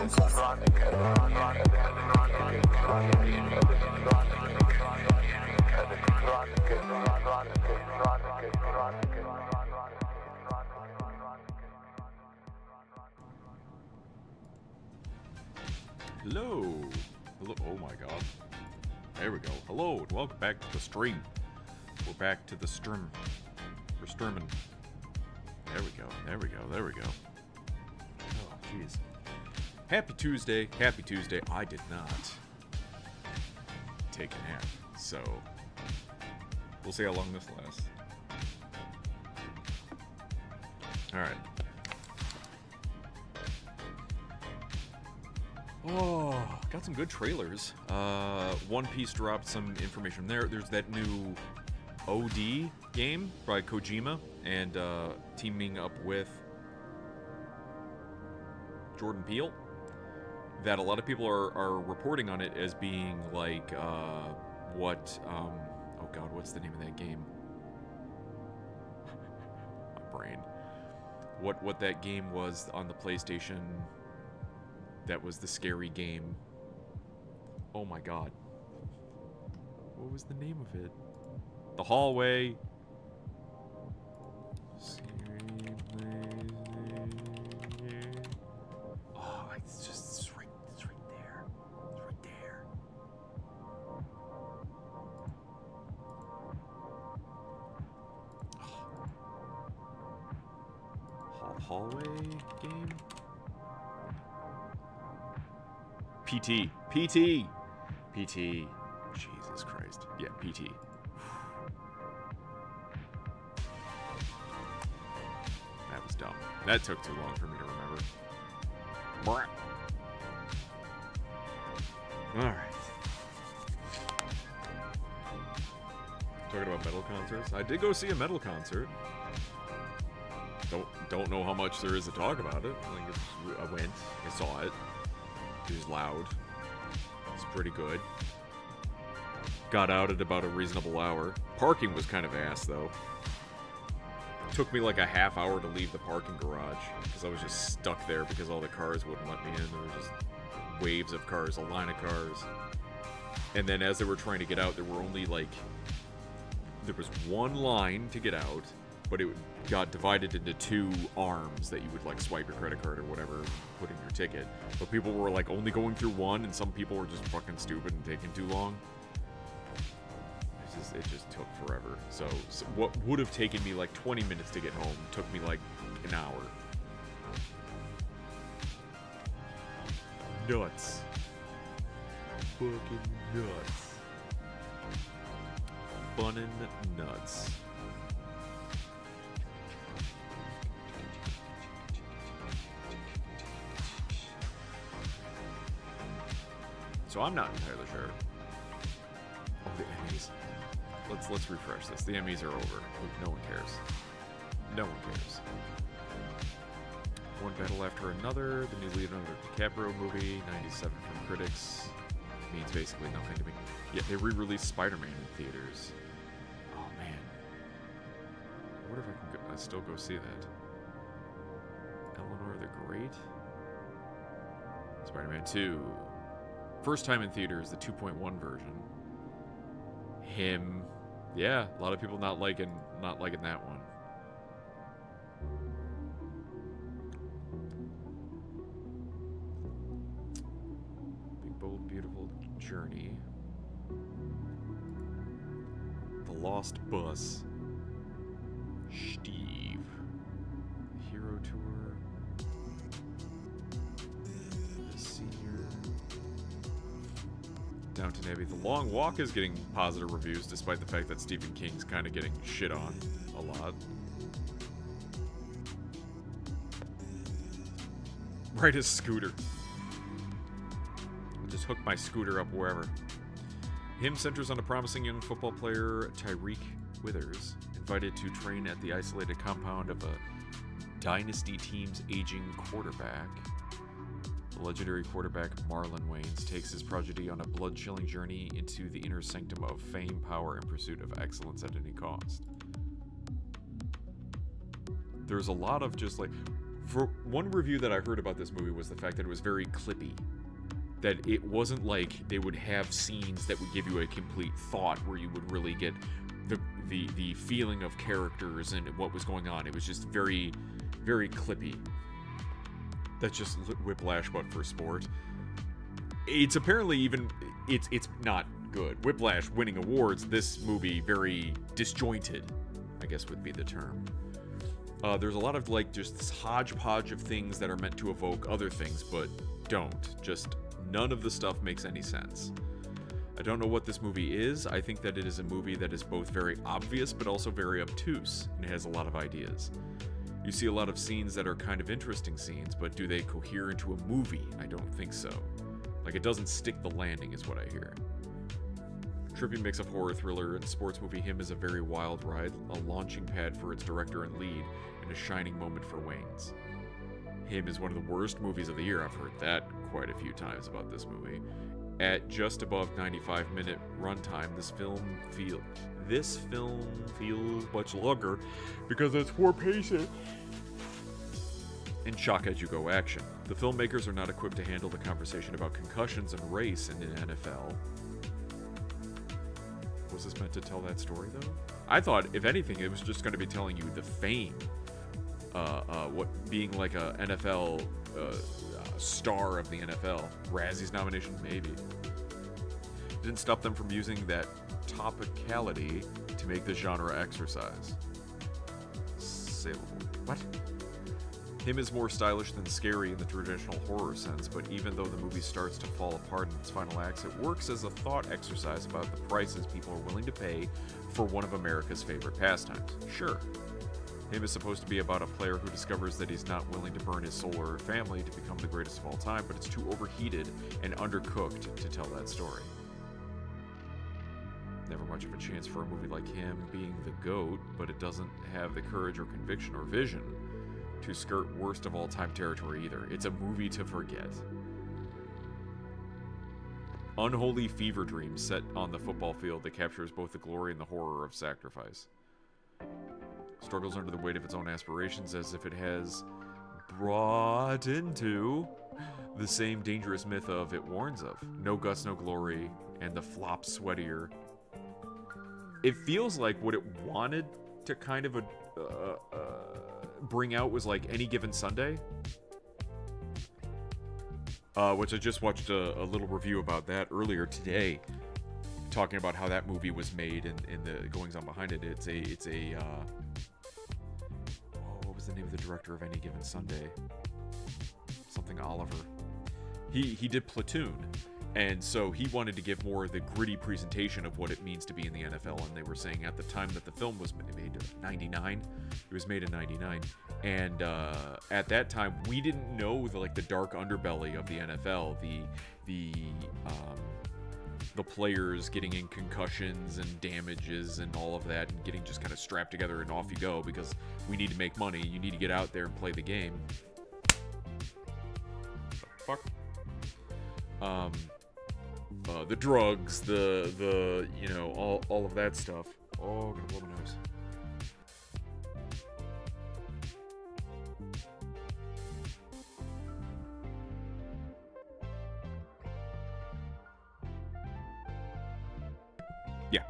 Hello. Hello. Oh my god. There we go. Hello and welcome back to the stream. We're back to the stream. We're streaming. There we go. There we go. There we go. Oh, jeez. Happy Tuesday. Happy Tuesday. I did not take a nap, so we'll see how long this lasts. Alright. Oh, got some good trailers. One Piece dropped some information there. There's that new OD game by Kojima and teaming up with Jordan Peele. That a lot of people are reporting on it as being like oh god, what's the name of that game? My brain. What that game was on the PlayStation. That was the scary game. Oh my god. What was the name of it? The Hallway. Oh, it's right there. It's right there. Hallway game? PT. Jesus Christ. Yeah, PT. That was dumb. That took too long for me to remember. Alright. Talking about metal concerts. I did go see a metal concert. Don't know how much there is to talk about it. I went. I saw it. It was loud. It's pretty good. Got out at about a reasonable hour. Parking was kind of ass, though. Took me like a half hour to leave the parking garage because I was just stuck there because all the cars wouldn't let me in. There were just waves of cars, a line of cars. And then as they were trying to get out, there were only like... There was one line to get out, but it got divided into two arms that you would like swipe your credit card or whatever, put in your ticket. But people were like only going through one, and some people were just fucking stupid and taking too long. It just took forever. So what would have taken me like 20 minutes to get home took me like an hour. Nuts. Fucking nuts. Bunnin' nuts. So I'm not entirely sure. Oh, the Emmys. Let's refresh this. The Emmys are over. No one cares. No one cares. One battle after another. The new Leonardo DiCaprio movie, 97 from critics. Means basically nothing to me. Yeah, they re-released Spider-Man in theaters. Oh man. I wonder if I can still go see that. Eleanor the Great. Spider-Man 2. First time in theaters, the 2.1 version. Him. Yeah, a lot of people not liking that one. Big Bold Beautiful Journey. The Lost Bus. Steve. Hero Tour. The Senior. Downton Abbey. The Long Walk is getting positive reviews, despite the fact that Stephen King's kind of getting shit on a lot. Ride his scooter. I'll just hook my scooter up wherever. Him centers on a promising young football player, Tyreek Withers, invited to train at the isolated compound of a dynasty team's aging quarterback. The legendary quarterback Marlon Wayans takes his prodigy on a blood-chilling journey into the inner sanctum of fame, power, and pursuit of excellence at any cost. There's a lot of just like For one review that I heard about this movie was the fact that it was very clippy. That it wasn't like they would have scenes that would give you a complete thought where you would really get the feeling of characters and what was going on. It was just very, very clippy. That's just Whiplash, but for sport. It's apparently even... It's not good. Whiplash winning awards, this movie very disjointed, I guess would be the term. There's a lot of, like, just this hodgepodge of things that are meant to evoke other things, but don't. Just none of the stuff makes any sense. I don't know what this movie is. I think that it is a movie that is both very obvious, but also very obtuse, and it has a lot of ideas. You see a lot of scenes that are kind of interesting scenes, but do they cohere into a movie? I don't think so. Like, it doesn't stick the landing, is what I hear. Trippy mix of horror thriller and sports movie Him is a very wild ride, a launching pad for its director and lead, and a shining moment for Wayans. Him is one of the worst movies of the year. I've heard that quite a few times about this movie. At just above 95-minute runtime, this film feels much longer because it's more pacing and shock-as-you-go action. The filmmakers are not equipped to handle the conversation about concussions and race in the NFL. Was this meant to tell that story, though? I thought, if anything, it was just going to be telling you the fame. What being like a NFL star of the NFL. Razzie's nomination, maybe. Didn't stop them from using that topicality to make the genre exercise. Saleable. What? Him is more stylish than scary in the traditional horror sense, but even though the movie starts to fall apart in its final acts, it works as a thought exercise about the prices people are willing to pay for one of America's favorite pastimes. Sure. Him is supposed to be about a player who discovers that he's not willing to burn his soul or family to become the greatest of all time, but it's too overheated and undercooked to tell that story. Never much of a chance for a movie like Him being the GOAT, but it doesn't have the courage or conviction or vision to skirt worst of all time territory either. It's a movie to forget. Unholy fever dream set on the football field that captures both the glory and the horror of sacrifice. Struggles under the weight of its own aspirations as if it has brought into the same dangerous myth of it warns of. No guts, no glory, and the flop sweatier. It feels like what it wanted to kind of bring out was like Any Given Sunday, which I just watched a little review about that earlier today, talking about how that movie was made and the goings on behind it. It's a what was the name of the director of Any Given Sunday? Something Oliver. He did Platoon. And so he wanted to give more of the gritty presentation of what it means to be in the NFL. And they were saying at the time that the film was made, 99, it was made in 99. And at that time, we didn't know the dark underbelly of the NFL, the players getting in concussions and damages and all of that, and getting just kind of strapped together and off you go because we need to make money. You need to get out there and play the game. What the fuck? The drugs, the you know, all of that stuff. Oh, I'm gonna blow my nose. Yeah.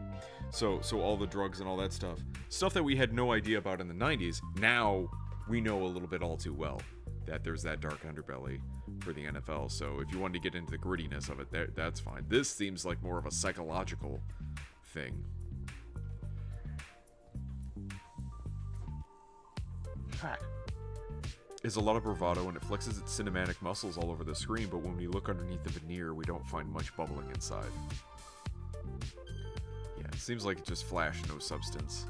So all the drugs and all that stuff that we had no idea about in the 90s, now we know a little bit all too well that there's that dark underbelly for the NFL. So if you wanted to get into the grittiness of it, that's fine. This seems like more of a psychological thing. Is a lot of bravado and it flexes its cinematic muscles all over the screen, but when we look underneath the veneer, we don't find much bubbling inside. Yeah, it seems like it just flash, no substance.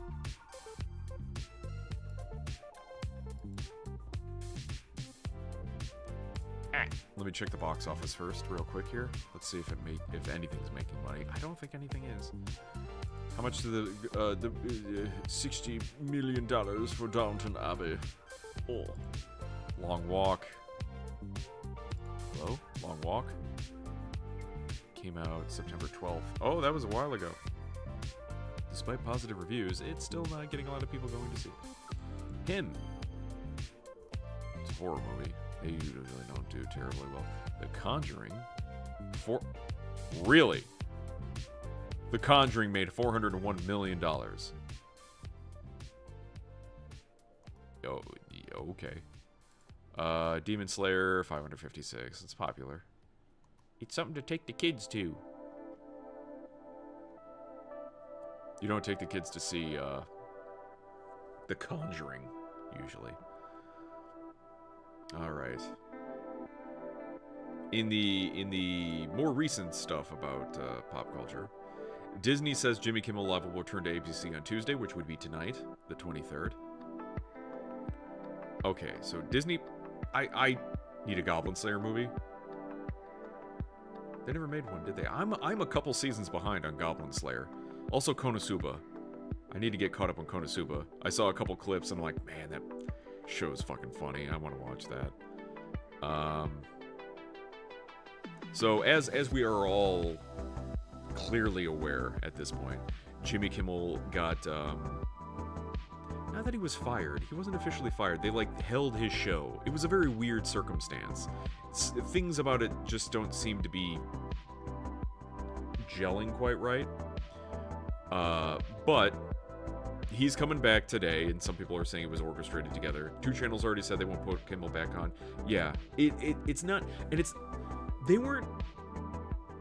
Let me check the box office first, real quick here. Let's see if anything's making money. I don't think anything is. How much did the $60 million for Downton Abbey? Oh, Long Walk. Hello, Long Walk. Came out September 12th. Oh, that was a while ago. Despite positive reviews, it's still not getting a lot of people going to see it. Him. horror movie. They usually don't do terribly well. The Conjuring, really? The Conjuring made $401 million. Oh, okay. Demon Slayer, 556. It's popular. It's something to take the kids to. You don't take the kids to see The Conjuring, usually. All right. In the more recent stuff about pop culture, Disney says Jimmy Kimmel Live will return to ABC on Tuesday, which would be tonight, the 23rd. Okay, so Disney, I need a Goblin Slayer movie. They never made one, did they? I'm a couple seasons behind on Goblin Slayer. Also Konosuba. I need to get caught up on Konosuba. I saw a couple clips and I'm like, man, that show is fucking funny. I want to watch that. So as we are all clearly aware at this point, Jimmy Kimmel got not that he was fired. He wasn't officially fired. They held his show. It was a very weird circumstance. Things about it just don't seem to be gelling quite right. But he's coming back today, and some people are saying it was orchestrated together. 2 channels already said they won't put Kimmel back on. Yeah, it's not, and they weren't.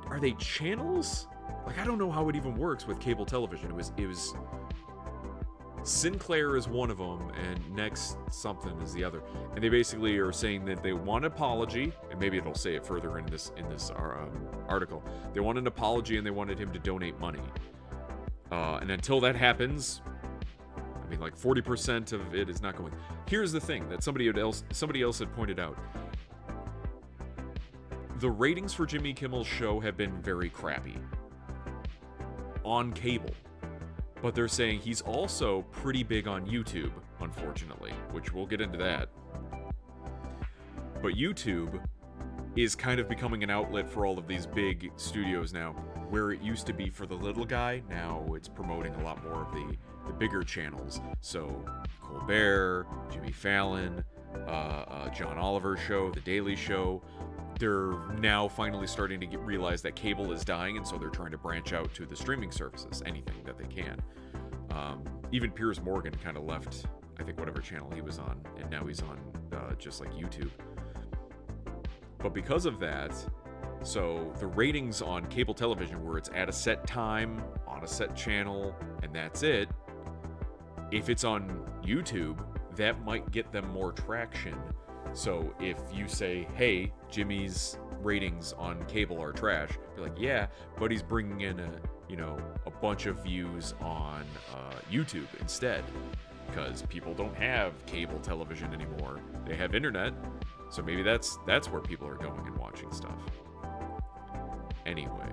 Are they channels? I don't know how it even works with cable television. It was Sinclair is one of them, and Next something is the other. And they basically are saying that they want an apology, and maybe it'll say it further in this article. They want an apology, and they wanted him to donate money. And until that happens, 40% of it is not going. Here's the thing that somebody else had pointed out. The ratings for Jimmy Kimmel's show have been very crappy on cable. But they're saying he's also pretty big on YouTube, unfortunately, which we'll get into that. But YouTube is kind of becoming an outlet for all of these big studios now. Where it used to be for the little guy, now it's promoting a lot more of the bigger channels. So Colbert, Jimmy Fallon, John Oliver's show, The Daily Show. They're now finally starting to realize that cable is dying, and so they're trying to branch out to the streaming services, anything that they can. Even Piers Morgan kind of left, I think, whatever channel he was on, and now he's on just like YouTube. But because of that, so the ratings on cable television, where it's at a set time, on a set channel, and that's it, if it's on YouTube, that might get them more traction. So if you say, hey, Jimmy's ratings on cable are trash, you're like, yeah, but he's bringing in a bunch of views on YouTube instead, because people don't have cable television anymore. They have internet, so maybe that's where people are going and watching stuff. Anyway,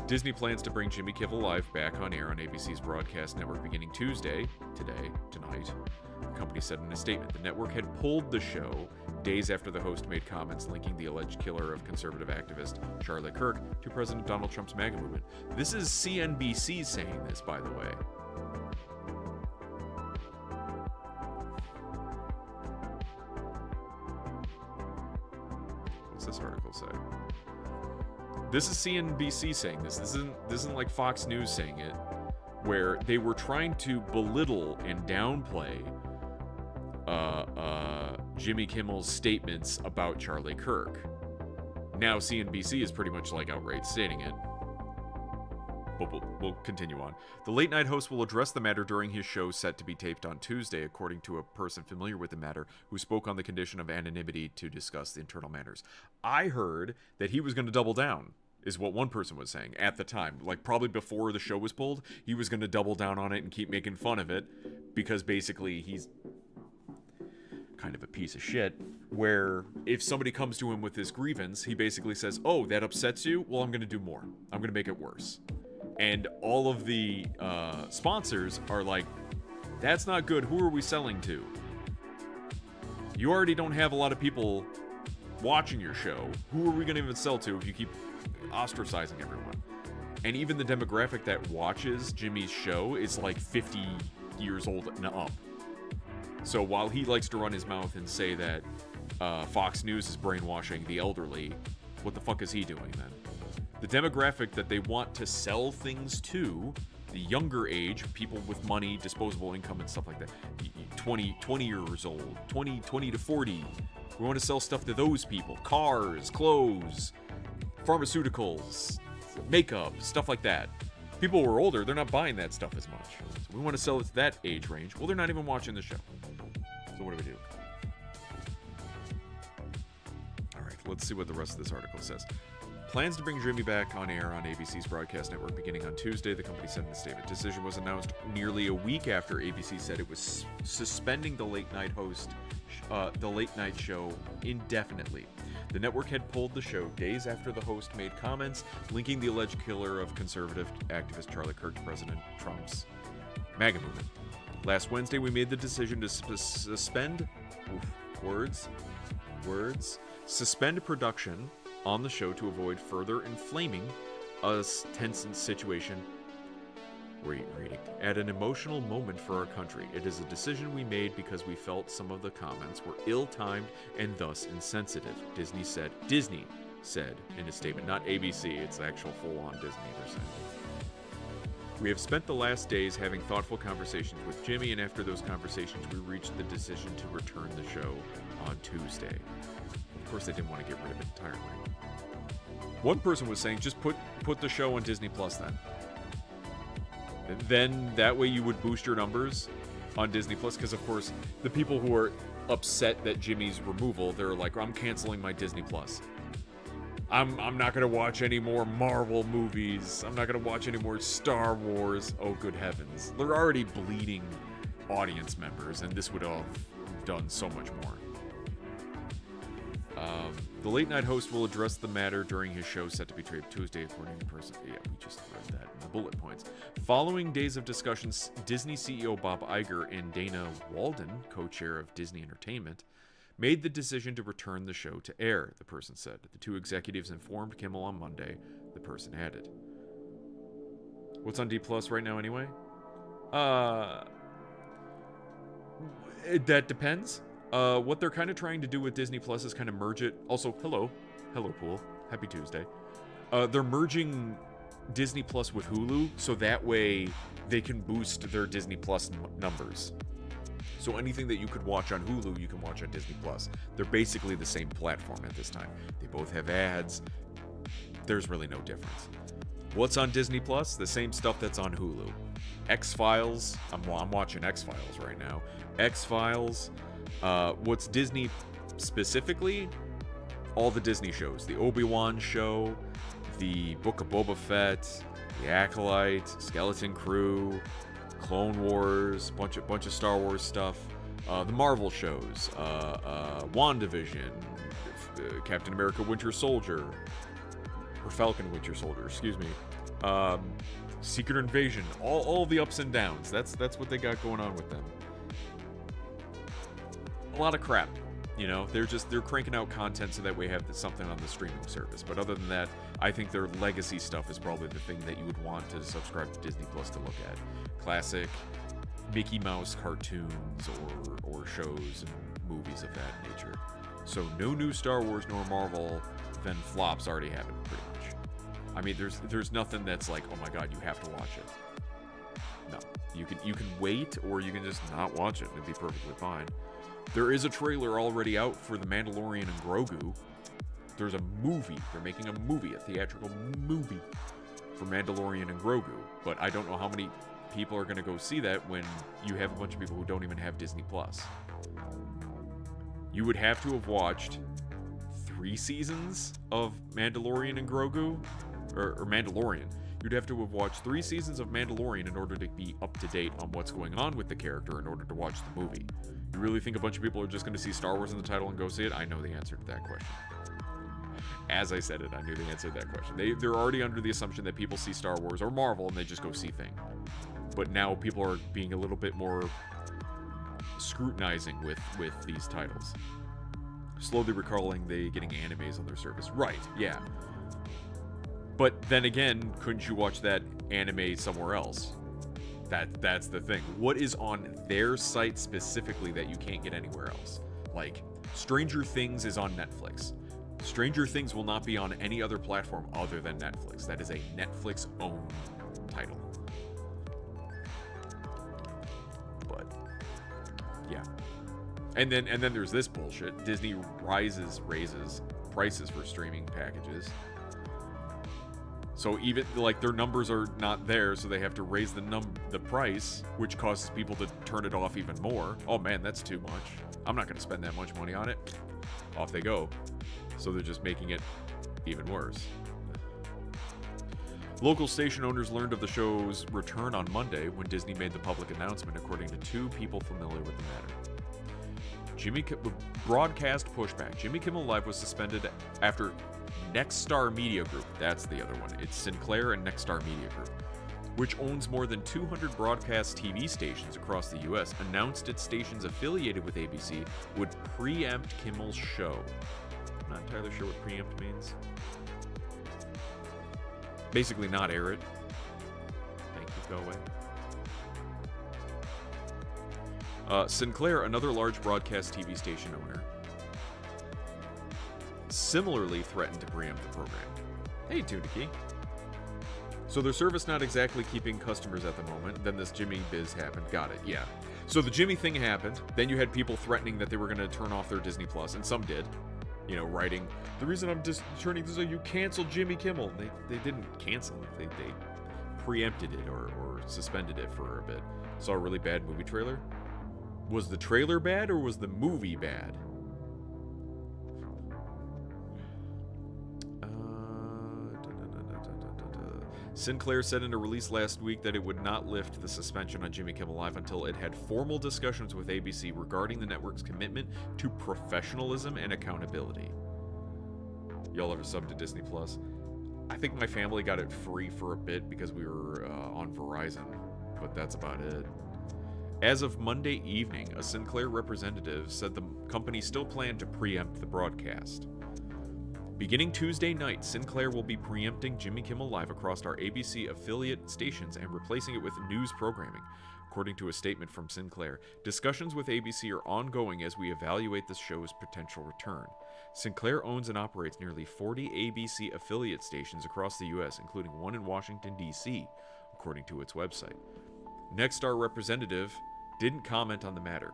Disney plans to bring Jimmy Kimmel Live back on air on ABC's broadcast network beginning tonight. The company said in a statement the network had pulled the show days after the host made comments linking the alleged killer of conservative activist Charlie Kirk to President Donald Trump's MAGA movement. This is CNBC saying this, by the way. What's this article say? This is CNBC saying this. This isn't like Fox News saying it, where they were trying to belittle and downplay Jimmy Kimmel's statements about Charlie Kirk. Now CNBC is pretty much outright stating it. But we'll continue on. The late night host will address the matter during his show set to be taped on Tuesday, according to a person familiar with the matter who spoke on the condition of anonymity to discuss the internal matters. I heard that he was going to double down, is what one person was saying at the time. Probably before the show was pulled, he was going to double down on it and keep making fun of it, because basically he's kind of a piece of shit, where if somebody comes to him with this grievance, he basically says, oh, that upsets you? Well, I'm going to do more. I'm going to make it worse. And all of the sponsors are like, that's not good. Who are we selling to? You already don't have a lot of people watching your show. Who are we going to even sell to if you keep ostracizing everyone? And even the demographic that watches Jimmy's show is 50 years old and up. So while he likes to run his mouth and say that Fox News is brainwashing the elderly. What the fuck is he doing then? The demographic that they want to sell things to, the younger age, people with money, disposable income, and stuff like that, 20 years old, 20 to 40. We want to sell stuff to those people. Cars, clothes, pharmaceuticals, makeup, stuff like that. People who are older, they're not buying that stuff as much. So we want to sell it to that age range. Well, they're not even watching the show. So what do we do? All right, let's see what the rest of this article says. Plans to bring Jimmy back on air on ABC's broadcast network beginning on Tuesday, the company said in a statement. Decision was announced nearly a week after ABC said it was suspending the late night show indefinitely. The network had pulled the show days after the host made comments linking the alleged killer of conservative activist Charlie Kirk to President Trump's MAGA movement. Last Wednesday, we made the decision to suspend production on the show to avoid further inflaming a tense situation at an emotional moment for our country. It is a decision we made because we felt some of the comments were ill-timed and thus insensitive, Disney said in a statement. Not ABC, it's actual full-on Disney, they're saying. We have spent the last days having thoughtful conversations with Jimmy, and after those conversations, we reached the decision to return the show on Tuesday. Of course, they didn't want to get rid of it entirely. One person was saying, just put the show on Disney Plus then. Then that way you would boost your numbers on Disney Plus, because of course the people who are upset that Jimmy's removal, they're like, I'm canceling my Disney Plus. I'm not gonna watch any more Marvel movies. I'm not gonna watch any more Star Wars. Oh, good heavens! They're already bleeding audience members, and this would have done so much more. The late night host will address the matter during his show set to be taped Tuesday, according to person. Yeah, we just read that in the bullet points. Following days of discussions, Disney CEO Bob Iger and Dana Walden, co-chair of Disney Entertainment, made the decision to return the show to air, the person said. The two executives informed Kimmel on Monday, the person added. What's on D Plus right now anyway? That depends. What they're kind of trying to do with Disney Plus is kind of merge it. Also, hello Pool, happy Tuesday. They're merging Disney Plus with Hulu, so that way they can boost their Disney Plus numbers. So anything that you could watch on Hulu, you can watch on Disney Plus. They're basically the same platform at this time. They both have ads. There's really no difference. What's on Disney Plus? The same stuff that's on Hulu. X-Files. I'm watching X-Files right now. X-Files. What's Disney specifically? All the Disney shows. The Obi-Wan show, the Book of Boba Fett, The Acolyte, Skeleton Crew, Clone Wars, bunch of Star Wars stuff. The Marvel shows, WandaVision, Captain America Winter Soldier, or Falcon Winter Soldier, excuse me. Secret Invasion, all the ups and downs. That's what they got going on with them. A lot of crap, you know. They're cranking out content so that we have something on the streaming service. But other than that, I think their legacy stuff is probably the thing that you would want to subscribe to Disney Plus to look at. Classic Mickey Mouse cartoons or shows and movies of that nature. So no new Star Wars nor Marvel, then flops already happened pretty much. I mean, there's nothing that's like, oh my god, you have to watch it. No, you can wait, or you can just not watch it and it'd be perfectly fine. There is a trailer already out for The Mandalorian and Grogu. There's a movie. They're making a movie, a theatrical movie for Mandalorian and Grogu. But I don't know how many people are going to go see that when you have a bunch of people who don't even have Disney Plus. You would have to have watched 3 seasons of Mandalorian and Grogu, or Mandalorian. You'd have to have watched 3 seasons of Mandalorian in order to be up to date on what's going on with the character in order to watch the movie. You really think a bunch of people are just going to see Star Wars in the title and go see it? I know the answer to that question. As I said it, I knew the answer to that question. They're already under the assumption that people see Star Wars or Marvel and they just go see things. But now people are being a little bit more scrutinizing with these titles. Slowly recalling they getting animes on their service. Right, yeah. But then again, couldn't you watch that anime somewhere else? That's the thing. What is on their site specifically that you can't get anywhere else? Like, Stranger Things is on Netflix. Stranger Things will not be on any other platform other than Netflix. That is a Netflix-owned title. But yeah. And then there's this bullshit. Disney raises prices for streaming packages. So even like their numbers are not there, so they have to raise the price, which causes people to turn it off even more. Oh man, that's too much. I'm not going to spend that much money on it. Off they go. So they're just making it even worse. Local station owners learned of the show's return on Monday when Disney made the public announcement, according to two people familiar with the matter. Broadcast pushback. Jimmy Kimmel Live was suspended after Nexstar Media Group, that's the other one, it's Sinclair and Nexstar Media Group, which owns more than 200 broadcast TV stations across the US, announced its stations affiliated with ABC would preempt Kimmel's show. I'm not entirely sure what preempt means. Basically not air it. Thank you, go away. Sinclair, another large broadcast TV station owner, similarly threatened to preempt the program. Hey, Tuniki. So their service not exactly keeping customers at the moment. Then this Jimmy biz happened. Got it, yeah. So the Jimmy thing happened. Then you had people threatening that they were going to turn off their Disney Plus, and some did. You know, writing, the reason I'm just turning this on, you canceled Jimmy Kimmel. They didn't cancel it. They preempted it or suspended it for a bit. Saw a really bad movie trailer. Was the trailer bad or was the movie bad? Sinclair said in a release last week that it would not lift the suspension on Jimmy Kimmel Live until it had formal discussions with ABC regarding the network's commitment to professionalism and accountability. Y'all ever subbed to Disney Plus? I think my family got it free for a bit because we were on Verizon, but that's about it. As of Monday evening, a Sinclair representative said the company still planned to preempt the broadcast. Beginning Tuesday night, Sinclair will be preempting Jimmy Kimmel Live across our ABC affiliate stations and replacing it with news programming, according to a statement from Sinclair. Discussions with ABC are ongoing as we evaluate the show's potential return. Sinclair owns and operates nearly 40 ABC affiliate stations across the U.S., including one in Washington, D.C., according to its website. Nexstar representative didn't comment on the matter.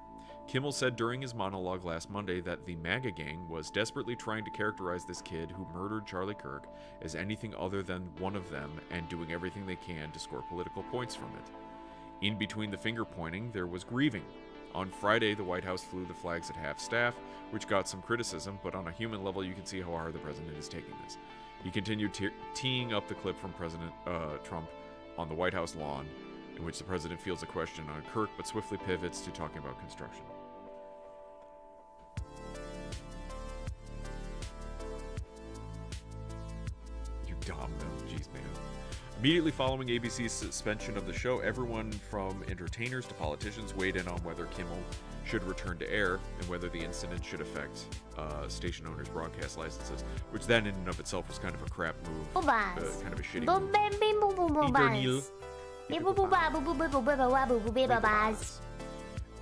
Kimmel said during his monologue last Monday that the MAGA gang was desperately trying to characterize this kid who murdered Charlie Kirk as anything other than one of them and doing everything they can to score political points from it. In between the finger pointing, there was grieving. On Friday, the White House flew the flags at half-staff, which got some criticism, but on a human level, you can see how hard the president is taking this. He continued teeing up the clip from President Trump on the White House lawn, in which the president fields a question on Kirk, but swiftly pivots to talking about construction. You dumb, jeez, man. Immediately following ABC's suspension of the show, everyone from entertainers to politicians weighed in on whether Kimmel should return to air and whether the incident should affect station owners' broadcast licenses, which then in and of itself was kind of a crap move, kind of a shitty move.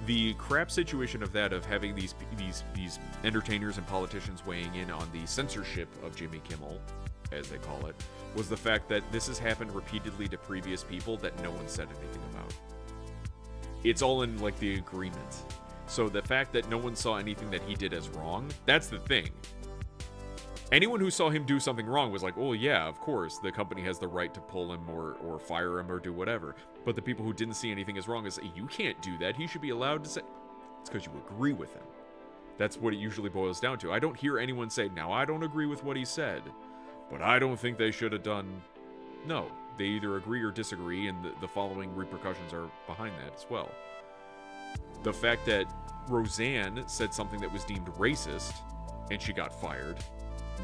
The crap situation of that, of having these entertainers and politicians weighing in on the censorship of Jimmy Kimmel, as they call it, was the fact that this has happened repeatedly to previous people that no one said anything about. It's all in like the agreement. So the fact that no one saw anything that he did as wrong, that's the thing. Anyone who saw him do something wrong was like, oh yeah, of course, the company has the right to pull him or fire him or do whatever. But the people who didn't see anything as wrong is, you can't do that. He should be allowed to say. It's because you agree with him. That's what it usually boils down to. I don't hear anyone say, now I don't agree with what he said, but I don't think they should have done. No, they either agree or disagree, and the following repercussions are behind that as well. The fact that Roseanne said something that was deemed racist, and she got fired.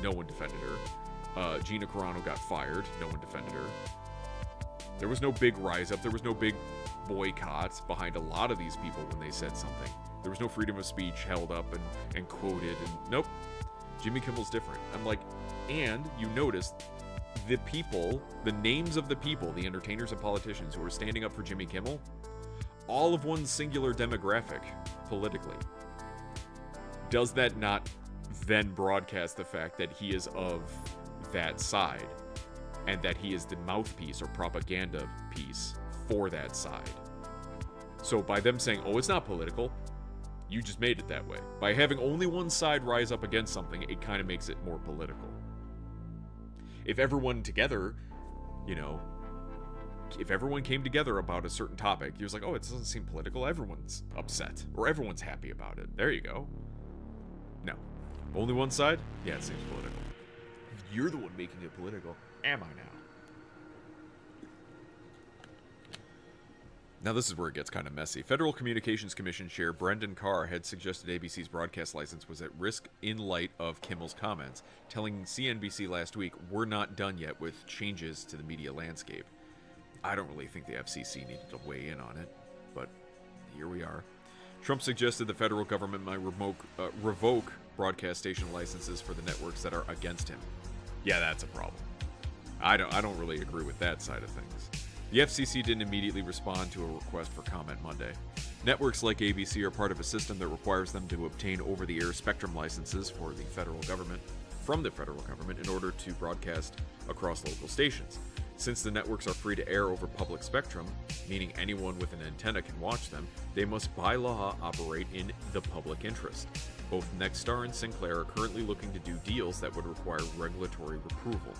No one defended her. Gina Carano got fired. No one defended her. There was no big rise up. There was no big boycotts behind a lot of these people when they said something. There was no freedom of speech held up and quoted. And nope. Jimmy Kimmel's different. I'm like, and you notice the people, the names of the people, the entertainers and politicians who are standing up for Jimmy Kimmel, all of one singular demographic politically. does that not then broadcast the fact that he is of that side and that he is the mouthpiece or propaganda piece for that side? So by them saying, oh, it's not political, you just made it that way. By having only one side rise up against something, it kind of makes it more political. If everyone together, if everyone came together about a certain topic, he was like, oh, it doesn't seem political, everyone's upset, or everyone's happy about it. There you go. No. Only one side? Yeah, it seems political. You're the one making it political. Am I now? Now this is where it gets kind of messy. Federal Communications Commission Chair Brendan Carr had suggested ABC's broadcast license was at risk in light of Kimmel's comments, telling CNBC last week, we're not done yet with changes to the media landscape. I don't really think the FCC needed to weigh in on it, but here we are. Trump suggested the federal government might revoke broadcast station licenses for the networks that are against him. Yeah, that's a problem. I don't really agree with that side of things. The FCC didn't immediately respond to a request for comment Monday. Networks like ABC are part of a system that requires them to obtain over-the-air spectrum licenses from the federal government in order to broadcast across local stations. Since the networks are free to air over public spectrum, meaning anyone with an antenna can watch them, they must by law operate in the public interest. Both Nexstar and Sinclair are currently looking to do deals that would require regulatory approval.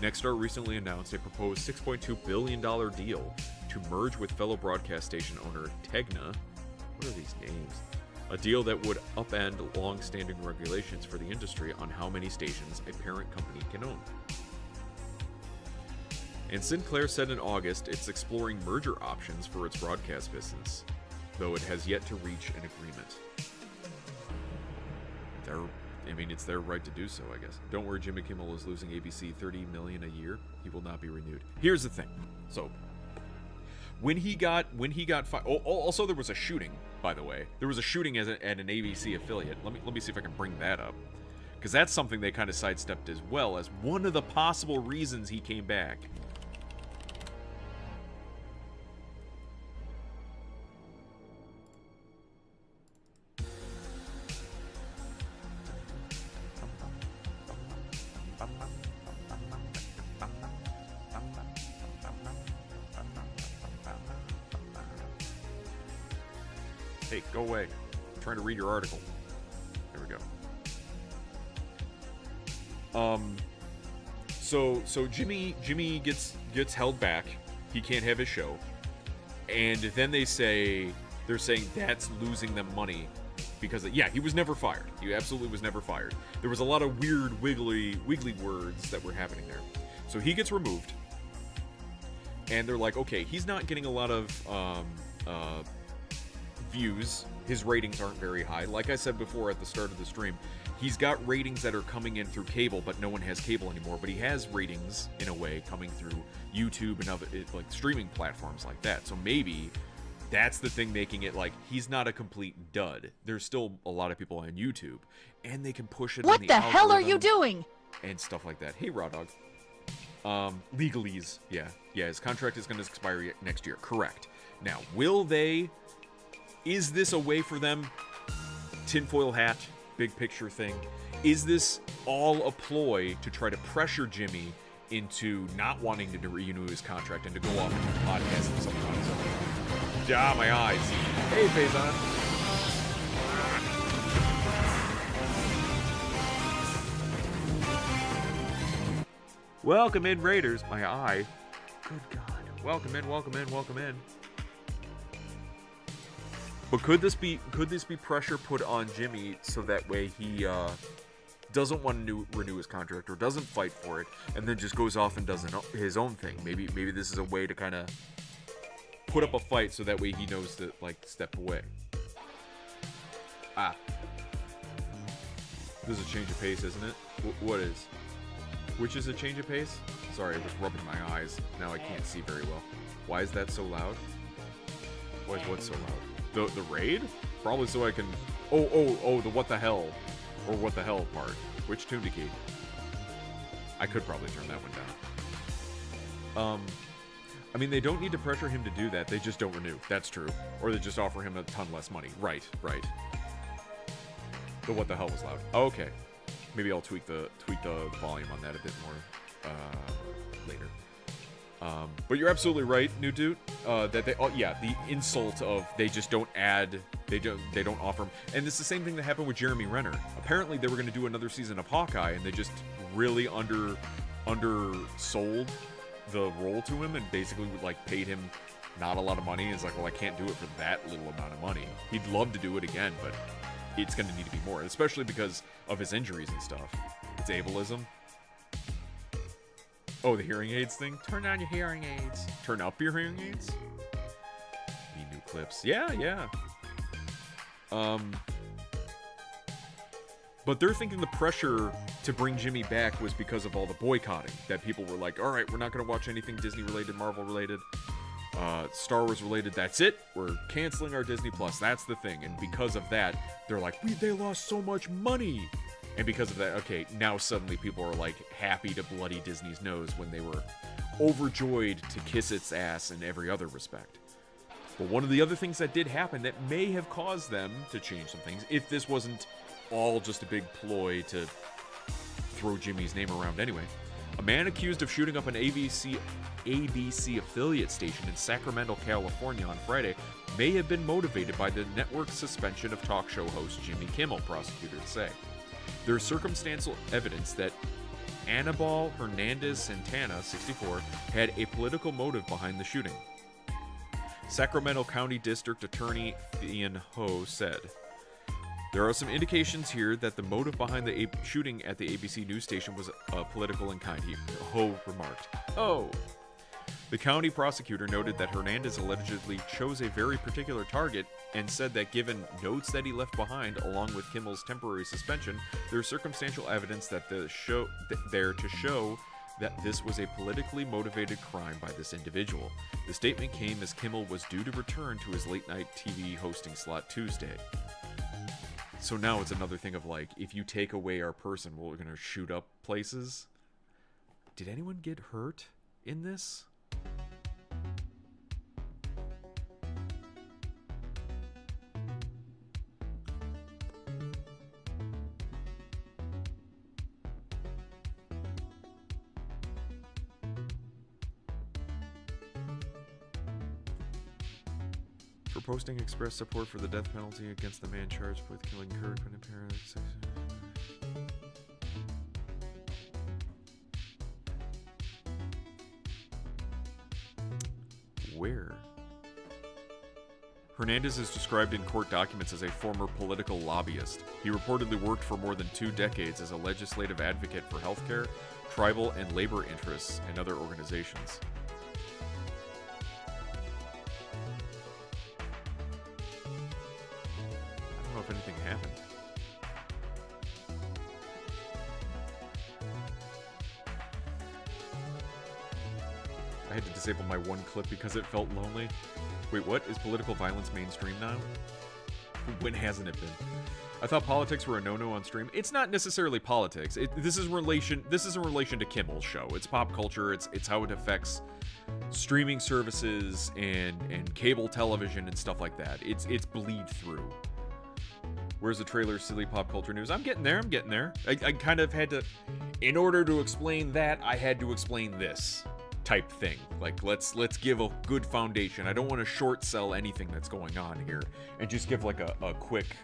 Nexstar recently announced a proposed $6.2 billion deal to merge with fellow broadcast station owner Tegna. What are these names? A deal that would upend long-standing regulations for the industry on how many stations a parent company can own. And Sinclair said in August it's exploring merger options for its broadcast business, though it has yet to reach an agreement. It's their right to do so, I guess. Don't worry, Jimmy Kimmel is losing ABC $30 million a year. He will not be renewed. Here's the thing. So, when he got fired. Also, there was a shooting, by the way. There was a shooting at an ABC affiliate. Let me see if I can bring that up, because that's something they kind of sidestepped as well as one of the possible reasons he came back. Hey, go away. I'm trying to read your article. There we go. So Jimmy gets held back. He can't have his show. And then they're saying that's losing them money because he was never fired. He absolutely was never fired. There was a lot of weird wiggly words that were happening there. So he gets removed. And they're like, okay, he's not getting a lot of views. His ratings aren't very high. Like I said before at the start of the stream, he's got ratings that are coming in through cable, but no one has cable anymore. But he has ratings, in a way, coming through YouTube and other streaming platforms like that. So maybe that's the thing making it like he's not a complete dud. There's still a lot of people on YouTube, and they can push it. What the hell are you doing? And stuff like that. Hey, Raw Dog. Legalese. Yeah, his contract is going to expire next year. Correct. Now, is this a way for them, tinfoil hat, big picture thing, is this all a ploy to try to pressure Jimmy into not wanting to renew his contract and to go off and do podcasts and something on his own? Ah, my eyes. Hey, Faison. Welcome in, Raiders. My eye. Good God. Welcome in. But could this be pressure put on Jimmy so that way he doesn't want to renew his contract or doesn't fight for it and then just goes off and does his own thing? Maybe this is a way to kind of put up a fight so that way he knows to step away. This is a change of pace, isn't it? What is? Which is a change of pace? Sorry, it was rubbing my eyes. Now I can't see very well. Why is that so loud? Why is what so loud? The raid? Probably so I can... Oh, the what the hell. Or what the hell part. Which tune to keep? I could probably turn that one down. I mean, they don't need to pressure him to do that. They just don't renew. That's true. Or they just offer him a ton less money. Right. The what the hell was loud. Okay. Maybe I'll tweak the volume on that a bit more later. But you're absolutely right, new dude. That they, the insult of they just don't add, they don't offer them. And it's the same thing that happened with Jeremy Renner. Apparently, they were going to do another season of Hawkeye, and they just really undersold the role to him, and basically like paid him not a lot of money. It's like, well, I can't do it for that little amount of money. He'd love to do it again, but it's going to need to be more, especially because of his injuries and stuff. It's ableism. Oh, the hearing aids thing? Turn down your hearing aids. Turn up your hearing aids? Need new clips. Yeah. But they're thinking the pressure to bring Jimmy back was because of all the boycotting. That people were like, all right, we're not going to watch anything Disney-related, Marvel-related, Star Wars-related. That's it. We're canceling our Disney Plus. That's the thing. And because of that, they're like, they lost so much money. And because of that, okay, now suddenly people are like happy to bloody Disney's nose when they were overjoyed to kiss its ass in every other respect. But one of the other things that did happen that may have caused them to change some things, if this wasn't all just a big ploy to throw Jimmy's name around anyway, a man accused of shooting up an ABC affiliate station in Sacramento, California on Friday may have been motivated by the network's suspension of talk show host Jimmy Kimmel, prosecutors say. There is circumstantial evidence that Anibal Hernandez Santana, 64, had a political motive behind the shooting. Sacramento County District Attorney Ian Ho said, "There are some indications here that the motive behind the shooting at the ABC news station was political in kind," Ho remarked. Oh. The county prosecutor noted that Hernandez allegedly chose a very particular target and said that given notes that he left behind, along with Kimmel's temporary suspension, there's circumstantial evidence that there to show that this was a politically motivated crime by this individual. The statement came as Kimmel was due to return to his late-night TV hosting slot Tuesday. So now it's another thing of like, if you take away our person, we're going to shoot up places. Did anyone get hurt in this? For posting express support for the death penalty against the man charged with killing Kirk when apparently... Where? Hernandez is described in court documents as a former political lobbyist. He reportedly worked for more than 2 decades as a legislative advocate for healthcare, tribal and labor interests, and other organizations. I don't know if anything happened. I had to disable my one clip because it felt lonely. Wait, what? Is political violence mainstream now? When hasn't it been? I thought politics were a no-no on stream. It's not necessarily politics. This is in relation to Kimmel's show. It's pop culture. It's how it affects streaming services and cable television and stuff like that. It's bleed through. Where's the trailer? Silly pop culture news. I'm getting there. I kind of had to, in order to explain that, I had to explain this type thing. Like, let's give a good foundation. I don't want to short sell anything that's going on here, and just give like a quick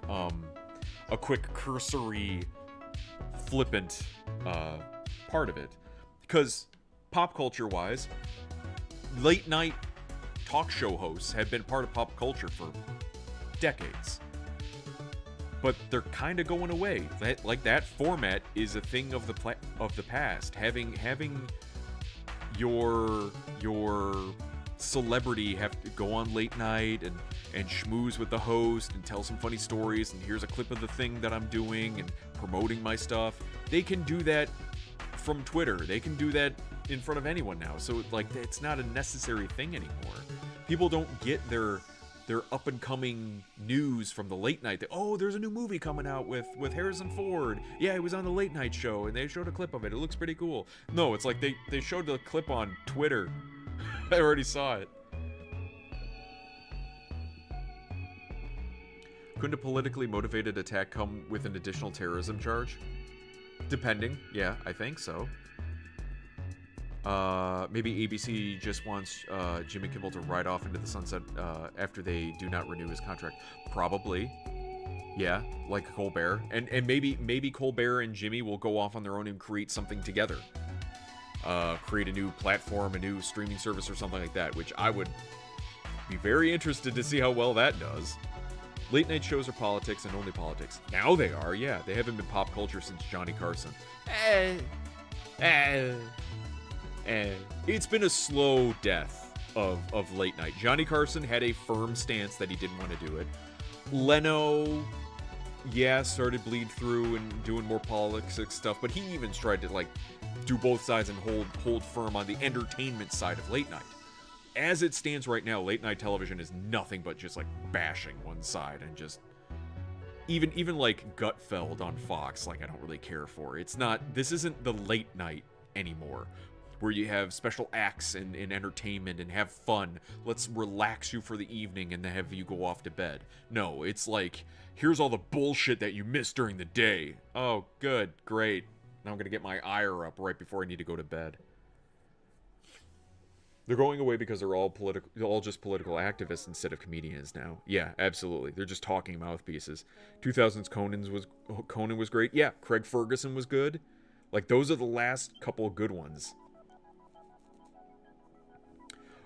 cursory, flippant part of it. Because pop culture wise, late night talk show hosts have been part of pop culture for decades. But they're kind of going away. That format is a thing of the past. Having your celebrity have to go on late night and schmooze with the host and tell some funny stories, and here's a clip of the thing that I'm doing and promoting my stuff. They can do that from Twitter. They can do that in front of anyone now. So like, it's not a necessary thing anymore. People don't get their up and coming news from the late night. There's a new movie coming out with Harrison Ford. Yeah, he was on the late night show and they showed a clip of it. It looks pretty cool. No, it's like they showed the clip on Twitter. I already saw it. Couldn't a politically motivated attack come with an additional terrorism charge? Depending. Yeah, I think so. Maybe ABC just wants Jimmy Kimmel to ride off into the sunset after they do not renew his contract. Probably. Yeah, like Colbert. And maybe Colbert and Jimmy will go off on their own and create something together. Create a new platform, a new streaming service or something like that, which I would be very interested to see how well that does. Late night shows are politics and only politics. Now they are, yeah. They haven't been pop culture since Johnny Carson. It's been a slow death of late night. Johnny Carson had a firm stance that he didn't want to do it. Leno, yeah, started bleed through and doing more politics stuff, but he even tried to like do both sides and hold firm on the entertainment side of late night. As it stands right now, late night television is nothing but just like bashing one side and just even like Gutfeld on Fox, like I don't really care for. This isn't the late night anymore, where you have special acts and entertainment and have fun. Let's relax you for the evening and then have you go off to bed. No, it's like, here's all the bullshit that you missed during the day. Oh, good, great. Now I'm gonna get my ire up right before I need to go to bed. They're going away because they're all just political activists instead of comedians now. Yeah, absolutely. They're just talking mouthpieces. 2000s Conan was great. Yeah, Craig Ferguson was good. Like, those are the last couple of good ones.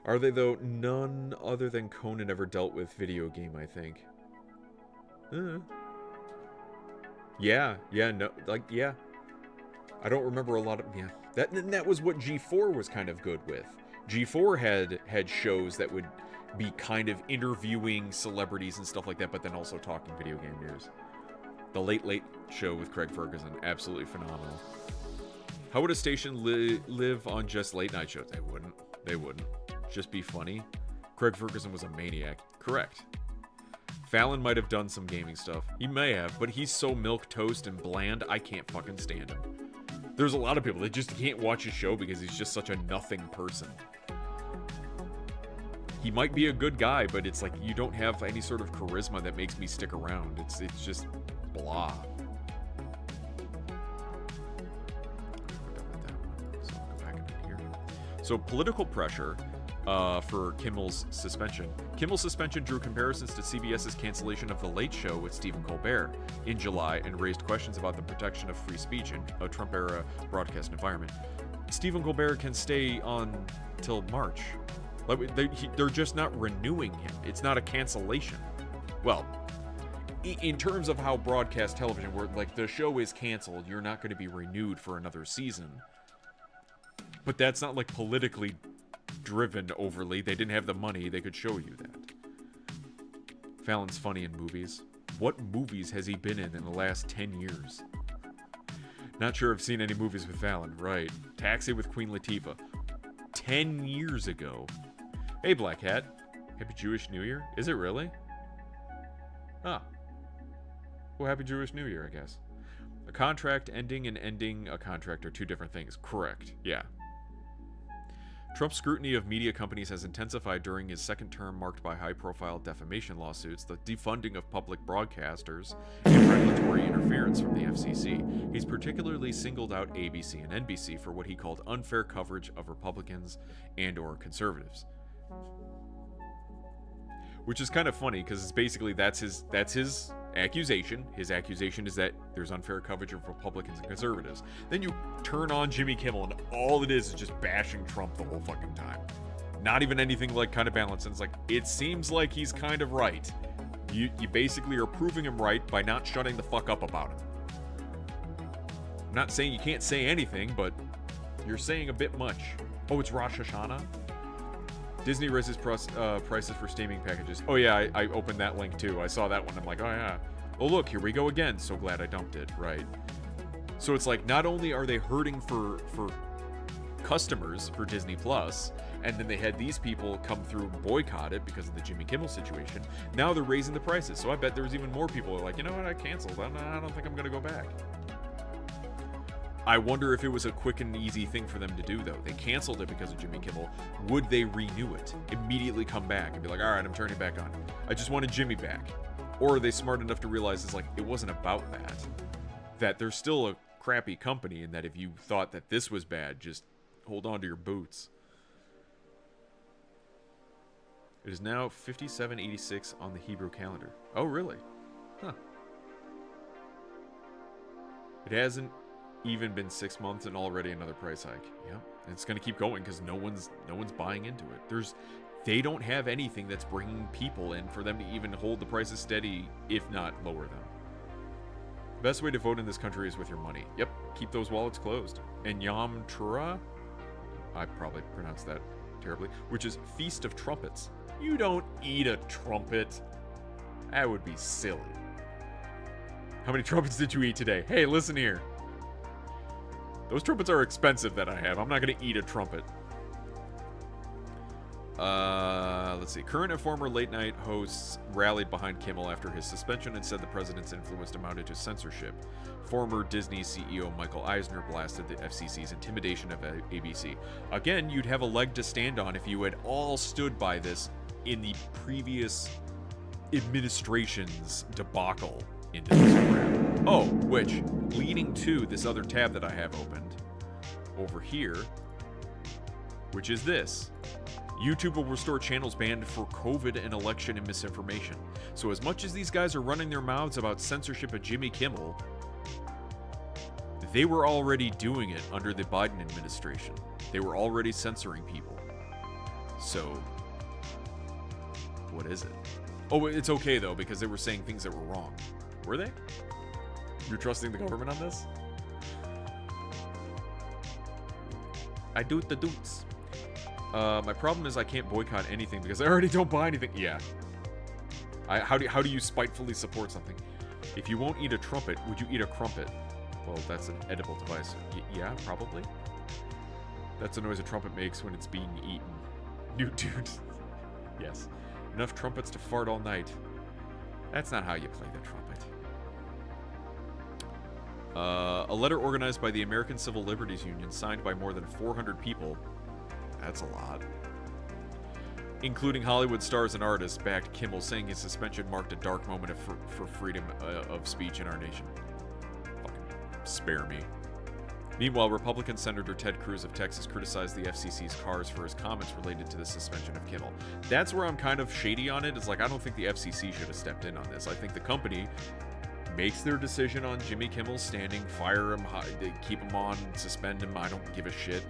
Are they, though? None other than Conan ever dealt with video game, I think. Yeah, no, like, yeah. I don't remember a lot of, yeah. That was what G4 was kind of good with. G4 had shows that would be kind of interviewing celebrities and stuff like that, but then also talking video game news. The Late Late Show with Craig Ferguson, absolutely phenomenal. How would a station live on just late night shows? They wouldn't. Just be funny. Craig Ferguson was a maniac. Correct. Fallon might have done some gaming stuff. He may have, but he's so milquetoast and bland, I can't fucking stand him. There's a lot of people that just can't watch his show because he's just such a nothing person. He might be a good guy, but it's like you don't have any sort of charisma that makes me stick around. It's just blah. So I'll go back in here. So political pressure for Kimmel's suspension. Kimmel's suspension drew comparisons to CBS's cancellation of The Late Show with Stephen Colbert in July and raised questions about the protection of free speech in a Trump-era broadcast environment. Stephen Colbert can stay on till March. Like, they're just not renewing him. It's not a cancellation. Well, in terms of how broadcast television works, like, the show is canceled, you're not going to be renewed for another season. But that's not, like, politically driven overly. They didn't have the money. They could show you that. Fallon's funny in movies. What movies has he been in the last 10 years? Not sure I've seen any movies with Fallon. Right. Taxi with Queen Latifah. 10 years ago. Hey, Black Hat. Happy Jewish New Year? Is it really? Ah. Well, Happy Jewish New Year, I guess. A contract ending and ending a contract are two different things. Correct. Yeah. Trump's scrutiny of media companies has intensified during his second term, marked by high-profile defamation lawsuits, the defunding of public broadcasters, and regulatory interference from the FCC. He's particularly singled out ABC and NBC for what he called unfair coverage of Republicans and/or conservatives. Which is kind of funny because it's basically that's his accusation. His accusation is that there's unfair coverage of Republicans and conservatives. Then you turn on Jimmy Kimmel and all it is just bashing Trump the whole fucking time. Not even anything like kind of balanced. And it's like, it seems like he's kind of right. You basically are proving him right by not shutting the fuck up about him. I'm not saying you can't say anything, but you're saying a bit much. Oh, it's Rosh Hashanah? Disney raises prices for streaming packages. Oh yeah, I opened that link too. I saw that one. I'm like, oh yeah. Oh look, here we go again. So glad I dumped it. Right. So it's like, not only are they hurting for customers for Disney Plus, and then they had these people come through and boycott it because of the Jimmy Kimmel situation. Now they're raising the prices. So I bet there was even more people who are like, you know what, I canceled. I don't think I'm gonna go back. I wonder if it was a quick and easy thing for them to do, though. They canceled it because of Jimmy Kimmel. Would they renew it? Immediately come back and be like, all right, I'm turning back on. I just wanted Jimmy back. Or are they smart enough to realize it's like, it wasn't about that. That they're still a crappy company, and that if you thought that this was bad, just hold on to your boots. It is now 5786 on the Hebrew calendar. Oh, really? Huh. It hasn't even been 6 months and already another price hike. Yep. And it's going to keep going because no one's buying into it. They don't have anything that's bringing people in for them to even hold the prices steady, if not lower them. Best way to vote in this country is with your money. Yep. Keep those wallets closed. And Yom Teruah, I probably pronounced that terribly, which is Feast of Trumpets. You don't eat a trumpet. That would be silly. How many trumpets did you eat today? Hey, listen here. Those trumpets are expensive that I have. I'm not going to eat a trumpet. Let's see. Current and former late-night hosts rallied behind Kimmel after his suspension and said the president's influence amounted to censorship. Former Disney CEO Michael Eisner blasted the FCC's intimidation of ABC. Again, you'd have a leg to stand on if you had all stood by this in the previous administration's debacle into this crap. Oh, which, leading to this other tab that I have opened over here, which is this. YouTube will restore channels banned for COVID and election and misinformation. So as much as these guys are running their mouths about censorship of Jimmy Kimmel, they were already doing it under the Biden administration. They were already censoring people. So, what is it? Oh, it's okay though, because they were saying things that were wrong. Were they? You're trusting the government on this? I do the doots. My problem is I can't boycott anything because I already don't buy anything. Yeah. How do you spitefully support something? If you won't eat a trumpet, would you eat a crumpet? Well, that's an edible device. Yeah, probably. That's the noise a trumpet makes when it's being eaten. New dude. Yes. Enough trumpets to fart all night. That's not how you play the trumpet. A letter organized by the American Civil Liberties Union, signed by more than 400 people. That's a lot. Including Hollywood stars and artists, backed Kimmel, saying his suspension marked a dark moment for freedom of speech in our nation. Fucking spare me. Meanwhile, Republican Senator Ted Cruz of Texas criticized the FCC's cars for his comments related to the suspension of Kimmel. That's where I'm kind of shady on it. It's like, I don't think the FCC should have stepped in on this. I think the company makes their decision on Jimmy Kimmel's standing, fire him, keep him on, suspend him, I don't give a shit.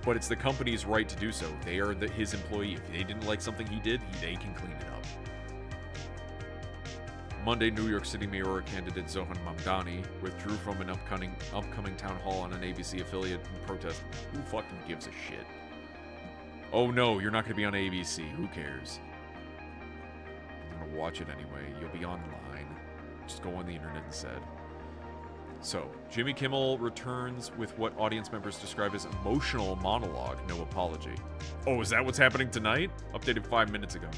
But it's the company's right to do so. They are his employee. If they didn't like something he did, they can clean it up. Monday, New York City mayoral candidate Zohan Mamdani withdrew from an upcoming town hall on an ABC affiliate in protest. Who fucking gives a shit? Oh no, you're not going to be on ABC. Who cares? I'm going to watch it anyway. You'll be online. Just go on the internet instead. So, Jimmy Kimmel returns with what audience members describe as emotional monologue, no apology. Oh, is that what's happening tonight? Updated 5 minutes ago.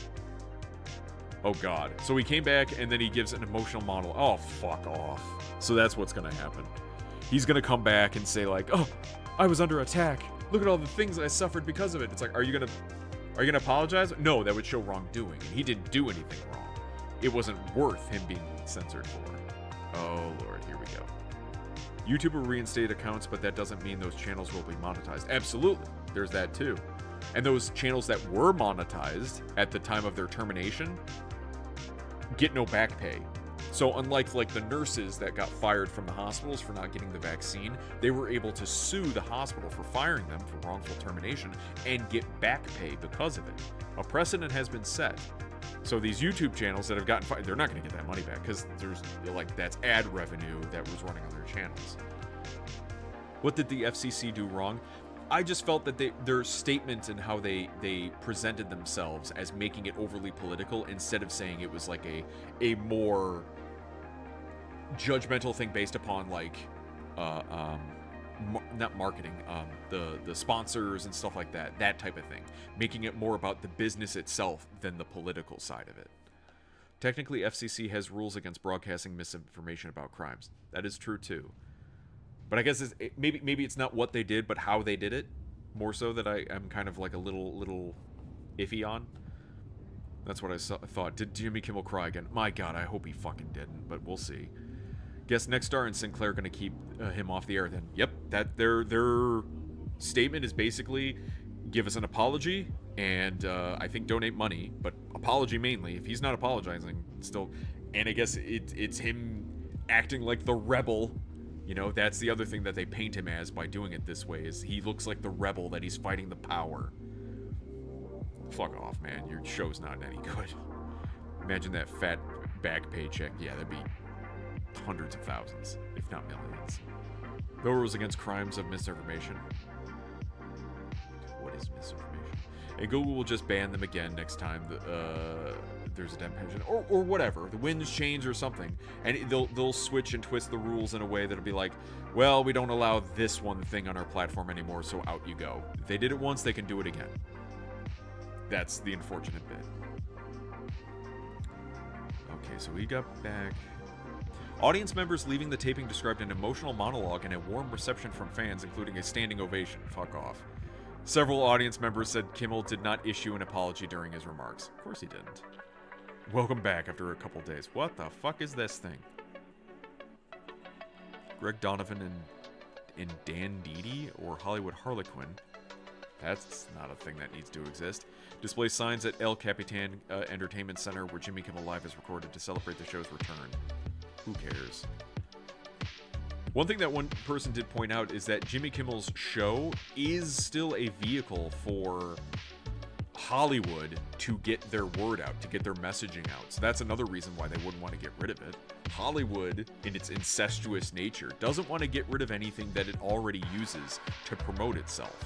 Oh god. So he came back and then he gives an emotional monologue. Oh, fuck off. So that's what's gonna happen. He's gonna come back and say like, oh, I was under attack. Look at all the things that I suffered because of it. It's like, are you gonna apologize? No, that would show wrongdoing. And he didn't do anything wrong. It wasn't worth him being censored for. Oh lord, here we go. YouTube will reinstate accounts, but that doesn't mean those channels will be monetized. Absolutely. There's that too. And those channels that were monetized at the time of their termination get no back pay. So unlike like the nurses that got fired from the hospitals for not getting the vaccine, they were able to sue the hospital for firing them for wrongful termination and get back pay because of it. A precedent has been set. So these YouTube channels that have gotten fired, they're not going to get that money back because there's like that's ad revenue that was running on their channels. What did the FCC do wrong? I just felt that their statement and how they presented themselves as making it overly political instead of saying it was like a more judgmental thing based upon like not marketing, the sponsors and stuff like that type of thing, making it more about the business itself than the political side of it. Technically, FCC has rules against broadcasting misinformation about crimes. That is true too. But I guess maybe it's not what they did, but how they did it, more so that I'm kind of like a little iffy on. That's what I thought. Did Jimmy Kimmel cry again? My God, I hope he fucking didn't, but we'll see. Guess Nexstar and Sinclair going to keep him off the air then. Yep, that their statement is basically give us an apology and I think donate money, but apology mainly. If he's not apologizing, still, and I guess it's him acting like the rebel. You know, that's the other thing that they paint him as by doing it this way, is he looks like the rebel, that he's fighting the power. Fuck off, man. Your show's not any good. Imagine that fat back paycheck. Yeah, that'd be hundreds of thousands, if not millions. No rules against crimes of misinformation. What is misinformation? And Google will just ban them again next time there's a pension or whatever. The winds change or something, and they'll switch and twist the rules in a way that'll be like, well, we don't allow this one thing on our platform anymore, so out you go. If they did it once, they can do it again. That's the unfortunate bit. Okay, so we got back. Audience members leaving the taping described an emotional monologue and a warm reception from fans, including a standing ovation. Fuck off. Several audience members said Kimmel did not issue an apology during his remarks. Of course he didn't. Welcome back after a couple days. What the fuck is this thing? Greg Donovan and Dan Deedy or Hollywood Harlequin? That's not a thing that needs to exist. Display signs at El Capitan Entertainment Center where Jimmy Kimmel Live is recorded to celebrate the show's return. Who cares? One thing that one person did point out is that Jimmy Kimmel's show is still a vehicle for Hollywood to get their word out, to get their messaging out. So that's another reason why they wouldn't want to get rid of it. Hollywood, in its incestuous nature, doesn't want to get rid of anything that it already uses to promote itself.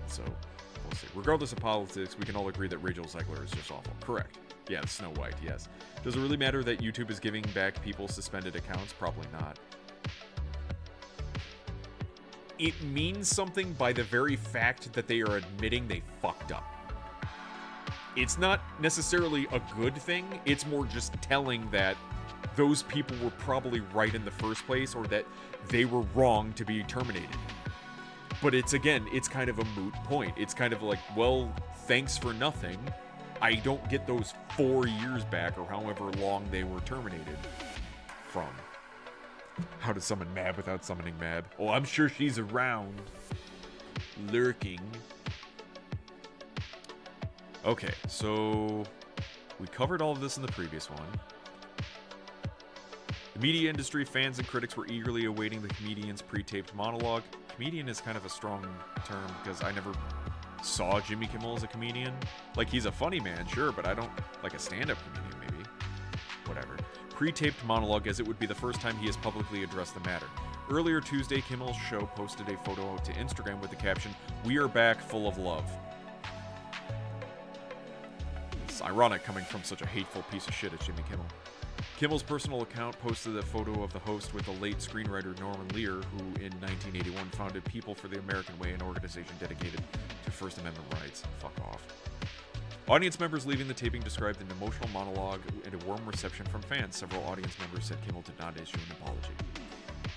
So, we'll see. Regardless of politics, we can all agree that Rachel Zegler is just awful. Correct. Yeah, Snow White, yes. Does it really matter that YouTube is giving back people's suspended accounts? Probably not. It means something by the very fact that they are admitting they fucked up. It's not necessarily a good thing. It's more just telling that those people were probably right in the first place, or that they were wrong to be terminated. But it's, again, it's kind of a moot point. It's kind of like, well, thanks for nothing. I don't get those 4 years back, or however long they were terminated from. How to summon Mab without summoning Mab? Oh, I'm sure she's around. Lurking. Okay, so we covered all of this in the previous one. The media industry, fans, and critics were eagerly awaiting the comedian's pre-taped monologue. Comedian is kind of a strong term because I never saw Jimmy Kimmel as a comedian. Like, he's a funny man, sure, but I don't like a stand-up comedian, maybe. Whatever. Pre-taped monologue, as it would be the first time he has publicly addressed the matter. Earlier Tuesday, Kimmel's show posted a photo to Instagram with the caption, "We are back, full of love." It's ironic coming from such a hateful piece of shit as Jimmy Kimmel. Kimmel's personal account posted a photo of the host with the late screenwriter Norman Lear, who in 1981 founded People for the American Way, an organization dedicated to First Amendment rights. Fuck off. Audience members leaving the taping described an emotional monologue and a warm reception from fans. Several audience members said Kimmel did not issue an apology.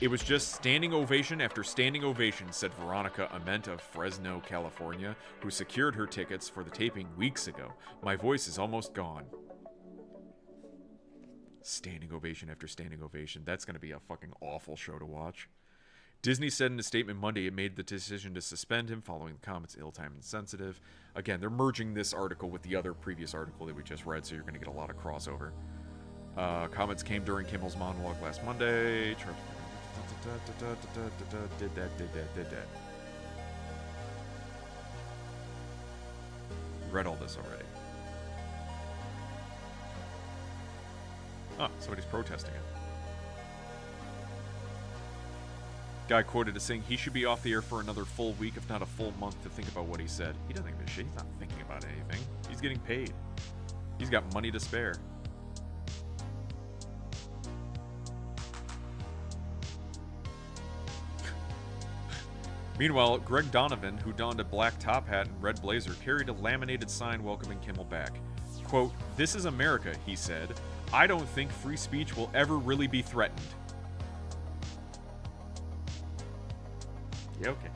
"It was just standing ovation after standing ovation," said Veronica Ament of Fresno, California, who secured her tickets for the taping weeks ago. "My voice is almost gone." Standing ovation after standing ovation. That's going to be a fucking awful show to watch. Disney said in a statement Monday it made the decision to suspend him following the comments ill-timed and sensitive. Again, they're merging this article with the other previous article that we just read, so you're going to get a lot of crossover. Comments came during Kimmel's monologue last Monday. Did that. Read all this already. Oh, somebody's protesting it. Guy quoted as saying he should be off the air for another full week, if not a full month, to think about what he said. He doesn't give a shit. He's not thinking about anything. He's getting paid. He's got money to spare. Meanwhile, Greg Donovan, who donned a black top hat and red blazer, carried a laminated sign welcoming Kimmel back. Quote, "This is America," he said. "I don't think free speech will ever really be threatened." Yeah, okay.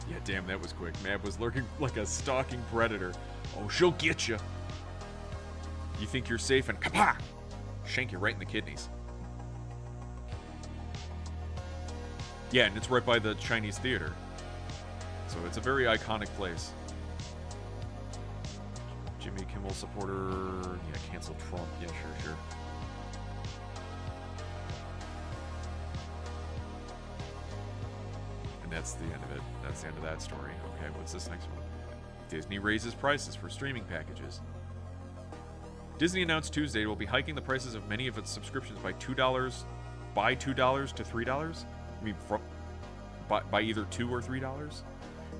Yeah, damn, that was quick. Mab was lurking like a stalking predator. Oh, she'll get you. You think you're safe and kapah! Shank you right in the kidneys. Yeah, and it's right by the Chinese theater. So it's a very iconic place. Jimmy Kimmel supporter. Yeah, cancel Trump. Yeah, sure. And that's the end of it. That's the end of that story. Okay, what's this next one? Disney raises prices for streaming packages. Disney announced Tuesday it will be hiking the prices of many of its subscriptions by $2 to $3. I mean, by either $2 or $3.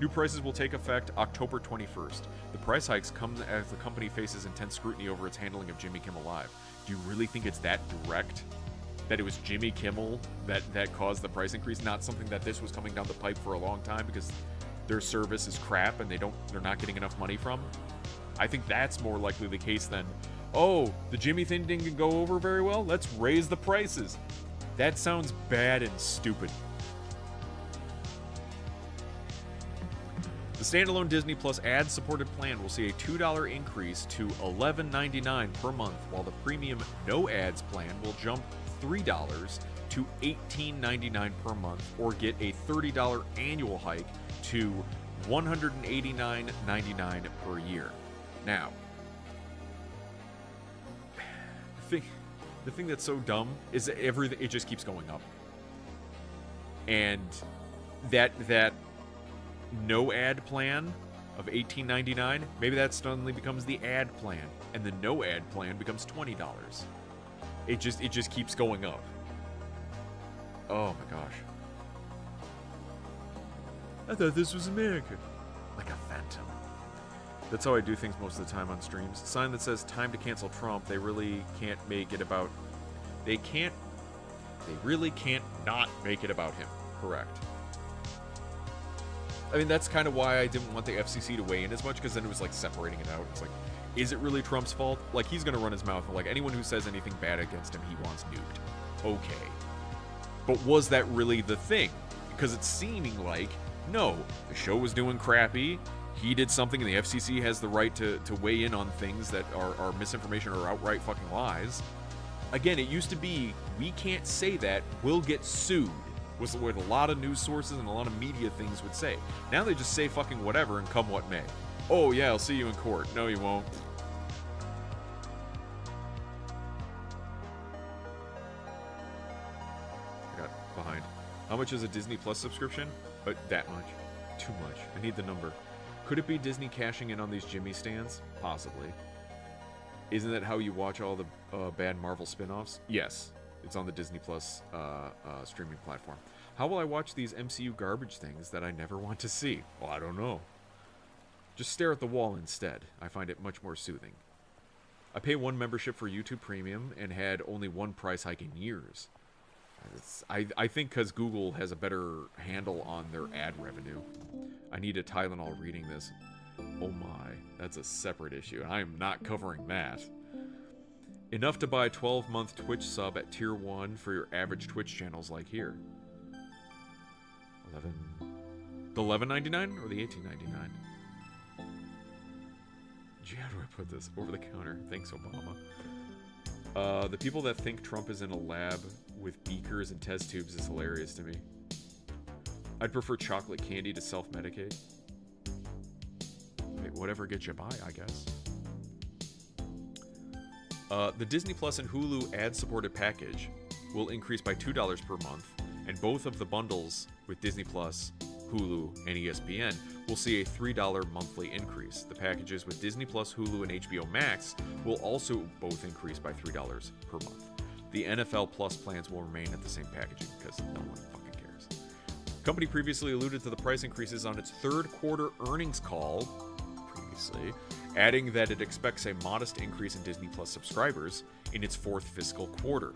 New prices will take effect October 21st. The price hikes come as the company faces intense scrutiny over its handling of Jimmy Kimmel Live. Do you really think it's that direct? That it was Jimmy Kimmel that caused the price increase, not something that this was coming down the pipe for a long time because their service is crap and they're not getting enough money from? I think that's more likely the case than, oh, the Jimmy thing didn't go over very well, let's raise the prices. That sounds bad and stupid. The standalone Disney Plus ad-supported plan will see a $2 increase to $11.99 per month, while the premium no ads plan will jump $3 to $18.99 per month, or get a $30 annual hike to $189.99 per year. Now, the thing that's so dumb is that everything, it just keeps going up, and that no ad plan of $18.99, maybe that suddenly becomes the ad plan, and the no ad plan becomes $20. It just keeps going up. Oh my gosh. I thought this was America. Like a phantom. That's how I do things most of the time on streams. Sign that says time to cancel Trump. They really can't make it about... They really can't not make it about him. Correct. I mean, that's kind of why I didn't want the FCC to weigh in as much, because then it was like separating it out. It's like, is it really Trump's fault? Like, he's going to run his mouth, and like, anyone who says anything bad against him, he wants nuked. Okay. But was that really the thing? Because it's seeming like, no, the show was doing crappy, he did something, and the FCC has the right to weigh in on things that are misinformation or outright fucking lies. Again, it used to be, we can't say that, we'll get sued, was what a lot of news sources and a lot of media things would say. Now they just say fucking whatever and come what may. Oh yeah, I'll see you in court. No, you won't. I got behind. How much is a Disney Plus subscription? That much. Too much. I need the number. Could it be Disney cashing in on these Jimmy stands? Possibly. Isn't that how you watch all the bad Marvel spin-offs? Yes. It's on the Disney Plus streaming platform. How will I watch these MCU garbage things that I never want to see? Well, I don't know. Just stare at the wall instead. I find it much more soothing. I pay one membership for YouTube Premium and had only one price hike in years. I think because Google has a better handle on their ad revenue. I need a Tylenol reading this. Oh my, that's a separate issue, and I am not covering that. Enough to buy a 12-month Twitch sub at Tier 1 for your average Twitch channels like here. The $11.99 or the $18.99? Gee, how do I put this? Over the counter. Thanks, Obama. The people that think Trump is in a lab with beakers and test tubes is hilarious to me. I'd prefer chocolate candy to self-medicate. Wait, whatever gets you by, I guess. The Disney Plus and Hulu ad-supported package will increase by $2 per month, and both of the bundles with Disney Plus, Hulu, and ESPN will see a $3 monthly increase. The packages with Disney Plus, Hulu, and HBO Max will also both increase by $3 per month. The NFL Plus plans will remain at the same packaging because no one fucking cares. The company previously alluded to the price increases on its third quarter earnings call, adding that it expects a modest increase in Disney Plus subscribers in its fourth fiscal quarter.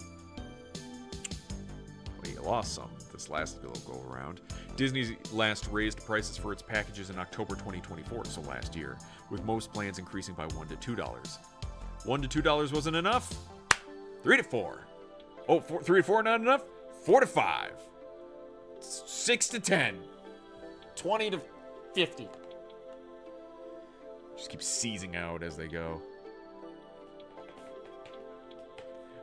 Well, you lost some this last go around. Disney last raised prices for its packages in October 2024, so last year, with most plans increasing by $1 to $2. $1 to $2 wasn't enough? 3 to 4. Oh, 3 to 4 not enough? 4 to 5. 6 to 10. 20 to 50. Just keep seizing out as they go.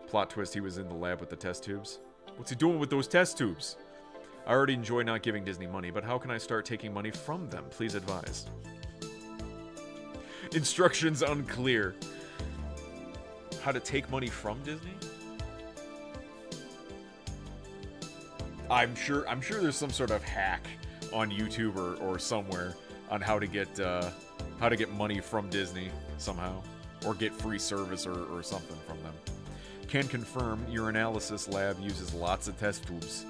Plot twist, he was in the lab with the test tubes. What's he doing with those test tubes? I already enjoy not giving Disney money, but how can I start taking money from them? Please advise. Instructions unclear. How to take money from Disney? I'm sure there's some sort of hack on YouTube or somewhere on how to get money from Disney somehow, or get free service or something from them. Can confirm your analysis lab uses lots of test tubes.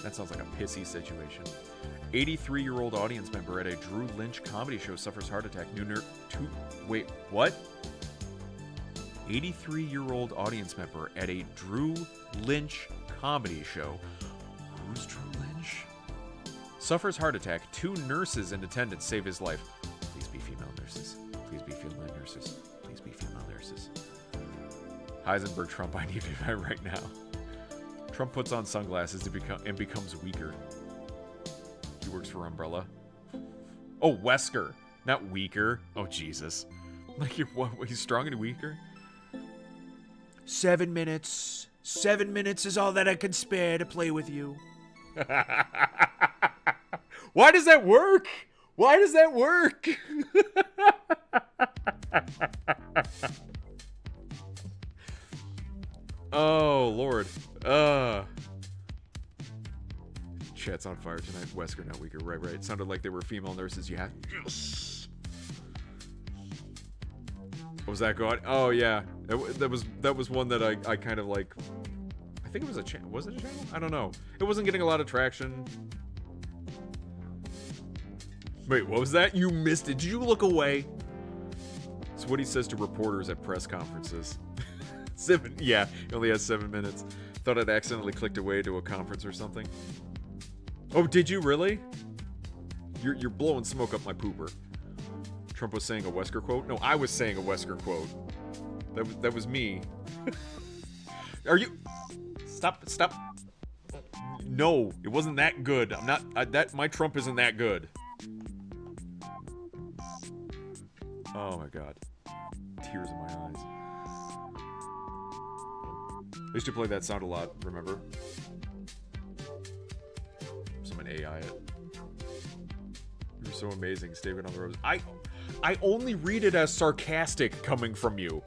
That sounds like a pissy situation. 83-year-old audience member at a Drew Lynch comedy show suffers heart attack. Wait, what? 83-year-old audience member at a Drew Lynch comedy show. Who's Drew Lynch? Suffers heart attack. 2 nurses in attendance save his life. Please be female nurses. Please be female nurses. Please be female nurses. Heisenberg Trump, I need it right now. Trump puts on sunglasses and becomes weaker. He works for Umbrella. Oh, Wesker, not weaker. Oh, Jesus. Like, he's strong and weaker? 7 minutes. 7 minutes is all that I can spare to play with you. Why does that work? Why does that work? Oh, Lord. Chat's on fire tonight. Wesker, not weaker. Right. It sounded like they were female nurses. Yeah. Yes. What was that going? Oh, yeah. That was one that I kind of like. I think it was a channel. Was it a channel? I don't know. It wasn't getting a lot of traction. Wait, what was that? You missed it. Did you look away? It's what he says to reporters at press conferences. Yeah, he only has 7 minutes. Thought I'd accidentally clicked away to a conference or something. Oh, did you really? You're blowing smoke up my pooper. Trump was saying a Wesker quote? No, I was saying a Wesker quote. That was me. Are you... Stop. No, it wasn't that good. I'm not... my Trump isn't that good. Oh my god. Tears in my eyes. I used to play that sound a lot, remember? Someone AI it. You're so amazing, David on the Rose. I only read it as sarcastic coming from you.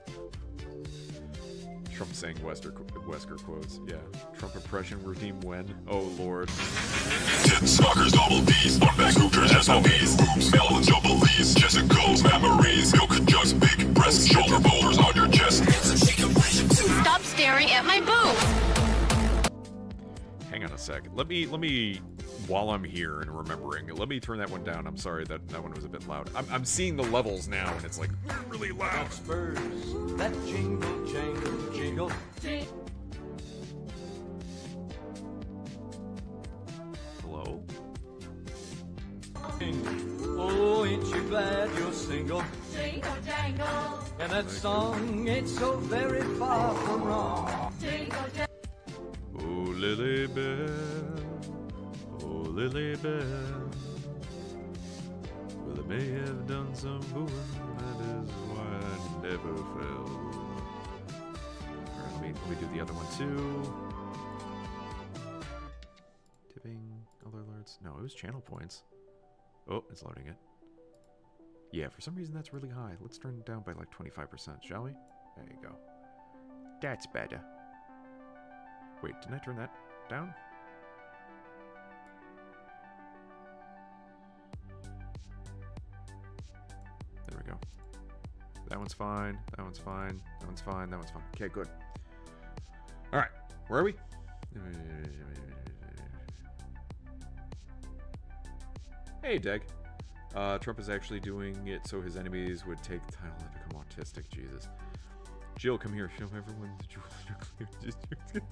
Trump saying Wesker quotes. Yeah. Trump impression redeem when? Oh, Lord. Tits, suckers, double B's, fun bag hookers, SLBs, boobs, melon jubilees, Jessica's memories, milk jugs, big breasts, shoulder boulders on your chest. Stop staring at my boobs. Hang on a sec. Let me, while I'm here and remembering, let me turn that one down. I'm sorry, that one was a bit loud. I'm seeing the levels now, and it's like really loud. Spurs, that jingle, jangle, jingle. Hello? Oh, ain't you glad you're single? Jingle jangle. And that song ain't so very far from wrong. Jingle jangle. Oh, Lily Bell. Oh, Lily Bell. Well, I may have done some fooling, that is why I never fell. Alright, let me do the other one too. Tipping, other alerts. No, it was channel points. Oh, it's loading it. Yeah, for some reason that's really high. Let's turn it down by like 25%, shall we? There you go. That's better. Wait, didn't I turn that down? There we go. That one's fine. That one's fine. That one's fine. That one's fine. Okay, good. All right. Where are we? Hey, Deg. Trump is actually doing it so his enemies would take the title and become autistic. Jesus. Jill, come here. Show everyone the jewel in your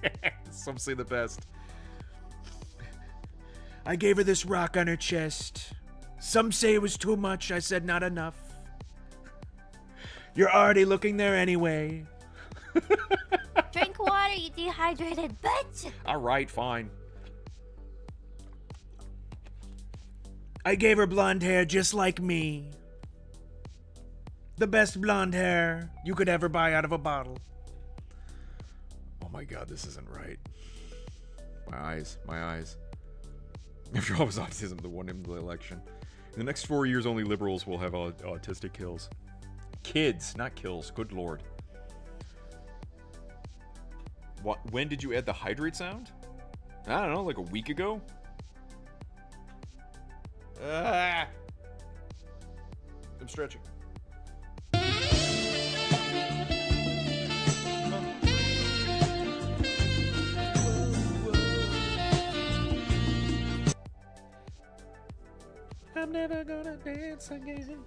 clear. Some say the best. I gave her this rock on her chest. Some say it was too much. I said not enough. You're already looking there anyway. Drink water, you dehydrated bitch. All right, fine. I gave her blonde hair just like me. The best blonde hair you could ever buy out of a bottle. Oh my god, this isn't right. My eyes. After all, it was autism that won him the election. In the next 4 years, only liberals will have autistic kills. Kids, not kills. Good lord. What? When did you add the hydrate sound? I don't know, like a week ago? I'm stretching. I'm never gonna dance again.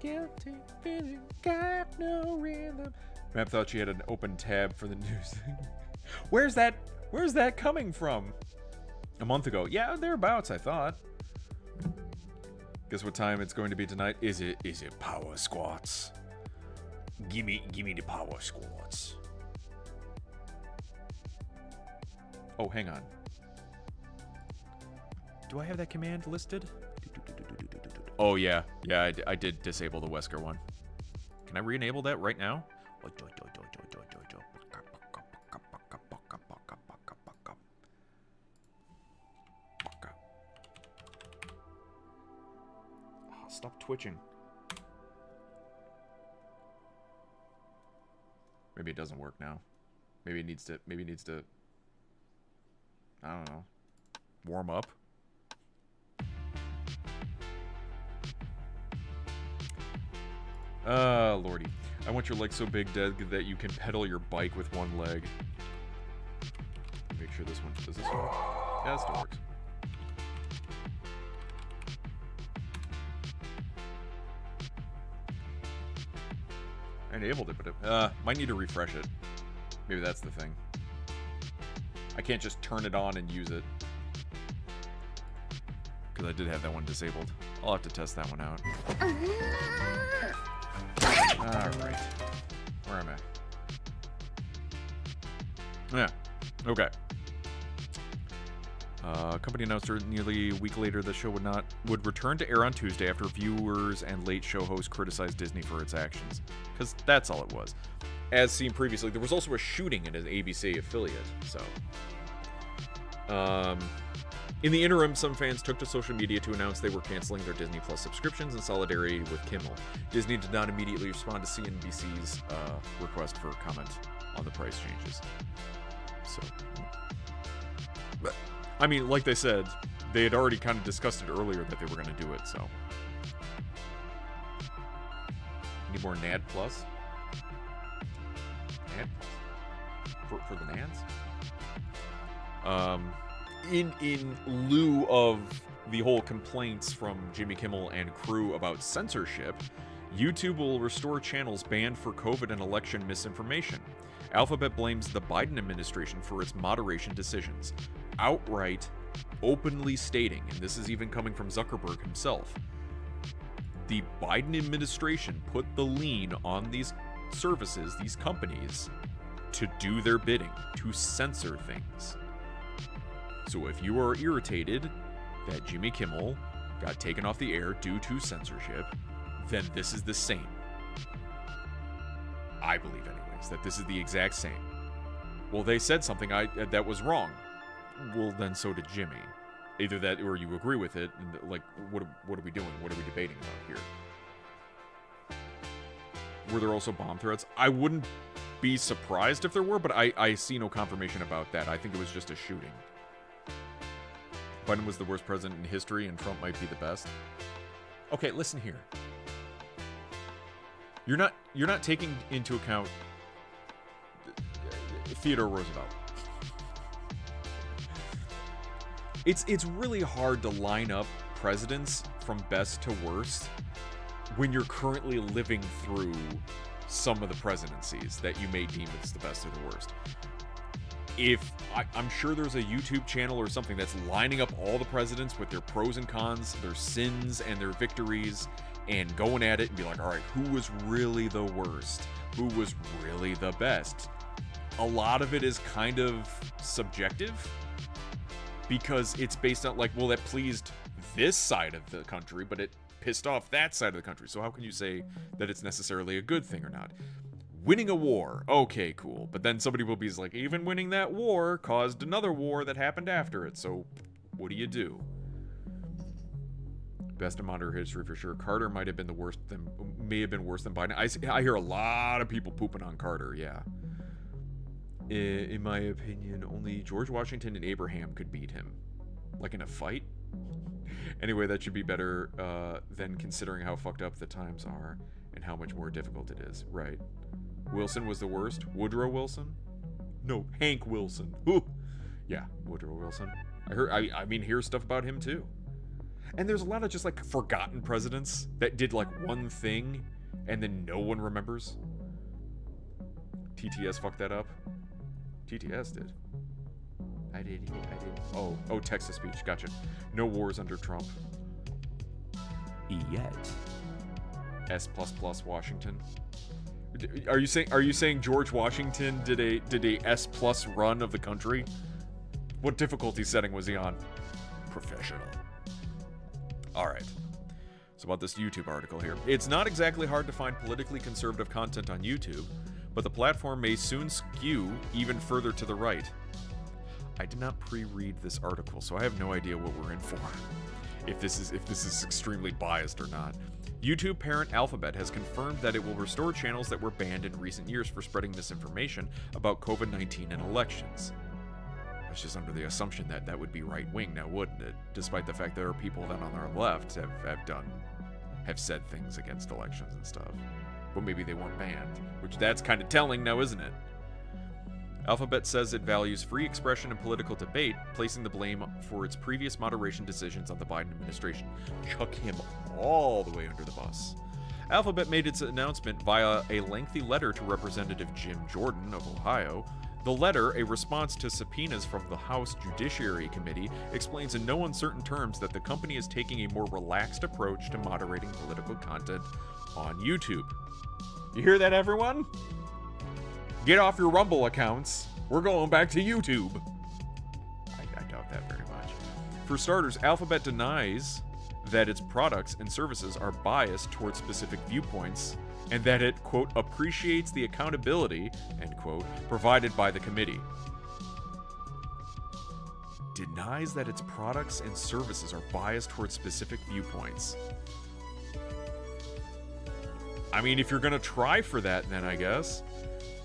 Guilty feeling, got no rhythm. Map thought she had an open tab for the news. Where's that coming from? A month ago. Yeah, thereabouts, I thought. Guess what time it's going to be tonight? Is it power squats? Gimme the power squats. Oh, hang on. Do I have that command listed? Oh, yeah. Yeah, I did disable the Wesker one. Can I re-enable that right now? Oh, stop twitching. Maybe it doesn't work now. Maybe it needs to, I don't know, warm up. Lordy. I want your leg so big, Dad, that you can pedal your bike with one leg. Make sure this one, does this work? Yeah, it still works. I enabled it, but it, might need to refresh it. Maybe that's the thing. I can't just turn it on and use it. Because I did have that one disabled. I'll have to test that one out. Alright. Where am I? Yeah. Okay. Company announced nearly a week later the show would return to air on Tuesday after viewers and late show hosts criticized Disney for its actions. Because that's all it was. As seen previously, there was also a shooting in an ABC affiliate, so... In the interim, some fans took to social media to announce they were canceling their Disney Plus subscriptions in solidarity with Kimmel. Disney did not immediately respond to CNBC's request for comment on the price changes. So, but, I mean, like they said, they had already kind of discussed it earlier that they were going to do it, so. Need more NAD Plus? NAD Plus? For the NADs? In lieu of the whole complaints from Jimmy Kimmel and crew about censorship, YouTube will restore channels banned for COVID and election misinformation. Alphabet blames the Biden administration for its moderation decisions, outright, openly stating, and this is even coming from Zuckerberg himself, the Biden administration put the lien on these services, these companies, to do their bidding, to censor things. So if you are irritated that Jimmy Kimmel got taken off the air due to censorship, then this is the same. I believe anyways, that this is the exact same. Well, they said something that was wrong. Well, then so did Jimmy. Either that or you agree with it, and like, what are we doing? What are we debating about here? Were there also bomb threats? I wouldn't be surprised if there were, but I see no confirmation about that. I think it was just a shooting. Biden was the worst president in history, and Trump might be the best. Okay, listen here. You're not taking into account Theodore Roosevelt. It's really hard to line up presidents from best to worst when you're currently living through some of the presidencies that you may deem as the best or the worst. I'm sure there's a YouTube channel or something that's lining up all the presidents with their pros and cons, their sins and their victories, and going at it and be like, all right, who was really the worst? Who was really the best? A lot of it is kind of subjective. because it's based on, like, well, that pleased this side of the country, but it pissed off that side of the country. So how can you say that it's necessarily a good thing or not? Winning a war, okay, cool. But then somebody will be like, even winning that war caused another war that happened after it. So what do you do? Best in modern history for sure. Carter might have been may have been worse than Biden. I hear a lot of people pooping on Carter, yeah. In my opinion, only George Washington and Abraham could beat him. Like in a fight? Anyway, that should be better than considering how fucked up the times are and how much more difficult it is. Right. Wilson was the worst. Woodrow Wilson? No, Hank Wilson. Ooh. Yeah, Woodrow Wilson. I mean, here's stuff about him too. And there's a lot of just like forgotten presidents that did like one thing and then no one remembers. TTS fucked that up. TTS did. I did. Oh, Texas speech. Gotcha. No wars under Trump. Yet. S++ Washington. Are you saying George Washington did a S+ run of the country? What difficulty setting was he on? Professional. All right. So about this YouTube article here. It's not exactly hard to find politically conservative content on YouTube, but the platform may soon skew even further to the right. I did not pre-read this article, so I have no idea what we're in for. If this is extremely biased or not. YouTube parent Alphabet has confirmed that it will restore channels that were banned in recent years for spreading misinformation about COVID-19 and elections. I was just under the assumption that that would be right-wing now, wouldn't it? Despite the fact there are people that on our left have said things against elections and stuff. But maybe they weren't banned, which that's kind of telling now, isn't it? Alphabet says it values free expression and political debate, placing the blame for its previous moderation decisions on the Biden administration. Chuck him all the way under the bus. Alphabet made its announcement via a lengthy letter to Representative Jim Jordan of Ohio. The letter, a response to subpoenas from the House Judiciary Committee, explains in no uncertain terms that the company is taking a more relaxed approach to moderating political content on YouTube. You hear that, everyone? Get off your Rumble accounts. We're going back to YouTube. I doubt that very much. For starters, Alphabet denies that its products and services are biased towards specific viewpoints and that it, quote, appreciates the accountability, end quote, provided by the committee. Denies that its products and services are biased towards specific viewpoints. I mean, if you're gonna try for that, then I guess.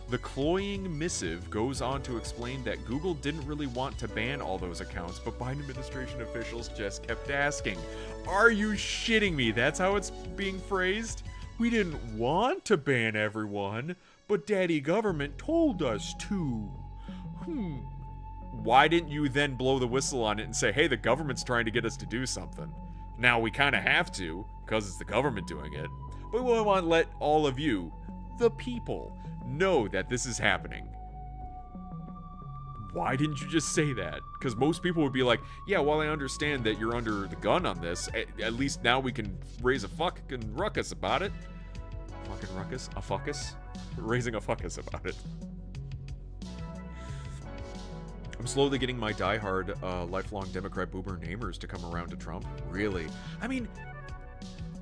The cloying missive goes on to explain that Google didn't really want to ban all those accounts, but Biden administration officials just kept asking. Are you shitting me? That's how it's being phrased? We didn't want to ban everyone, but daddy government told us to. Why didn't you then blow the whistle on it and say, hey, the government's trying to get us to do something. Now we kind of have to, because it's the government doing it. But we want to let all of you, the people, know that this is happening. Why didn't you just say that? Because most people would be like, yeah, well, I understand that you're under the gun on this. At least now we can raise a fucking ruckus about it. Fucking ruckus? A fuckus? Raising a fuckus about it. I'm slowly getting my diehard, lifelong Democrat boomer namers to come around to Trump. Really? I mean,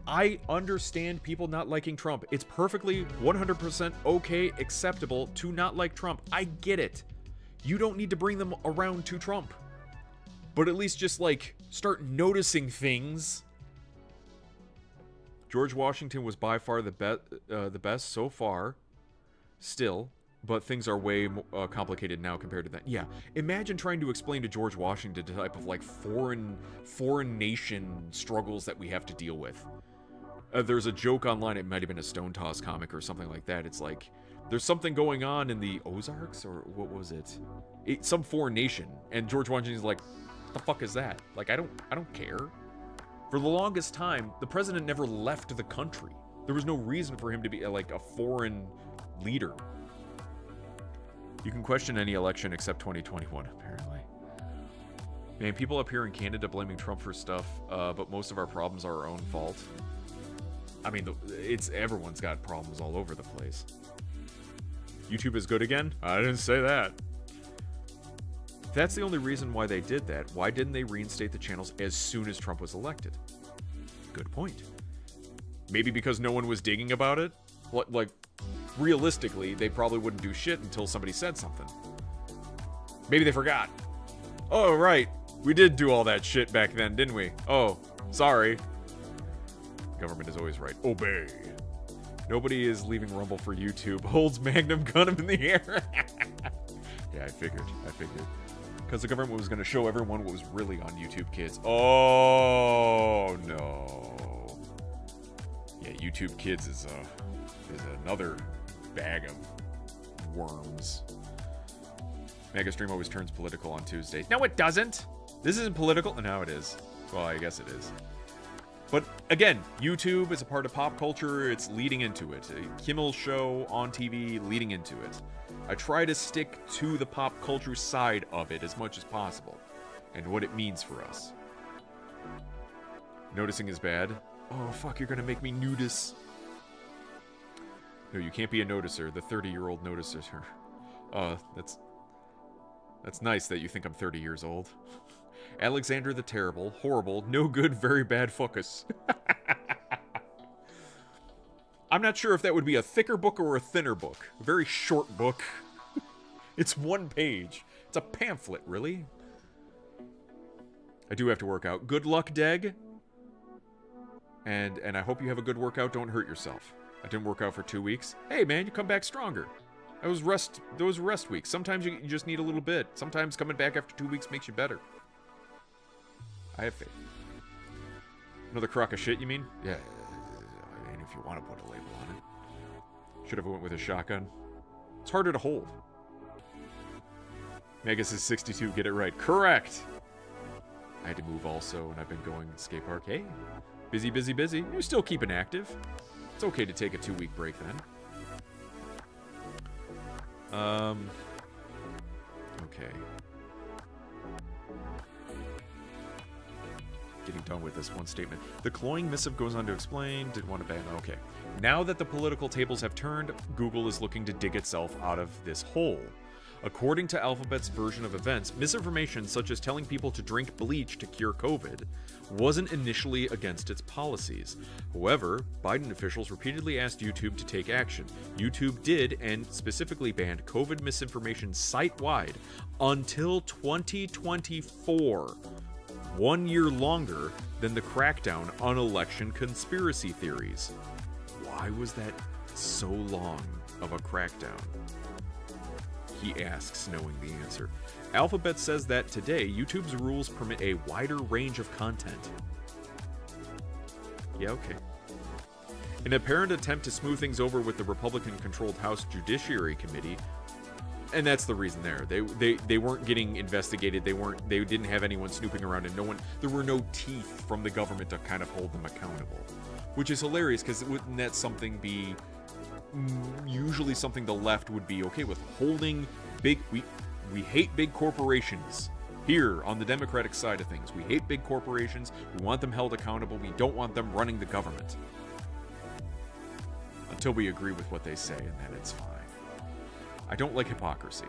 I understand people not liking Trump. It's perfectly 100% okay, acceptable to not like Trump. I get it. You don't need to bring them around to Trump. But at least just, like, start noticing things. George Washington was by far the best so far. Still. But things are way more complicated now compared to that. Yeah, imagine trying to explain to George Washington the type of, like, foreign nation struggles that we have to deal with. There's a joke online, it might have been a Stone Toss comic or something like that. It's like, there's something going on in the Ozarks, or what was it? Some foreign nation, and George Washington's like, what the fuck is that? Like, I don't care. For the longest time, the president never left the country. There was no reason for him to be, like, a foreign leader. You can question any election except 2021, apparently. Man, people up here in Canada blaming Trump for stuff, but most of our problems are our own fault. I mean, everyone's got problems all over the place. YouTube is good again? I didn't say that. If that's the only reason why they did that, why didn't they reinstate the channels as soon as Trump was elected? Good point. Maybe because no one was digging about it? Like, realistically, they probably wouldn't do shit until somebody said something. Maybe they forgot. Oh, right. We did do all that shit back then, didn't we? Oh, sorry. Government is always right. Obey. Nobody is leaving Rumble for YouTube. Holds Magnum gun him in the air. Yeah, I figured. Because the government was going to show everyone what was really on YouTube Kids. Oh, no. Yeah, YouTube Kids is another bag of worms. Megastream always turns political on Tuesday. No, it doesn't. This isn't political. No, it is. Well, I guess it is. But again, YouTube is a part of pop culture. It's leading into it. Kimmel's show on TV leading into it. I try to stick to the pop culture side of it as much as possible and what it means for us. Noticing is bad. Oh, fuck, you're gonna make me notice. No, you can't be a noticer. The 30-year-old notices her. That's nice that you think I'm 30 years old. Alexander the Terrible, horrible, no good, very bad focus. I'm not sure if that would be a thicker book or a thinner book. A very short book. It's one page. It's a pamphlet, really. I do have to work out. Good luck, Deg. And I hope you have a good workout. Don't hurt yourself. I didn't work out for 2 weeks. Hey, man, you come back stronger. Those rest weeks. Sometimes you just need a little bit. Sometimes coming back after 2 weeks makes you better. I have faith. Another crock of shit, you mean? Yeah, I mean, if you want to put a label on it. Should have went with a shotgun. It's harder to hold. Megas is 62, get it right. Correct! I had to move also, and I've been going to skate park. Hey, busy. You're still keeping active. It's okay to take a 2-week break then. Okay. Getting done with this one statement. The cloying missive goes on to explain, didn't want to ban. Okay. Now that the political tables have turned, Google is looking to dig itself out of this hole. According to Alphabet's version of events, misinformation such as telling people to drink bleach to cure COVID wasn't initially against its policies. However, Biden officials repeatedly asked YouTube to take action. YouTube did, and specifically banned COVID misinformation site-wide until 2024. 1 year longer than the crackdown on election conspiracy theories. Why was that so long of a crackdown? He asks, knowing the answer. Alphabet says that today, YouTube's rules permit a wider range of content. Yeah, okay. In an apparent attempt to smooth things over with the Republican-controlled House Judiciary Committee, and that's the reason there. They weren't getting investigated. They didn't have anyone snooping around, and there were no teeth from the government to kind of hold them accountable, which is hilarious because wouldn't that something be usually something the left would be okay with? Holding big, we hate big corporations. Here on the Democratic side of things, we hate big corporations. We want them held accountable. We don't want them running the government. Until we agree with what they say, and then it's fine. I don't like hypocrisy.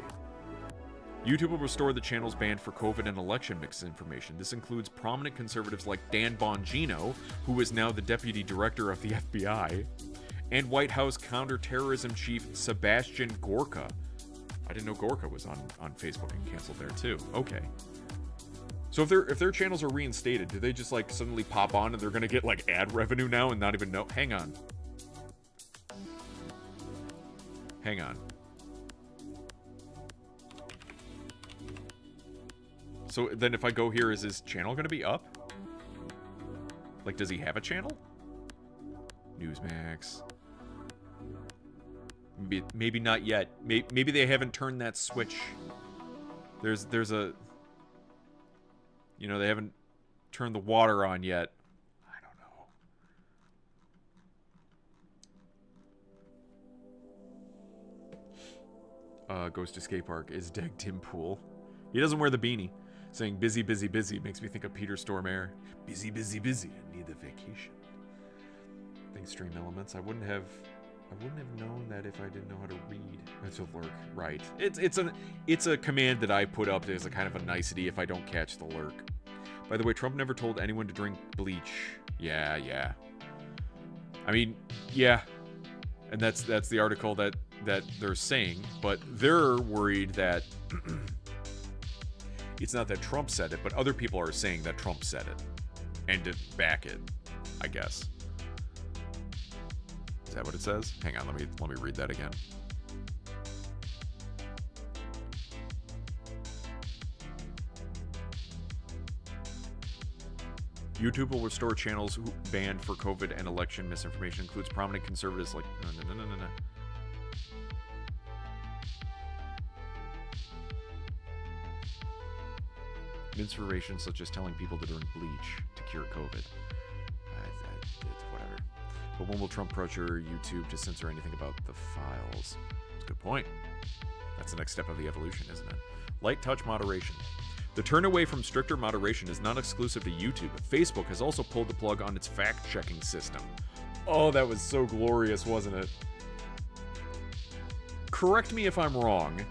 YouTube will restore the channels banned for COVID and election misinformation. This includes prominent conservatives like Dan Bongino, who is now the deputy director of the FBI, and White House counterterrorism chief Sebastian Gorka. I didn't know Gorka was on Facebook and canceled there too. Okay. So if their channels are reinstated, do they just like suddenly pop on and they're gonna get like ad revenue now and not even know? Hang on. So then if I go here, is his channel gonna be up? Like, does he have a channel? Newsmax. Maybe not yet. Maybe they haven't turned that switch. There's a... You know, they haven't turned the water on yet. I don't know. Goes to skate park. Is Deg Tim Pool. He doesn't wear the beanie. Saying busy makes me think of Peter Stormare. Busy. I need a vacation. Thanks, Stream Elements. I wouldn't have I wouldn't have known that if I didn't know how to read. It's a lurk, right? It's a command that I put up as a kind of a nicety if I don't catch the lurk. By the way, Trump never told anyone to drink bleach. Yeah. I mean, yeah. And that's the article that they're saying, but they're worried that it's not that Trump said it, but other people are saying that Trump said it and to back it, I guess. Is that what it says? Hang on, let me read that again. YouTube will restore channels banned for COVID and election misinformation. Includes prominent conservatives like... No. Misinformation such as telling people to drink bleach to cure COVID. It's whatever. But when will Trump pressure YouTube to censor anything about the files? That's a good point. That's the next step of the evolution, isn't it? Light touch moderation. The turn away from stricter moderation is not exclusive to YouTube. Facebook has also pulled the plug on its fact-checking system. Oh, that was so glorious, wasn't it? Correct me if I'm wrong,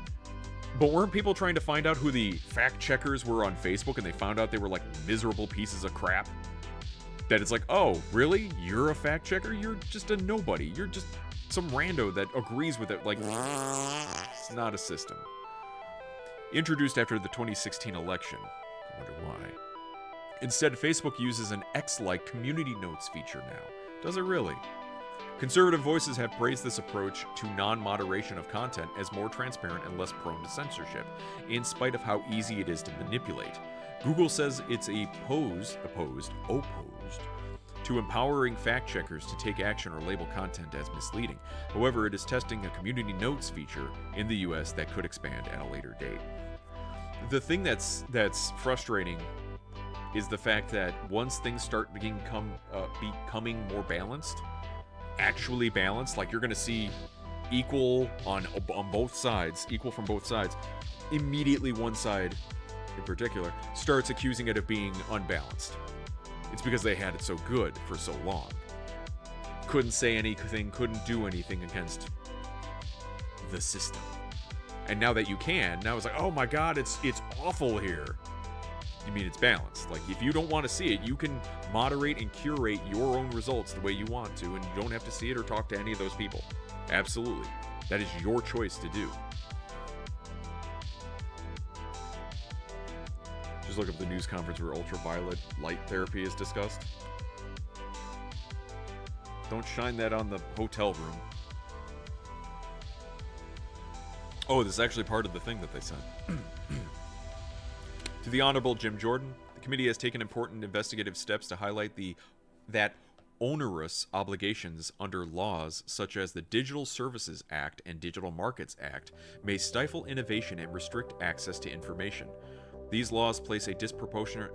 but weren't people trying to find out who the fact-checkers were on Facebook, and they found out they were like miserable pieces of crap? That it's like, oh, really? You're a fact-checker? You're just a nobody. You're just some rando that agrees with it. Like, it's not a system. Introduced after the 2016 election. I wonder why. Instead, Facebook uses an X-like community notes feature now. Does it really? Conservative voices have praised this approach to non-moderation of content as more transparent and less prone to censorship, in spite of how easy it is to manipulate. Google says it's opposed to empowering fact-checkers to take action or label content as misleading. However, it is testing a community notes feature in the US that could expand at a later date. The thing that's frustrating is the fact that once things start becoming more balanced, actually balanced, like you're going to see equal on both sides, equal from both sides, immediately one side in particular starts accusing it of being unbalanced. It's because they had it so good for so long. Couldn't say anything, couldn't do anything against the system. And now that you can, now it's like, oh my god, it's awful here. You mean it's balanced. Like, if you don't want to see it, you can moderate and curate your own results the way you want to, and you don't have to see it or talk to any of those people. Absolutely. That is your choice to do. Just look up the news conference where ultraviolet light therapy is discussed. Don't shine that on the hotel room. Oh, this is actually part of the thing that they sent. To the Honorable Jim Jordan, the committee has taken important investigative steps to highlight that onerous obligations under laws such as the Digital Services Act and Digital Markets Act may stifle innovation and restrict access to information. These laws place a disproportionate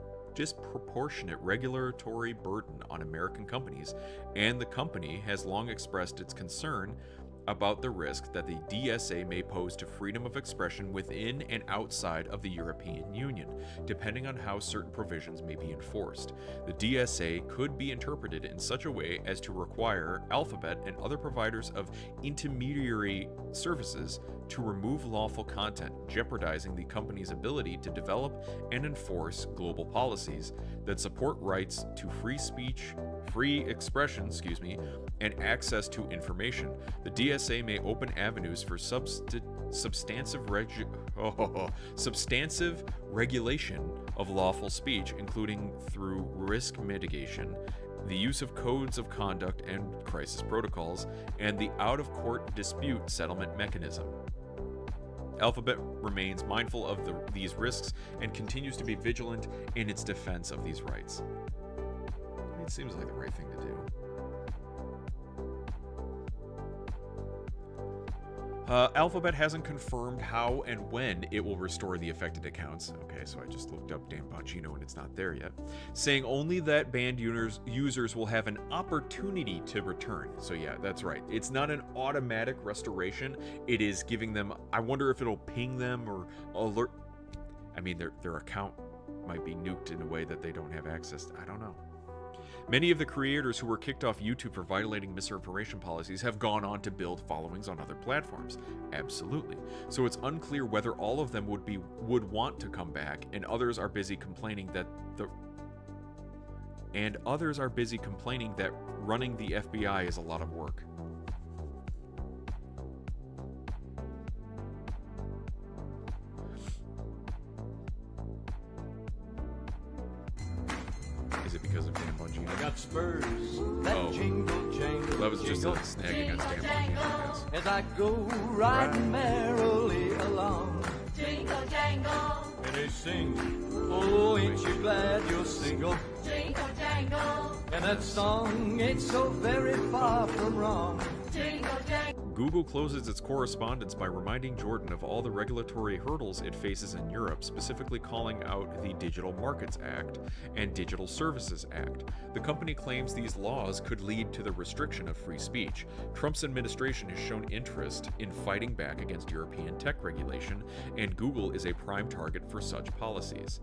regulatory burden on American companies, and the company has long expressed its concern about the risk that the DSA may pose to freedom of expression within and outside of the European Union, depending on how certain provisions may be enforced. The DSA could be interpreted in such a way as to require Alphabet and other providers of intermediary services to remove lawful content, jeopardizing the company's ability to develop and enforce global policies that support rights to free expression, and access to information. The DSA may open avenues for substantive regulation of lawful speech, including through risk mitigation, the use of codes of conduct and crisis protocols, and the out-of-court dispute settlement mechanism. Alphabet remains mindful of these risks and continues to be vigilant in its defense of these rights. It seems like the right thing to do. Alphabet hasn't confirmed how and when it will restore the affected accounts. Okay, so I just looked up Dan Bongino and it's not there yet. Saying only that banned users will have an opportunity to return. So yeah, that's right. It's not an automatic restoration. It is giving them, I wonder if it'll ping them or alert. I mean, their account might be nuked in a way that they don't have access to. I don't know. Many of the creators who were kicked off YouTube for violating misinformation policies have gone on to build followings on other platforms. Absolutely. So it's unclear whether all of them would want to come back, and others are busy complaining that running the FBI is a lot of work. Is it because of Dan Bungie? I got spurs that jingle jangle. That was just a jingle, snag against Dan Bungie, I guess. as I go riding merrily along. Jingle jangle, And they sing, oh, ain't you glad you're single? jingle jangle, And that song ain't so very far from wrong. jingle jangle. Google closes its correspondence by reminding Jordan of all the regulatory hurdles it faces in Europe, specifically calling out the Digital Markets Act and Digital Services Act. The company claims these laws could lead to the restriction of free speech. Trump's administration has shown interest in fighting back against European tech regulation, and Google is a prime target for such policies.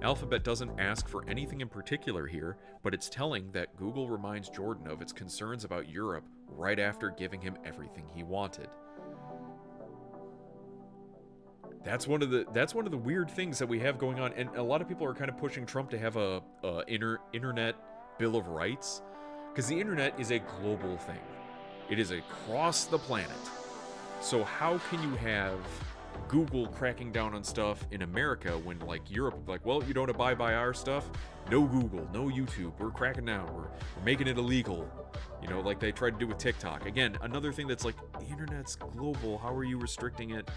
Alphabet doesn't ask for anything in particular here, but it's telling that Google reminds Jordan of its concerns about Europe right after giving him everything he wanted. That's one of the weird things that we have going on, and a lot of people are kind of pushing Trump to have a internet bill of rights, because the internet is a global thing. It is across the planet. So how can you have Google cracking down on stuff in America when, like, Europe, like, well, you don't abide by our stuff? No Google, no YouTube. We're cracking down. We're making it illegal. You know, like they tried to do with TikTok. Again, another thing that's like, the internet's global. How are you restricting it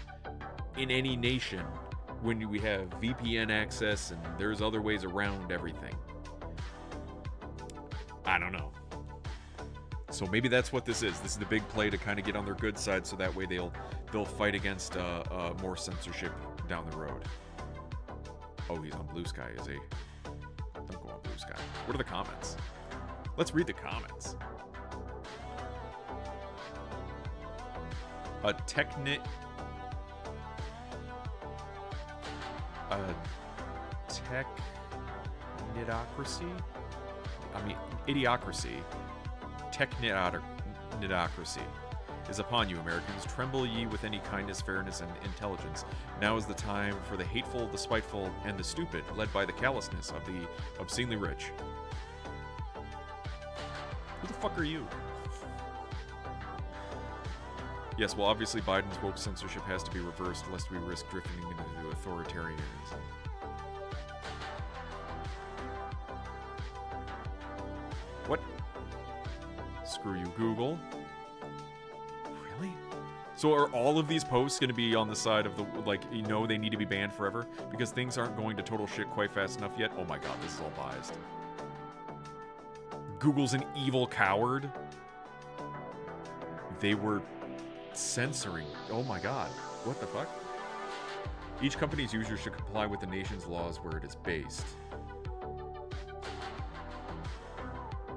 in any nation when we have VPN access and there's other ways around everything? I don't know. So maybe that's what this is. This is the big play to kind of get on their good side, so that way they'll fight against more censorship down the road. Oh, he's on Blue Sky, is he? Don't go on Blue Sky. What are the comments? Let's read the comments. A technitocracy? I mean, idiocracy. Technitocracy is upon you, Americans. Tremble ye with any kindness, fairness, and intelligence. Now is the time for the hateful, the spiteful, and the stupid, led by the callousness of the obscenely rich. Who the fuck are you? Yes, well, obviously Biden's woke censorship has to be reversed, lest we risk drifting into authoritarianism. What? Screw you, Google. Really? So are all of these posts going to be on the side of the, like, you know, they need to be banned forever? Because things aren't going to total shit quite fast enough yet? Oh my god, this is all biased. Google's an evil coward? They were censoring. Oh my god. What the fuck? Each company's users should comply with the nation's laws where it is based.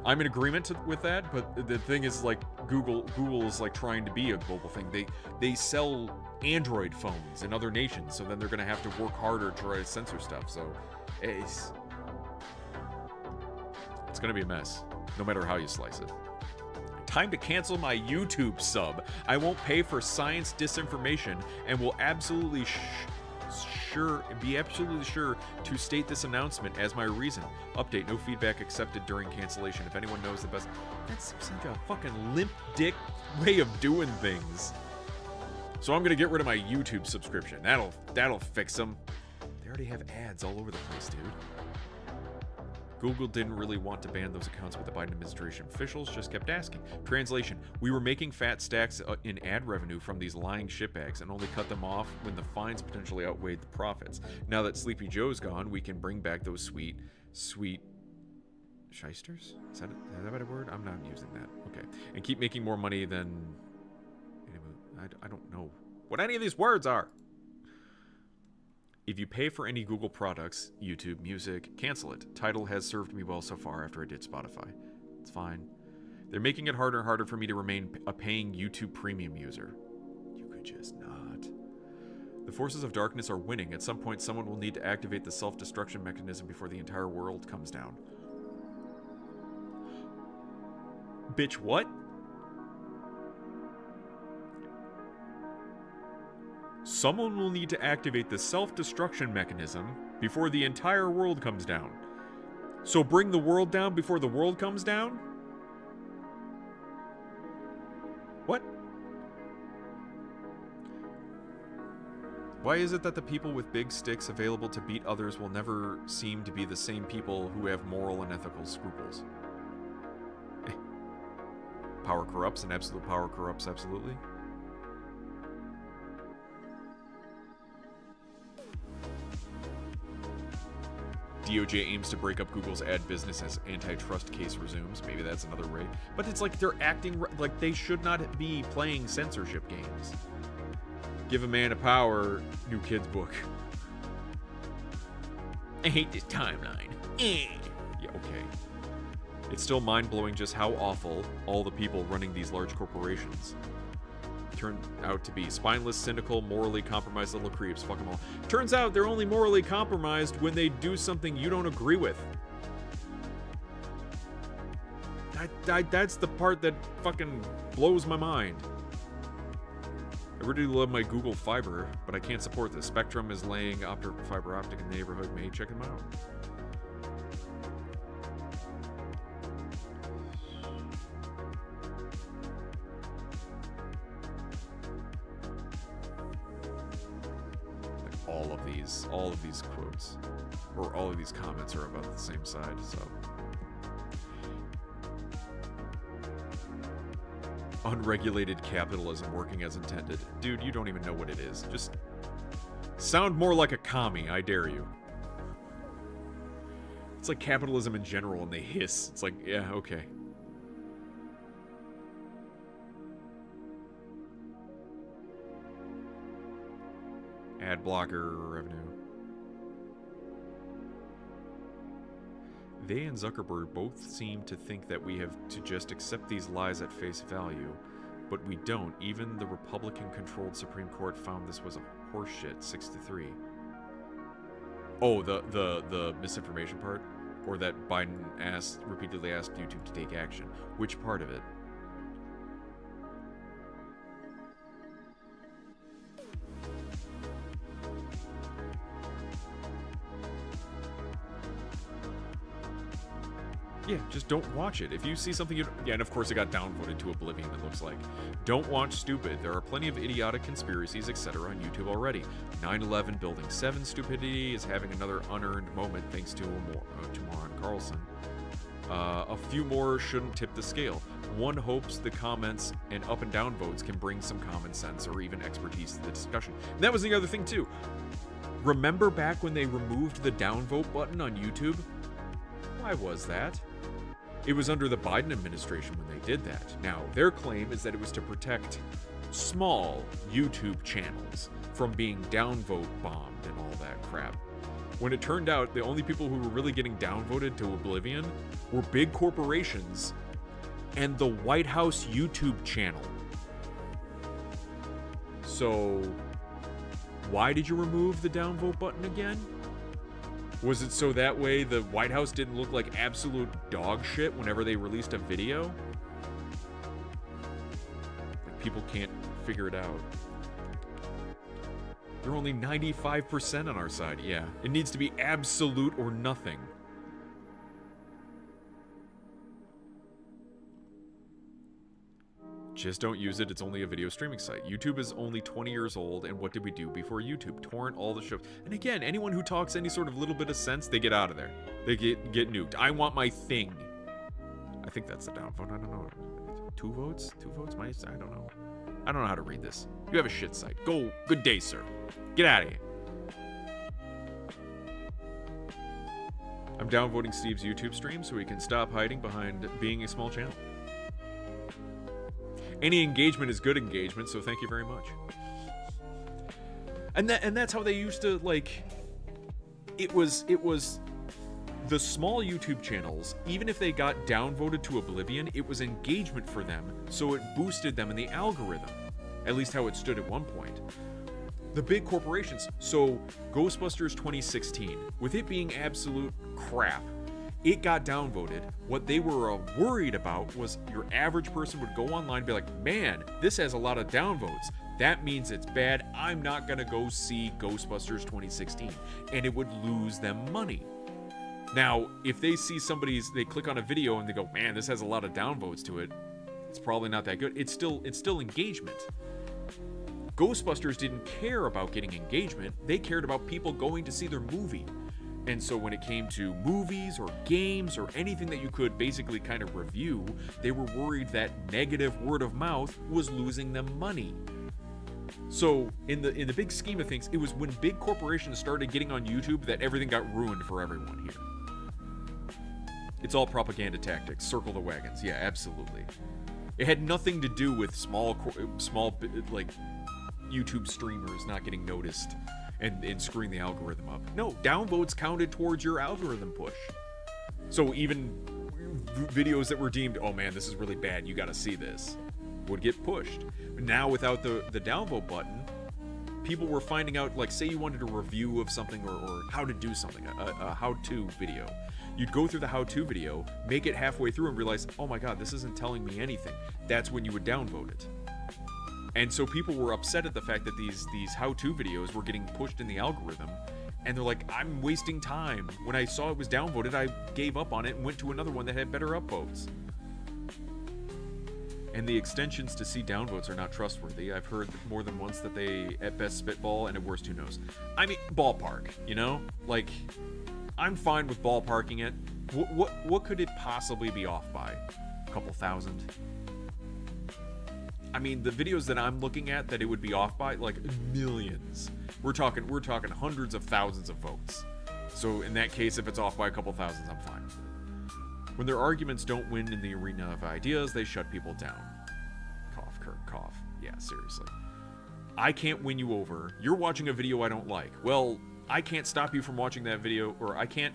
I'm in agreement with that, but the thing is, like, Google is like trying to be a global thing. They sell Android phones in other nations, so then they're gonna have to work harder to try to censor stuff. So it's gonna be a mess, no matter how you slice it. Time to cancel my YouTube sub. I won't pay for science disinformation, and will absolutely be absolutely sure to state this announcement as my reason. Update: no feedback accepted during cancellation. If anyone knows the best, that's such a fucking limp dick way of doing things. So I'm gonna get rid of my YouTube subscription. That'll fix them. They already have ads all over the place, dude. Google didn't really want to ban those accounts, but the Biden administration officials just kept asking. Translation: we were making fat stacks in ad revenue from these lying shitbags and only cut them off when the fines potentially outweighed the profits. Now that Sleepy Joe's gone, we can bring back those sweet shysters? Is that a better word? I'm not using that. Okay. And keep making more money than... I don't know what any of these words are. If you pay for any Google products, YouTube, music, cancel it. Tidal has served me well so far after I did Spotify. It's fine. They're making it harder and harder for me to remain a paying YouTube premium user. You could just not. The forces of darkness are winning. At some point, someone will need to activate the self-destruction mechanism before the entire world comes down. Bitch, what? Someone will need to activate the self-destruction mechanism before the entire world comes down. So bring the world down before the world comes down? What? Why is it that the people with big sticks available to beat others will never seem to be the same people who have moral and ethical scruples? Power corrupts, and absolute power corrupts absolutely. DOJ aims to break up Google's ad business as antitrust case resumes. Maybe that's another way. But it's like they're acting like they should not be playing censorship games. Give a man a power, new kids book. I hate this timeline. Yeah, okay. It's still mind-blowing just how awful all the people running these large corporations turn out to be. Spineless, cynical, morally compromised little creeps. Fuck them all. Turns out they're only morally compromised when they do something you don't agree with. That's the part that fucking blows my mind. I really love my Google Fiber, but I can't support this. Spectrum is laying fiber optic in the neighborhood. May check them out. All of these quotes, or all of these comments are about the same side, so. Unregulated capitalism working as intended. Dude, you don't even know what it is. Just sound more like a commie, I dare you. It's like capitalism in general, and they hiss. It's like, yeah, okay. Ad blocker revenue. They and Zuckerberg both seem to think that we have to just accept these lies at face value, but we don't. Even the Republican-controlled Supreme Court found this was a horseshit, 6-3. Oh, the misinformation part? Or that Biden repeatedly asked YouTube to take action. Which part of it? Yeah, just don't watch it. If you see something you... Yeah, and of course it got downvoted to oblivion, it looks like. Don't watch stupid. There are plenty of idiotic conspiracies, etc. on YouTube already. 9/11 Building 7 stupidity is having another unearned moment thanks to Moron Carlson. A few more shouldn't tip the scale. One hopes the comments and up and down votes can bring some common sense or even expertise to the discussion. And that was the other thing, too. Remember back when they removed the downvote button on YouTube? Why was that? It was under the Biden administration when they did that. Now, their claim is that it was to protect small YouTube channels from being downvote bombed and all that crap. When it turned out the only people who were really getting downvoted to oblivion were big corporations and the White House YouTube channel. So, why did you remove the downvote button again? Was it so that way the White House didn't look like absolute dog shit whenever they released a video? Like, people can't figure it out. They're only 95% on our side, yeah. It needs to be absolute or nothing. Just don't use it, it's only a video streaming site. YouTube is only 20 years old, and what did we do before YouTube? Torrent all the shows. And again, anyone who talks any sort of little bit of sense, they get out of there. They get nuked. I want my thing. I think that's the downvote, I don't know. 2 votes? 2 votes? I don't know. I don't know how to read this. You have a shit site. Go, good day, sir. Get out of here. I'm downvoting Steve's YouTube stream so he can stop hiding behind being a small channel. Any engagement is good engagement, so thank you very much. And that's how they used to, like, it was the small YouTube channels, even if they got downvoted to oblivion, it was engagement for them, so it boosted them in the algorithm. At least how it stood at one point. The big corporations, so Ghostbusters 2016, with it being absolute crap, It got downvoted. What they were worried about was your average person would go online and be like, man, this has a lot of downvotes. That means it's bad. I'm not going to go see Ghostbusters 2016. And it would lose them money. Now, if they see they click on a video and they go, man, this has a lot of downvotes to it, it's probably not that good. It's still engagement. Ghostbusters didn't care about getting engagement. They cared about people going to see their movie. And so when it came to movies or games or anything that you could basically kind of review, they were worried that negative word of mouth was losing them money. So in the big scheme of things, it was when big corporations started getting on YouTube that everything got ruined for everyone here. It's all propaganda tactics. Circle the wagons. Yeah, absolutely. It had nothing to do with small like YouTube streamers not getting noticed and screwing the algorithm up. No, downvotes counted towards your algorithm push. So even videos that were deemed, oh man, this is really bad, you gotta see this, would get pushed. Now without the downvote button, people were finding out, like say you wanted a review of something or how to do something, a how-to video. You'd go through the how-to video, make it halfway through and realize, oh my god, this isn't telling me anything. That's when you would downvote it. And so people were upset at the fact that these how-to videos were getting pushed in the algorithm, and they're like, I'm wasting time. When I saw it was downvoted, I gave up on it and went to another one that had better upvotes. And the extensions to see downvotes are not trustworthy. I've heard more than once that they at best spitball and at worst who knows. I mean, ballpark, you know? Like, I'm fine with ballparking it. What could it possibly be off by? A couple thousand? I mean, the videos that I'm looking at that it would be off by, like millions. We're talking hundreds of thousands of votes. So in that case, if it's off by a couple thousands, I'm fine. When their arguments don't win in the arena of ideas, they shut people down. Cough, Kirk, cough. Yeah, seriously. I can't win you over. You're watching a video I don't like. Well, I can't stop you from watching that video, or I can't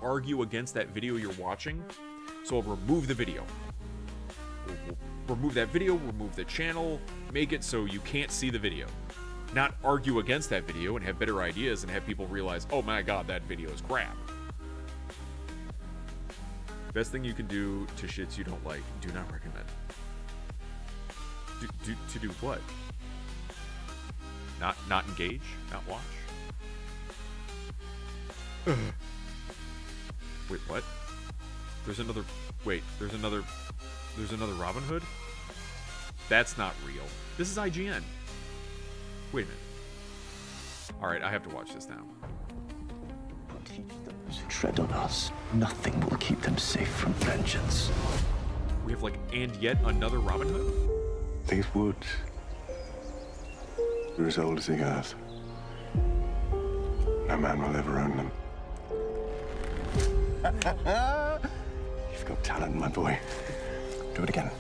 argue against that video you're watching, so I'll remove the video. We'll remove that video, remove the channel, make it so you can't see the video. Not argue against that video and have better ideas and have people realize, oh my god, that video is crap. Best thing you can do to shits you don't like, do not recommend. To do what? Not engage? Not watch? Wait, what? There's another Robin Hood? That's not real. This is IGN. Wait a minute. Alright, I have to watch this now. Teach those who tread on us. Nothing will keep them safe from vengeance. We have like, and yet another Robin Hood? These woods are as old as the earth. No man will ever own them. You've got talent, my boy. Do it again.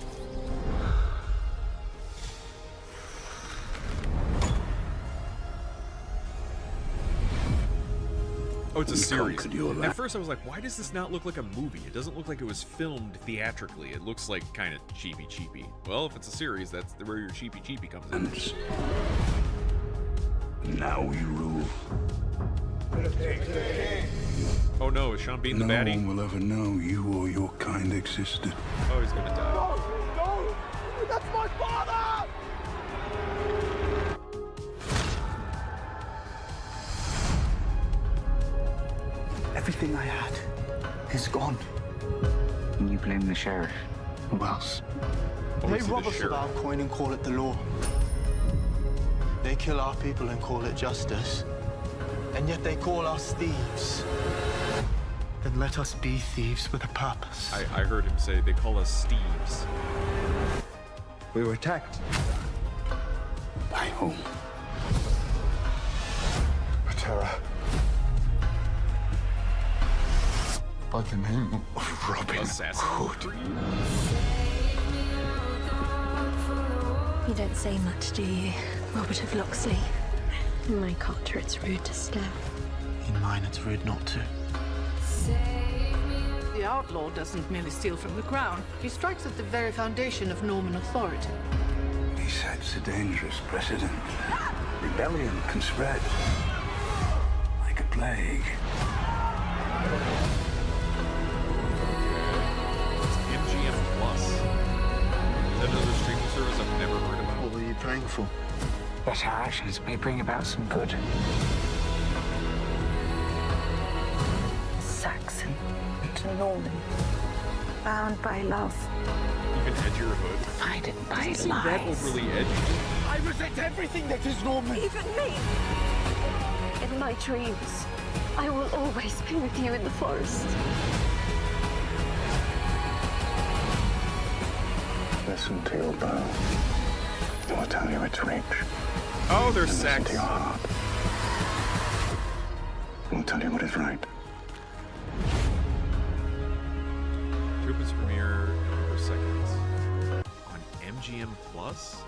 Oh, it's a series. conquered your At first I was like, why does this not look like a movie? It doesn't look like it was filmed theatrically. It looks like kind of cheapy. Well, if it's a series, that's where your cheapy comes in. Now we rule. Oh no, is Sean Bean the No baddie? one will ever know you or your kind existed. Oh, he's gonna die. No! That's my father! Everything I had is gone. And you blame the sheriff. Who else? Oh, They is he the rob us of sheriff? our coin and call it the law. They kill our people and call it justice. And yet they call us thieves. Then let us be thieves with a purpose. I heard him say they call us Steves. We were attacked. By whom? Terror. By the name Of Robin Assassin Hood. You don't say much, do you, Robert of Locksley? In my culture, it's rude to stare. In mine, it's rude not to. The outlaw doesn't merely steal from the crown. He strikes at the very foundation of Norman authority. He sets a dangerous precedent. Rebellion can spread like a plague. beautiful. But our actions may bring about some good. Saxon to Norman, bound by love, Even edgier hood. divided by Doesn't seem that lies. overly edgy. I reject everything that is Norman. Even me. In my dreams, I will always be with you in the forest. Listen to your bow. It will tell you its reach. Oh, there's And listen sex. to your heart. It will tell you what is right. Troopers premiere November 2nd on MGM Plus.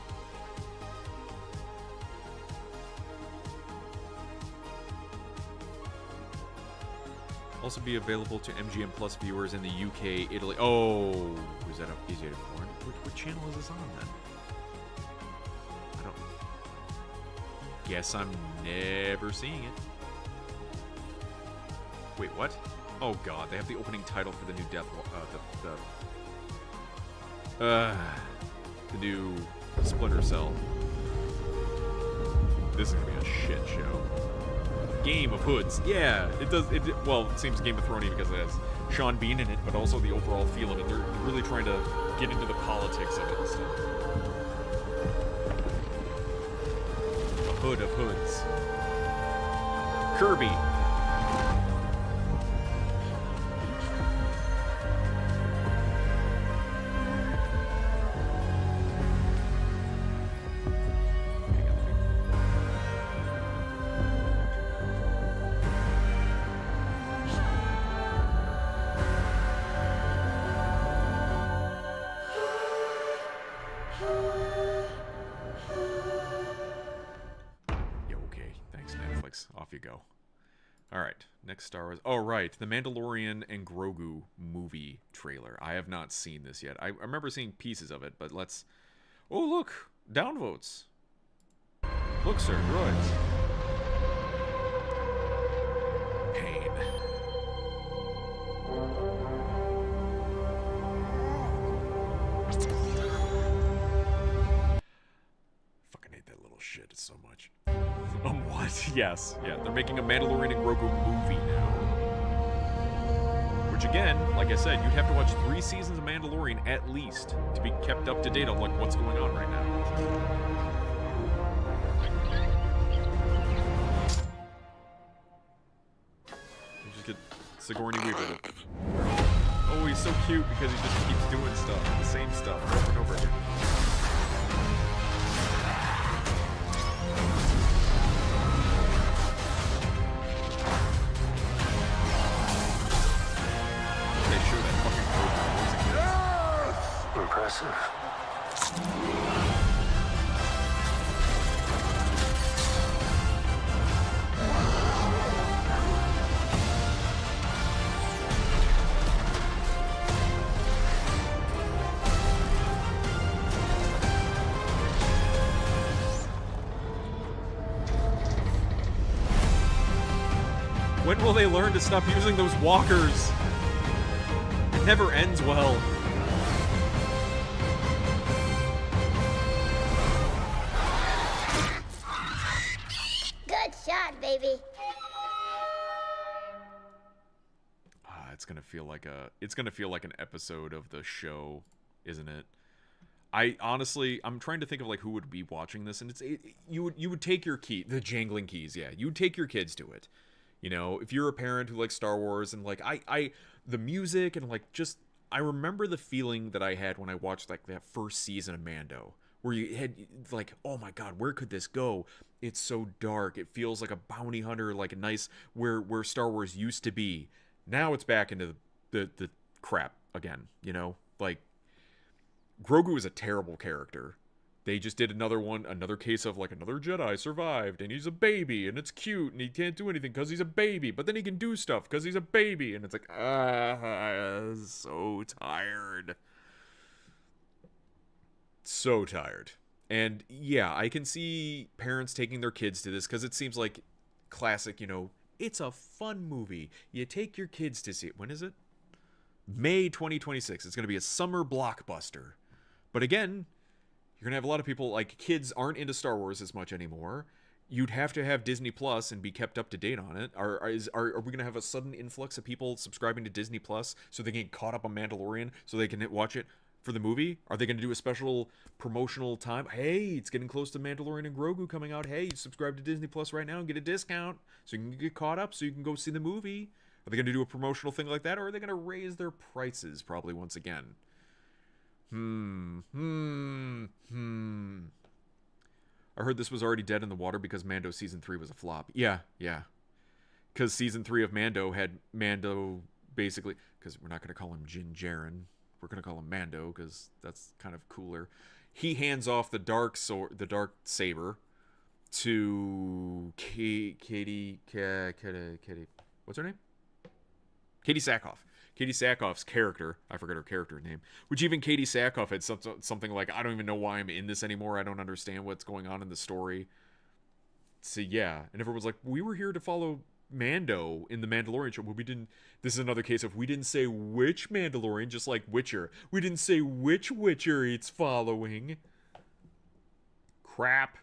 Also be available to MGM Plus viewers in the UK, Italy. Oh, is that a foreign? What channel is this on then? I don't. Guess I'm never seeing it. Wait, what? Oh god, they have the opening title for the new the new Splinter Cell. This is gonna be a shit show. Game of Hoods. Yeah, it does. Well, it seems Game of Thrones because it has Sean Bean in it, but also the overall feel of it. They're really trying to get into the politics of it and stuff. The Hood of Hoods. Kirby. Off you go. Alright, next Star Wars. Oh, right. The Mandalorian and Grogu movie trailer. I have not seen this yet. I remember seeing pieces of it, but let's... Oh, look! Downvotes. Look, sir. Droids. Pain. Fucking hate that little shit so much. What? Yes. Yeah, they're making a Mandalorian and Grogu movie now. Which again, like I said, you'd have to watch 3 seasons of Mandalorian at least to be kept up to date on like what's going on right now. You just get Sigourney Weaver. Oh, he's so cute because he just keeps doing stuff, the same stuff over and over again. Impressive. When will they learn to stop using those walkers? It never ends well. Good shot, baby. It's gonna feel like an episode of the show, isn't it? I'm trying to think of like who would be watching this, and you would take your the jangling keys, yeah. You would take your kids to it. You know, if you're a parent who likes Star Wars and like the music and like just I remember the feeling that I had when I watched like that first season of Mando, where you had like, oh my god, where could this go? It's so dark. It feels like a bounty hunter, like a nice where Star Wars used to be. Now it's back into the crap again, you know? Like Grogu is a terrible character. They just did another case of like another Jedi survived and he's a baby and it's cute and he can't do anything because he's a baby, but then he can do stuff because he's a baby, and it's like, so tired. So tired. And yeah, I can see parents taking their kids to this because it seems like classic, you know, it's a fun movie. You take your kids to see it. When is it? May 2026. It's going to be a summer blockbuster. But again, You're gonna have a lot of people, like, kids aren't into Star Wars as much anymore. You'd have to have Disney Plus and be kept up to date on it. Are we gonna have a sudden influx of people subscribing to Disney Plus so they can get caught up on Mandalorian so they can watch it for the movie? Are they gonna do a special promotional time? Hey, it's getting close to Mandalorian and Grogu coming out. Hey, subscribe to Disney Plus right now and get a discount so you can get caught up so you can go see the movie. Are they gonna do a promotional thing like that, or are they gonna raise their prices probably once again? I heard this was already dead in the water because Mando Season 3 was a flop. Yeah. Because Season 3 of Mando had Mando basically... Because we're not going to call him Din Djarin. We're going to call him Mando because that's kind of cooler. He hands off the dark saber to Katie... What's her name? Katie Sackhoff. Katie Sackhoff's character, I forget her character name, which even Katie Sackhoff had something like, I don't even know why I'm in this anymore. I don't understand what's going on in the story. So yeah, and everyone was like, we were here to follow Mando in the Mandalorian show, but we didn't. This is another case of we didn't say which Mandalorian, just like Witcher. We didn't say which Witcher it's following. Crap.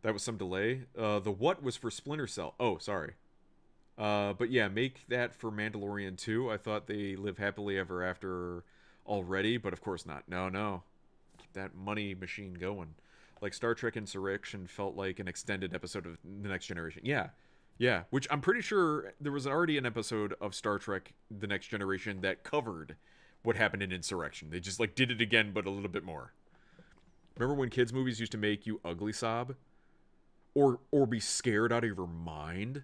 That was some delay. The what was for Splinter Cell. Oh, sorry. But yeah, make that for Mandalorian 2. I thought they live happily ever after already, but of course not. No. Keep that money machine going. Like Star Trek Insurrection felt like an extended episode of The Next Generation. Yeah, which I'm pretty sure there was already an episode of Star Trek The Next Generation that covered what happened in Insurrection. They just like did it again, but a little bit more. Remember when kids' movies used to make you ugly sob? Or be scared out of your mind?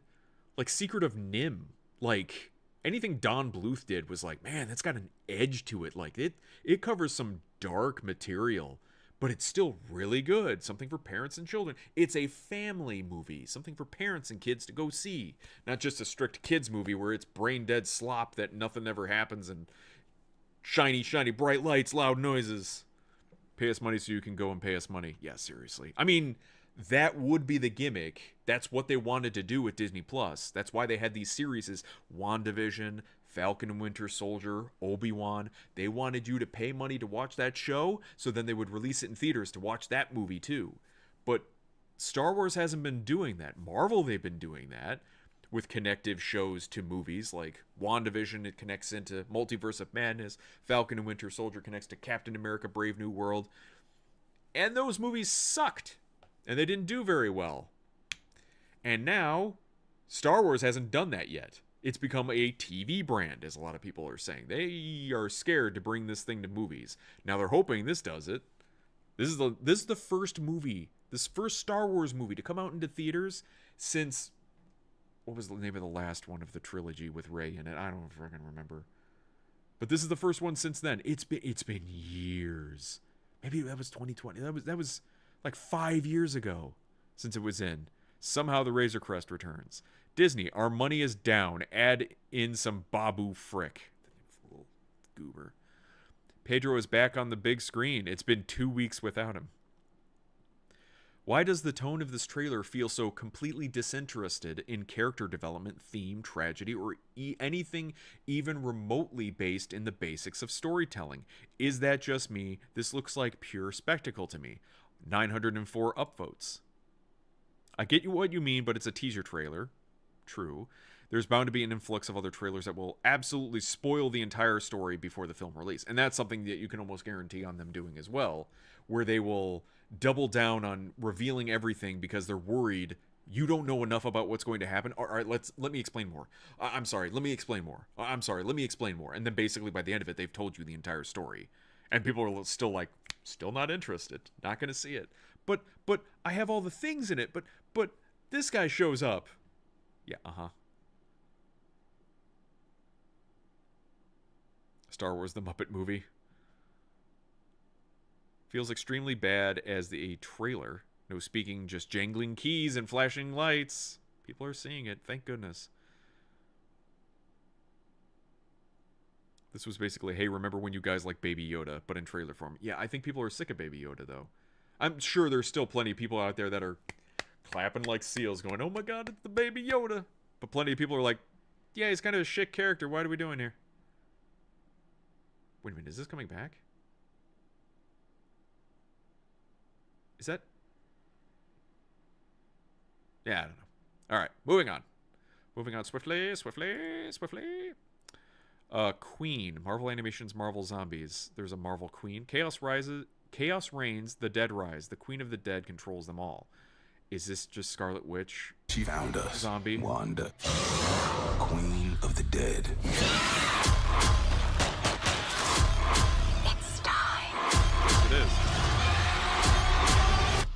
Like Secret of Nim, like anything Don Bluth did was like, man, that's got an edge to it. Like it covers some dark material, but it's still really good. Something for parents and children. It's a family movie, something for parents and kids to go see, not just a strict kids movie where it's brain dead slop that nothing ever happens and shiny bright lights, loud noises. Pay us money so you can go and pay us money. Yeah, seriously. I mean, that would be the gimmick. That's what they wanted to do with Disney Plus. That's why they had these series: WandaVision, Falcon and Winter Soldier, Obi-Wan. They wanted you to pay money to watch that show, so then they would release it in theaters to watch that movie too. But Star Wars hasn't been doing that. Marvel, they've been doing that with connective shows to movies, like WandaVision, it connects into Multiverse of Madness. Falcon and Winter Soldier connects to Captain America: Brave New World. And those movies sucked. And they didn't do very well. And now, Star Wars hasn't done that yet. It's become a TV brand, as a lot of people are saying. They are scared to bring this thing to movies. Now they're hoping this does it. This is the first movie, this first Star Wars movie to come out into theaters since, what was the name of the last one of the trilogy with Rey in it? I don't freaking remember. But this is the first one since then. It's been years. Maybe that was 2020. That was like 5 years ago since it was in. Somehow the Razor Crest returns. Disney, our money is down. Add in some Babu Frick. Little goober. Pedro is back on the big screen. It's been 2 weeks without him. Why does the tone of this trailer feel so completely disinterested in character development, theme, tragedy, or anything even remotely based in the basics of storytelling? Is that just me? This looks like pure spectacle to me. 904 upvotes. I get you what you mean, but it's a teaser trailer. True. There's bound to be an influx of other trailers that will absolutely spoil the entire story before the film release. And that's something that you can almost guarantee on them doing as well, where they will double down on revealing everything because they're worried you don't know enough about what's going to happen. All right, let me explain more. I'm sorry, let me explain more. I'm sorry, let me explain more. And then basically by the end of it, they've told you the entire story. And people are still like, still not interested. Not going to see it. But I have all the things in it. But this guy shows up. Yeah, Star Wars The Muppet Movie. Feels extremely bad as a trailer. No speaking, just jangling keys and flashing lights. People are seeing it, thank goodness. This was basically, hey, remember when you guys like Baby Yoda, but in trailer form. Yeah, I think people are sick of Baby Yoda, though. I'm sure there's still plenty of people out there that are clapping like seals going, oh my god, it's the Baby Yoda. But plenty of people are like, yeah, he's kind of a shit character. What are we doing here? Wait a minute, is this coming back? Is that? Yeah, I don't know. All right, moving on. Moving on swiftly. Queen. Marvel Animations, Marvel Zombies. There's a Marvel Queen. Chaos reigns, the dead rise. The Queen of the Dead controls them all. Is this just Scarlet Witch? She found us. Zombie. Wanda. Queen of the Dead. It's time. Yes, it is.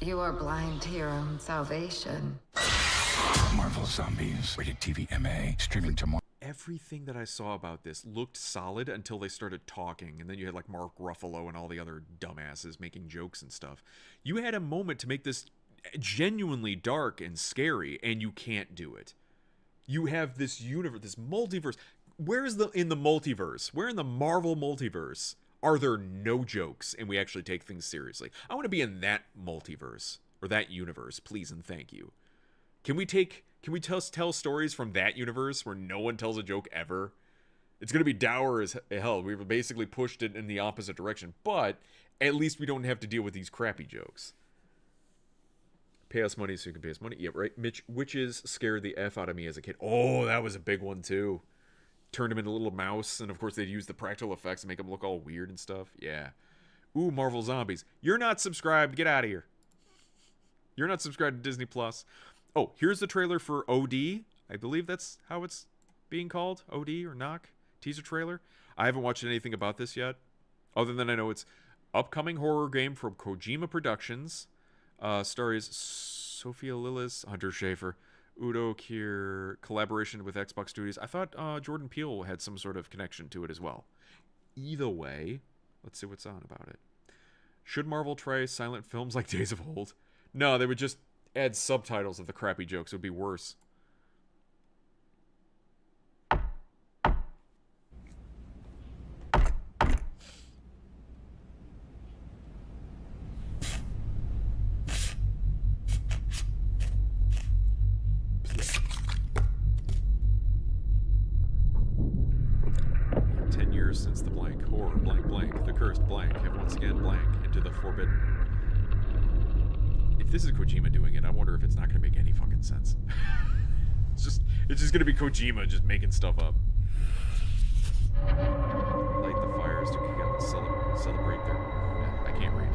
You are blind to your own salvation. Marvel Zombies. Rated TV MA. Streaming tomorrow. Everything that I saw about this looked solid until they started talking, and then you had like Mark Ruffalo and all the other dumbasses making jokes and stuff. You had a moment to make this genuinely dark and scary, and you can't do it. You have this universe, this multiverse. Where is in the multiverse? Where in the Marvel multiverse are there no jokes and we actually take things seriously? I want to be in that multiverse or that universe, please and thank you. Can we tell stories from that universe where no one tells a joke ever? It's going to be dour as hell. We've basically pushed it in the opposite direction, but at least we don't have to deal with these crappy jokes. Pay us money so you can pay us money. Yeah, right. Witches scared the F out of me as a kid. Oh, that was a big one too. Turned him into a little mouse, and of course they'd use the practical effects to make him look all weird and stuff. Yeah. Ooh, Marvel Zombies. You're not subscribed. Get out of here. You're not subscribed to Disney Plus. Oh, here's the trailer for OD. I believe that's how it's being called. OD or Knock. Teaser trailer. I haven't watched anything about this yet. Other than I know it's upcoming horror game from Kojima Productions. Stars Sophia Lillis, Hunter Schafer, Udo Kier, collaboration with Xbox Studios. I thought Jordan Peele had some sort of connection to it as well. Either way, let's see what's on about it. Should Marvel try silent films like Days of Old? No, they would just add subtitles of the crappy jokes. It would be worse. Since the blank, horror, blank, blank, the cursed blank, have once again blank into the forbidden. If this is Kojima doing it, I wonder if it's not going to make any fucking sense. It's just going to be Kojima just making stuff up. Light the fires to kick out the celebrate their... I can't read.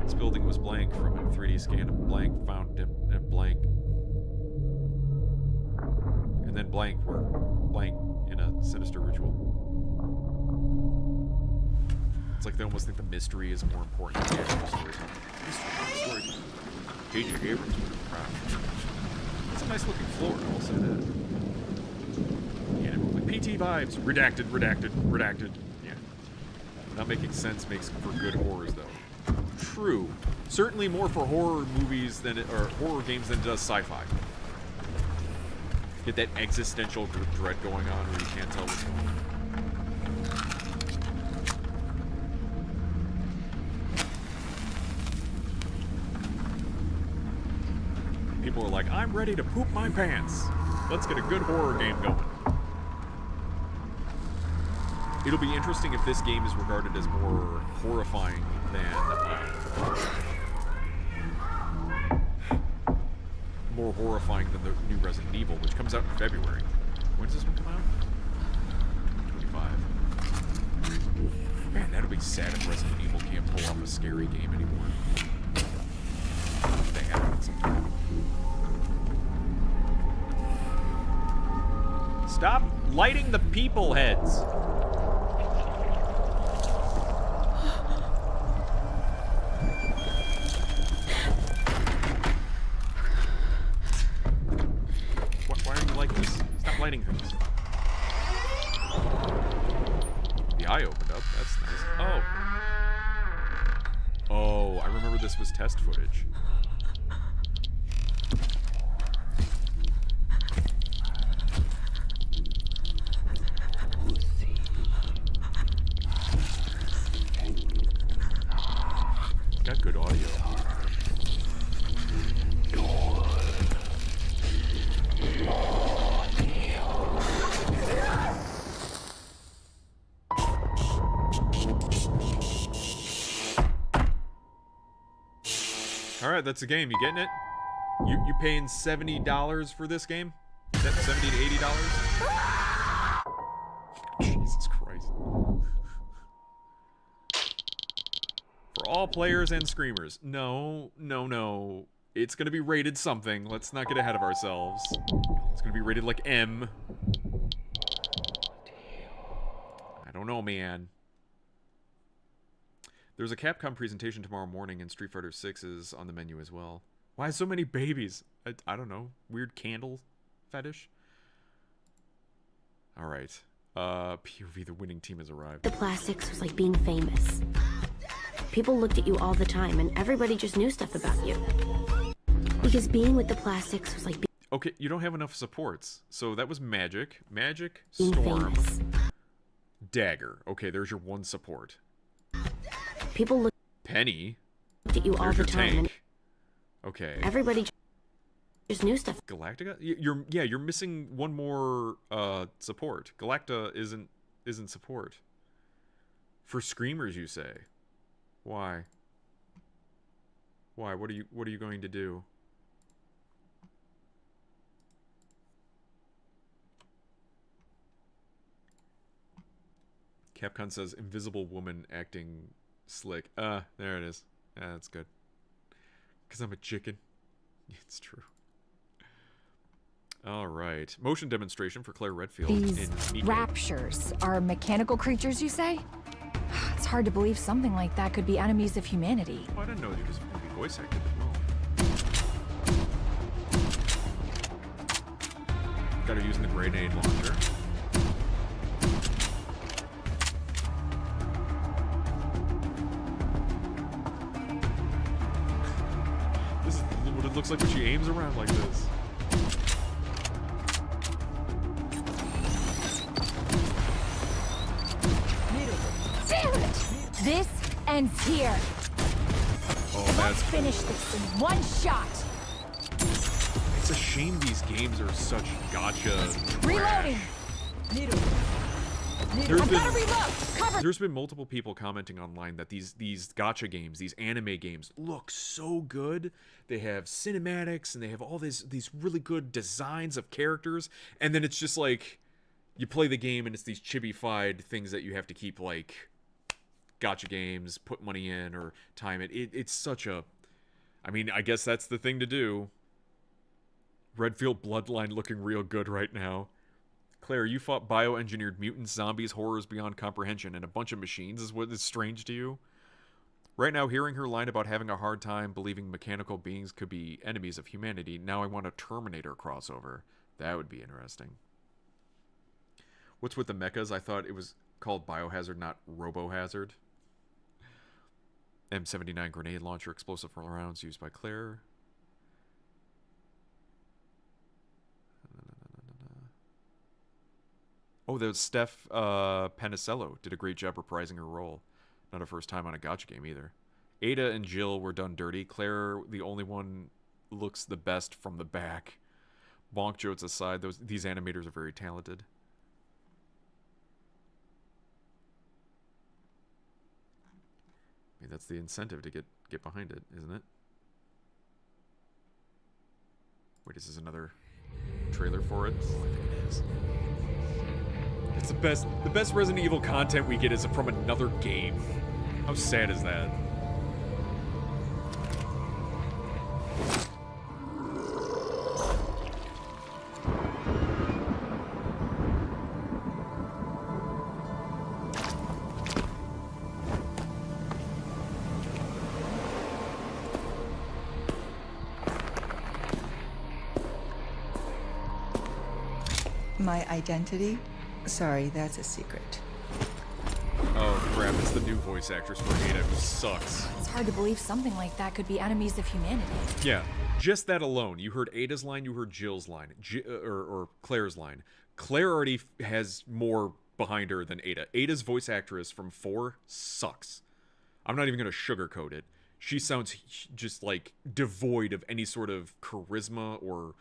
This building was blank from a 3D scan of blank, found in blank. And then blank were blank in a sinister ritual. It's like they almost think the mystery is more important than the actual story. J.J. Abrams would have been proud. It's a nice looking floor, I will say that. Yeah, like PT vibes. Redacted. Yeah. Not making sense makes for good horrors, though. True. Certainly more for horror movies or horror games than it does sci-fi. Get that existential dread going on where you can't tell what's going on. People are like, I'm ready to poop my pants. Let's get a good horror game going. It'll be interesting if this game is regarded as more horrifying than... more horrifying than the new Resident Evil, which comes out in February. When does this one come out? 25. Man, that'll be sad if Resident Evil can't pull off a scary game anymore. They have it sometime. Stop lighting the people heads! Lighting things. The eye opened up. That's nice. Oh, I remember this was test footage. Got good audio. All right, that's a game. You getting it? You paying $70 for this game? Is that $70 to $80? Jesus Christ. For all players and screamers. No. It's gonna be rated something. Let's not get ahead of ourselves. It's gonna be rated like M. I don't know, man. There's a Capcom presentation tomorrow morning, and Street Fighter 6 is on the menu as well. Why so many babies? I don't know. Weird candle fetish? Alright. POV, the winning team has arrived. The plastics was like being famous. People looked at you all the time, and everybody just knew stuff about you. Because being with the plastics was like okay, you don't have enough supports. So that was Magic. Magic, being Storm, famous. Dagger. Okay, there's your one support. People looked Penny. at you all There's the your time, and tank. Okay. everybody just knew stuff. Galactica? You're missing one more support. Galacta isn't support. For screamers, you say. Why? Why? What are you going to do? Capcom says Invisible Woman acting slick. There it is. Yeah, that's good. Because I'm a chicken. It's true. All right. Motion demonstration for Claire Redfield. These in raptures are mechanical creatures, you say? It's hard to believe something like that could be enemies of humanity. Oh, I didn't know you was going to be voice acted as well. Got her using the grenade launcher. This is what it looks like when she aims around like this. Damn it! This ends here. Oh, that's cool. Finish this in one shot. It's a shame these games are such gotcha Reloading. There's been multiple people commenting online that these gacha games, these anime games, look so good. They have cinematics and they have all these really good designs of characters, and then it's just like you play the game and it's these chibi-fied things that you have to keep like gacha games, put money in or time it. It's such a, I mean, I guess that's the thing to do. Redfield Bloodline looking real good right now. Claire, you fought bioengineered mutants, zombies, horrors beyond comprehension, and a bunch of machines is what is strange to you? Right now, hearing her line about having a hard time believing mechanical beings could be enemies of humanity, now I want a Terminator crossover. That would be interesting. What's with the mechas? I thought it was called Biohazard, not Robohazard. M79 grenade launcher, explosive rounds used by Claire. Oh, there's Steph Panicello. Did a great job reprising her role. Not her first time on a gacha game either. Ada and Jill were done dirty. Claire, the only one, looks the best from the back. Bonk jokes aside, these animators are very talented. I mean, that's the incentive to get behind it, isn't it? Wait, is this another trailer for it? Oh, I think it is. It's the best Resident Evil content we get is from another game. How sad is that? My identity? Sorry, that's a secret. Oh crap, it's the new voice actress for Ada, who sucks. It's hard to believe something like that could be enemies of humanity. Yeah, just that alone. You heard Ada's line, you heard Jill's line, or Claire's line. Claire already has more behind her than Ada. Ada's voice actress from 4 sucks. I'm not even going to sugarcoat it. She sounds just like devoid of any sort of charisma or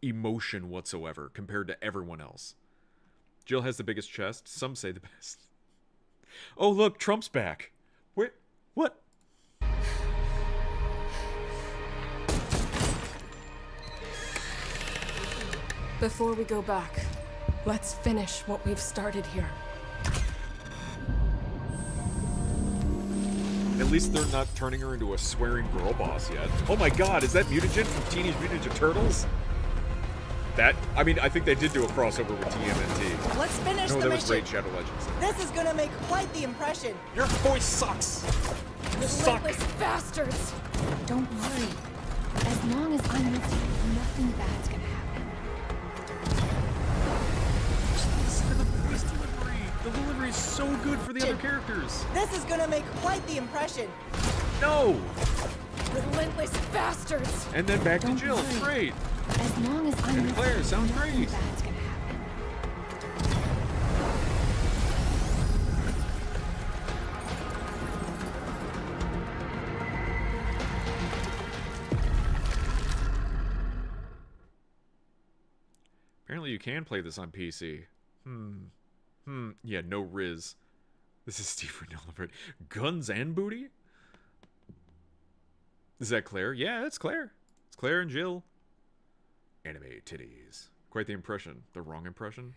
emotion whatsoever compared to everyone else. Jill has the biggest chest. Some say the best. Oh, look, Trump's back. Where? What? Before we go back, let's finish what we've started here. At least they're not turning her into a swearing girl boss yet. Oh my god, is that Mutagen from Teenage Mutant Ninja Turtles? That, I mean, I think they did do a crossover with TMNT. Let's finish no, the that mission. was Raid Shadow Legends. This is gonna make quite the impression. Your voice sucks. You suck. Relentless bastards! Don't worry. As long as I'm with you, nothing bad's gonna happen. Listen to the voice delivery. The delivery is so good for the other characters. This is gonna make quite the impression. No! Relentless bastards! And then back to Don't Jill. worry. Great. As long as I'm And with Claire, you, sounds nothing great. bad's gonna happen. Apparently you can play this on PC. Yeah, no Riz. This is Steve Renella. Guns and booty? Is that Claire? Yeah, that's Claire. It's Claire and Jill. Anime titties. Quite the impression. The wrong impression?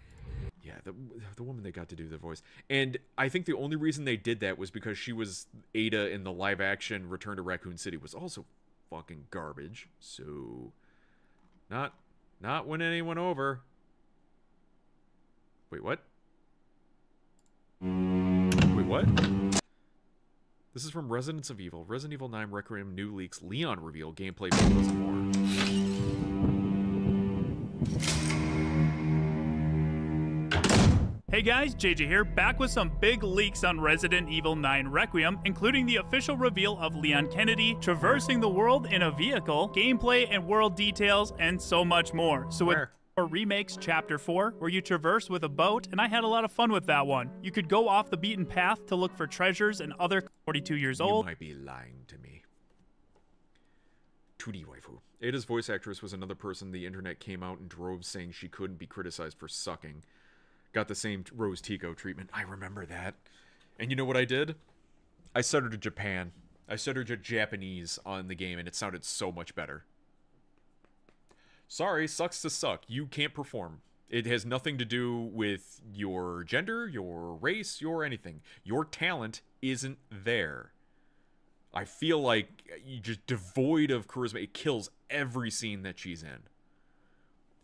Yeah, the woman they got to do the voice. And I think the only reason they did that was because she was Ada in the live-action Return to Raccoon City was also fucking garbage. So, not win anyone over. Wait, what? Wait, what? This is from Residents of Evil. Resident Evil 9 Requiem new leaks. Leon reveal. Gameplay videos and more. Hey guys, JJ here, back with some big leaks on Resident Evil 9 Requiem, including the official reveal of Leon Kennedy traversing the world in a vehicle, gameplay and world details, and so much more. So with Remakes Chapter 4, where you traverse with a boat, and I had a lot of fun with that one. You could go off the beaten path to look for treasures and other 42 years old. You might be lying to me. 2D waifu. Ada's voice actress was another person the internet came out in droves saying she couldn't be criticized for sucking. Got the same Rose Tico treatment. I remember that. And you know what I did? I stuttered to Japan. I stuttered to Japanese on the game, and it sounded so much better. Sorry, sucks to suck. You can't perform. It has nothing to do with your gender, your race, your anything. Your talent isn't there. I feel like you're just devoid of charisma. It kills every scene that she's in.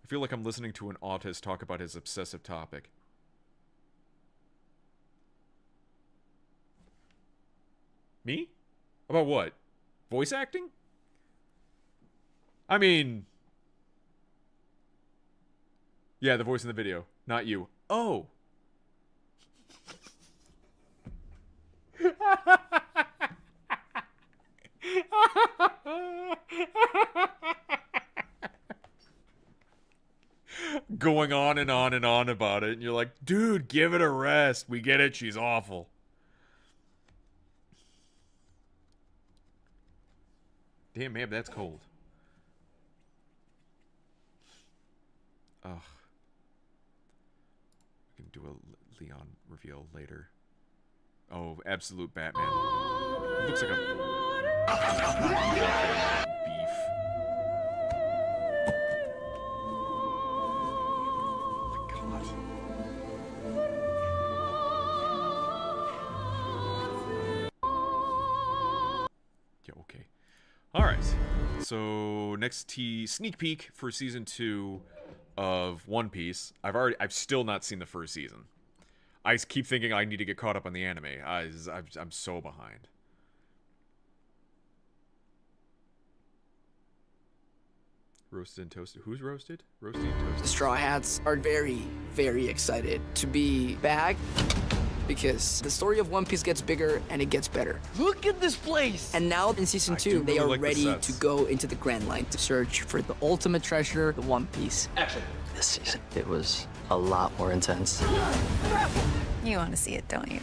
I feel like I'm listening to an autist talk about his obsessive topic. Me? About what? Voice acting? I mean... Yeah, the voice in the video. Not you. Oh! Going on and on and on about it, and you're like, dude, give it a rest. We get it, she's awful. Damn, man, that's cold. Ugh. We can do a Leon reveal later. Oh, absolute Batman. It looks like a... beef. Oh my god. Yeah, okay. Alright. So, next sneak peek for Season 2 of One Piece. I've still not seen the first season. I keep thinking I need to get caught up on the anime. I'm so behind. Roasted and toasted. Who's roasted? Roasted and toasted. The Straw Hats are very, very excited to be back because the story of One Piece gets bigger and it gets better. Look at this place! And now in Season 2, they are ready to go into the Grand Line to search for the ultimate treasure, the One Piece. Action. This season, it was a lot more intense. You want to see it, don't you?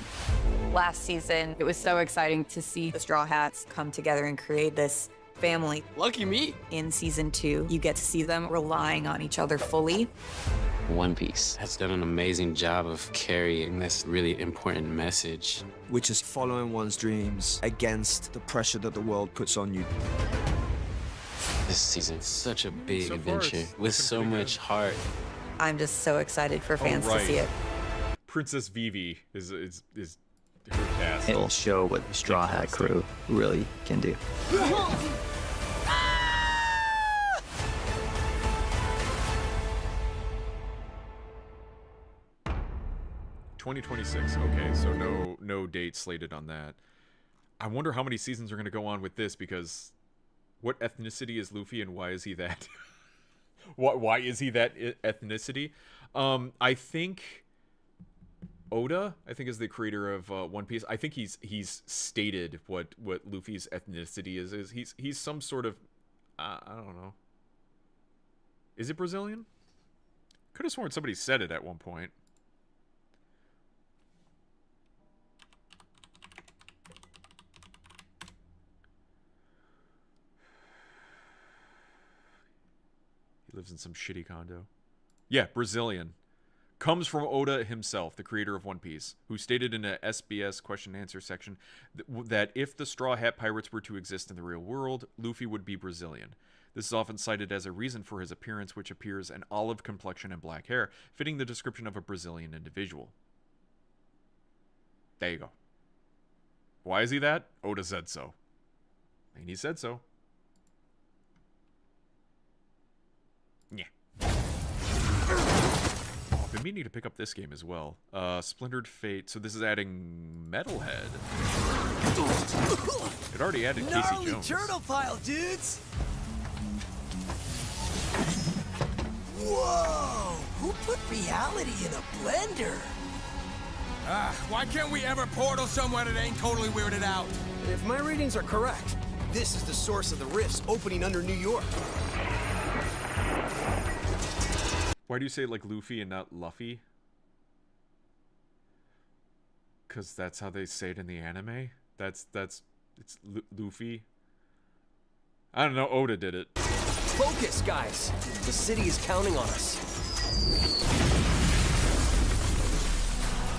Last season, it was so exciting to see the Straw Hats come together and create this family. Lucky me. In Season 2, you get to see them relying on each other fully. One Piece has done an amazing job of carrying this really important message. Which is following one's dreams against the pressure that the world puts on you. This season, such a big So far, adventure it's with so looking pretty much heart. I'm just so excited for fans to see it. Princess Vivi is her cast. It'll show what the Straw Hat crew really can do. 2026. Okay, so no date slated on that. I wonder how many seasons are going to go on with this, because what ethnicity is Luffy and why is he that? why is he that ethnicity? I think Oda, I think, is the creator of One Piece. I think he's stated what Luffy's ethnicity is. He's some sort of I don't know. Is it Brazilian? Could have sworn somebody said it at one point. He lives in some shitty condo. Yeah, Brazilian. Comes from Oda himself, the creator of One Piece, who stated in a SBS question and answer section that if the Straw Hat Pirates were to exist in the real world, Luffy would be Brazilian. This is often cited as a reason for his appearance, which appears an olive complexion and black hair, fitting the description of a Brazilian individual. There you go. Why is he that? Oda said so. And he said so. Yeah. Oh, I've been meaning to pick up this game as well. Splintered Fate. So this is adding Metalhead. It already added Casey Jones. Turtle pile, dudes! Whoa! Who put reality in a blender? Why can't we ever portal somewhere that ain't totally weirded out? If my readings are correct, this is the source of the rifts opening under New York. Why do you say it like Luffy and not Luffy? Because that's how they say it in the anime? It's Luffy? I don't know, Oda did it. Focus, guys! The city is counting on us.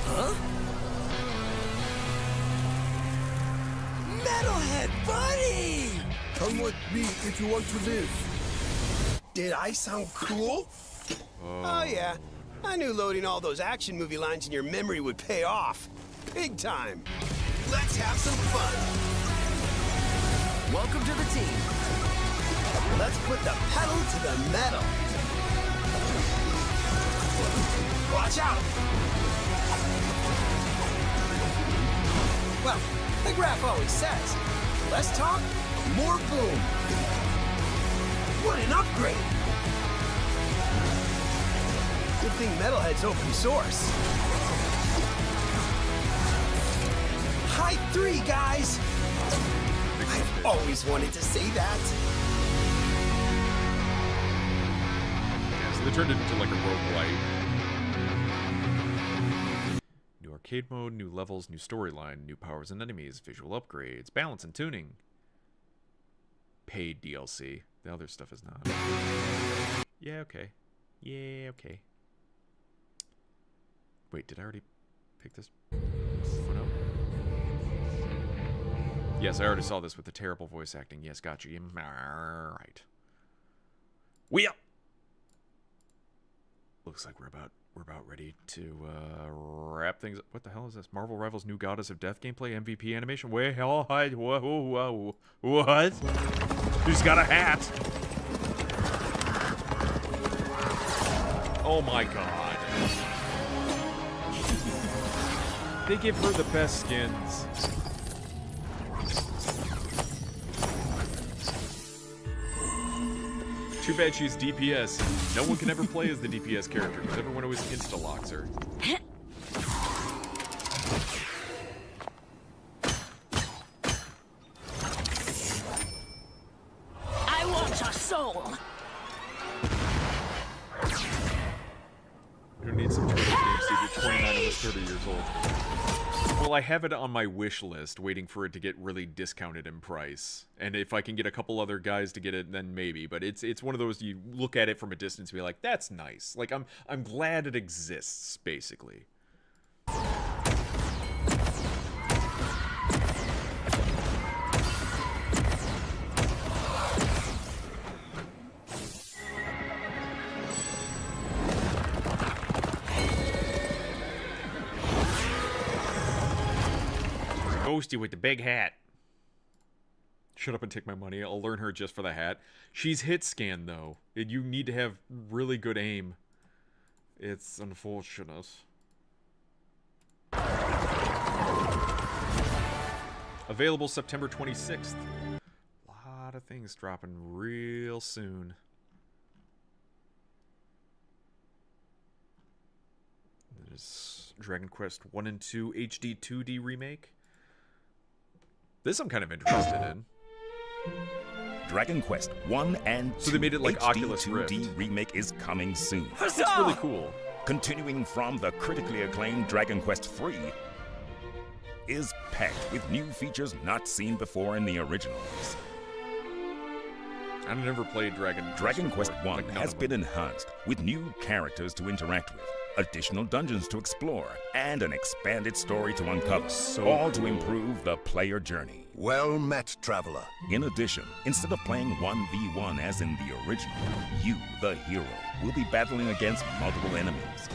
Huh? Metalhead buddy! Come with me if you want to live. Did I sound cool? Oh yeah, I knew loading all those action movie lines in your memory would pay off. Big time. Let's have some fun. Welcome to the team. Let's put the pedal to the metal. Watch out! Well, the graph always says, less talk, more boom. What an upgrade! Good thing Metalhead's open source. High 3, guys! I've always wanted to say that. Yeah, so they turned it into like a roguelite. New arcade mode, new levels, new storyline, new powers and enemies, visual upgrades, balance and tuning. Paid DLC. The other stuff is not. Yeah, okay. Yeah, okay. Wait, did I already pick this one up? Yes, I already saw this with the terrible voice acting. Yes, gotcha. Alright. We up! Looks like we're about ready to wrap things up. What the hell is this? Marvel Rivals New Goddess of Death gameplay MVP animation? Wait, hell, whoa, what? Who's got a hat? Oh my god. They give her the best skins. Too bad she's DPS. No one can ever play as the DPS character because everyone always insta-locks her. I want your soul! You don't need some Turtles games to get 29 almost 30 years old. Well, I have it on my wish list, waiting for it to get really discounted in price. And if I can get a couple other guys to get it, then maybe. But it's one of those, you look at it from a distance and be like, that's nice. Like, I'm glad it exists, basically. Ghosty with the big hat. Shut up and take my money. I'll learn her just for the hat. She's hit scan though. You need to have really good aim. It's unfortunate. Available September 26th. A lot of things dropping real soon. There's Dragon Quest 1 and 2 HD 2D remake. This I'm kind of interested in. Dragon Quest 1 and 2 So they made it like HD Oculus 2D Rift. remake is coming soon. That's really cool. Continuing from the critically acclaimed Dragon Quest 3 is packed with new features not seen before in the originals. I've never played Dragon Quest before, 1 like none has of been them. enhanced with new characters to interact with, additional dungeons to explore, and an expanded story to uncover, all to improve the player journey. Well met, traveler. In addition, instead of playing 1v1 as in the original, you, the hero, will be battling against multiple enemies.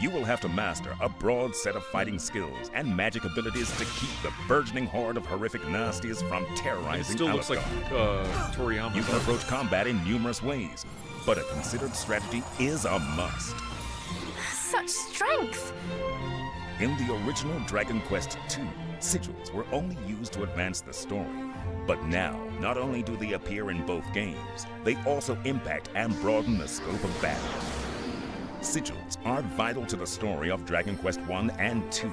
You will have to master a broad set of fighting skills and magic abilities to keep the burgeoning horde of horrific nasties from terrorizing It still looks like Alabama. Toriyama. You can approach combat in numerous ways, but a considered strategy is a must. Such strength! In the original Dragon Quest II, sigils were only used to advance the story. But now, not only do they appear in both games, they also impact and broaden the scope of battle. Sigils are vital to the story of Dragon Quest 1 and 2,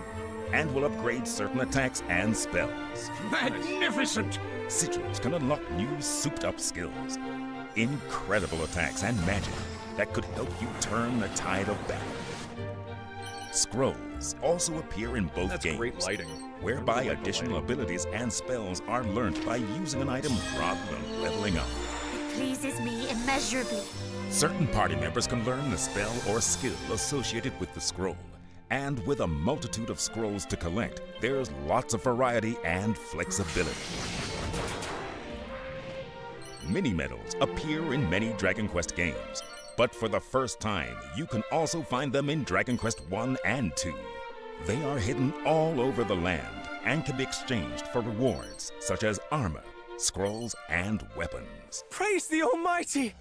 and will upgrade certain attacks and spells. Magnificent! Sigils can unlock new souped-up skills, incredible attacks and magic that could help you turn the tide of battle. Scrolls also appear in both games, great lighting. whereby I like the additional abilities and spells are learnt by using an item rather than leveling up. It pleases me immeasurably. Certain party members can learn the spell or skill associated with the scroll. And with a multitude of scrolls to collect, there's lots of variety and flexibility. Mini-medals appear in many Dragon Quest games, but for the first time, you can also find them in Dragon Quest 1 and 2. They are hidden all over the land and can be exchanged for rewards such as armor, scrolls, and weapons. Praise the Almighty!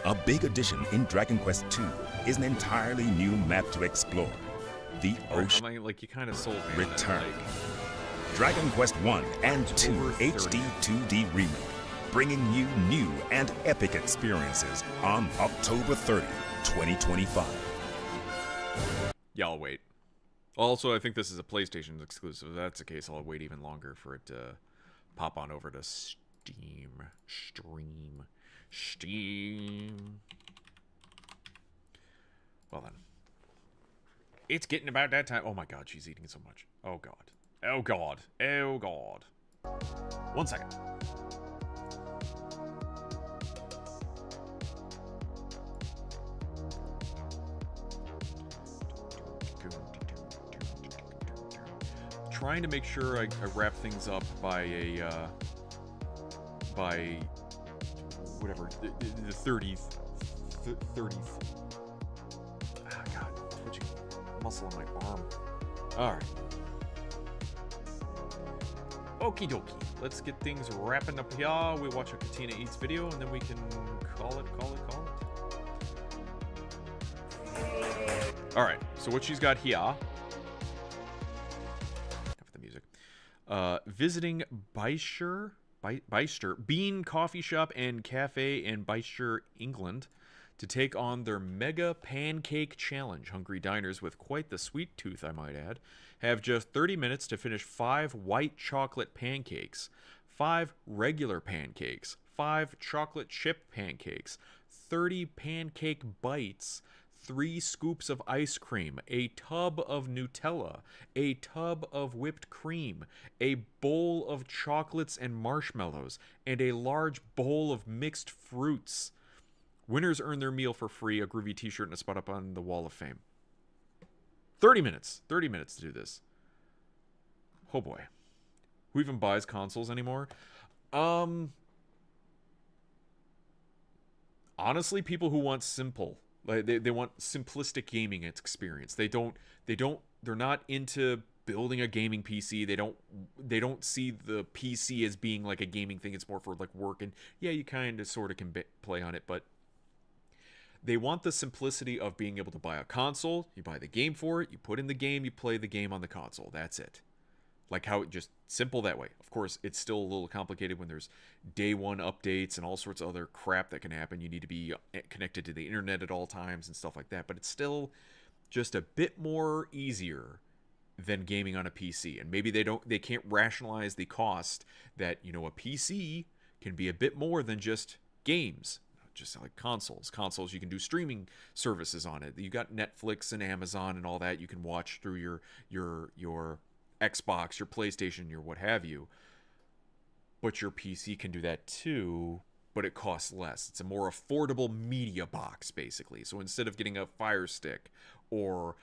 A big addition in Dragon Quest II is an entirely new map to explore. The Ocean Like you kind of sold me on that, Return. like- Dragon Quest 1 and 2 HD 2D remake, bringing you new and epic experiences on October 30, 2025. Yeah, I'll wait. Also, I think this is a PlayStation exclusive. If that's the case, I'll wait even longer for it to pop on over to Steam. Steam. Well then. It's getting about that time. Oh my god, she's eating so much. Oh god. Oh god. Oh god. 1 second. Trying to make sure I wrap things up by whatever the 30th. 30th. Ah, god, twitching muscle in my arm. All right. Okie dokie. Let's get things wrapping up here. We watch a Katina Eats video, and then we can call it. All right. So what she's got here. Enough with the music. Visiting Bicester Bean Coffee Shop and Cafe in Bicester, England, to take on their Mega Pancake Challenge. Hungry diners with quite the sweet tooth, I might add, have just 30 minutes to finish 5 white chocolate pancakes, 5 regular pancakes, 5 chocolate chip pancakes, 30 pancake bites, 3 scoops of ice cream, a tub of Nutella, a tub of whipped cream, a bowl of chocolates and marshmallows, and a large bowl of mixed fruits. Winners earn their meal for free, a groovy t-shirt, and a spot up on the Wall of Fame. 30 minutes. 30 minutes to do this. Oh boy. Who even buys consoles anymore? Honestly, people who want simple. Like they want simplistic gaming experience. They're not into building a gaming PC. They don't see the PC as being like a gaming thing. It's more for like work, and yeah, you kind of sort of can play on it, but they want the simplicity of being able to buy a console, you buy the game for it, you put in the game, you play the game on the console. That's it. Like how it just simple that way. Of course, it's still a little complicated when there's day one updates and all sorts of other crap that can happen. You need to be connected to the internet at all times and stuff like that, but it's still just a bit more easier than gaming on a PC. And maybe they can't rationalize the cost that, you know, a PC can be a bit more than just games, just like consoles. You can do streaming services on it. You got Netflix and Amazon and all that. You can watch through your Xbox, your PlayStation, your what have you. But your PC can do that too, but it costs less. It's a more affordable media box, basically. So instead of getting a Fire Stick or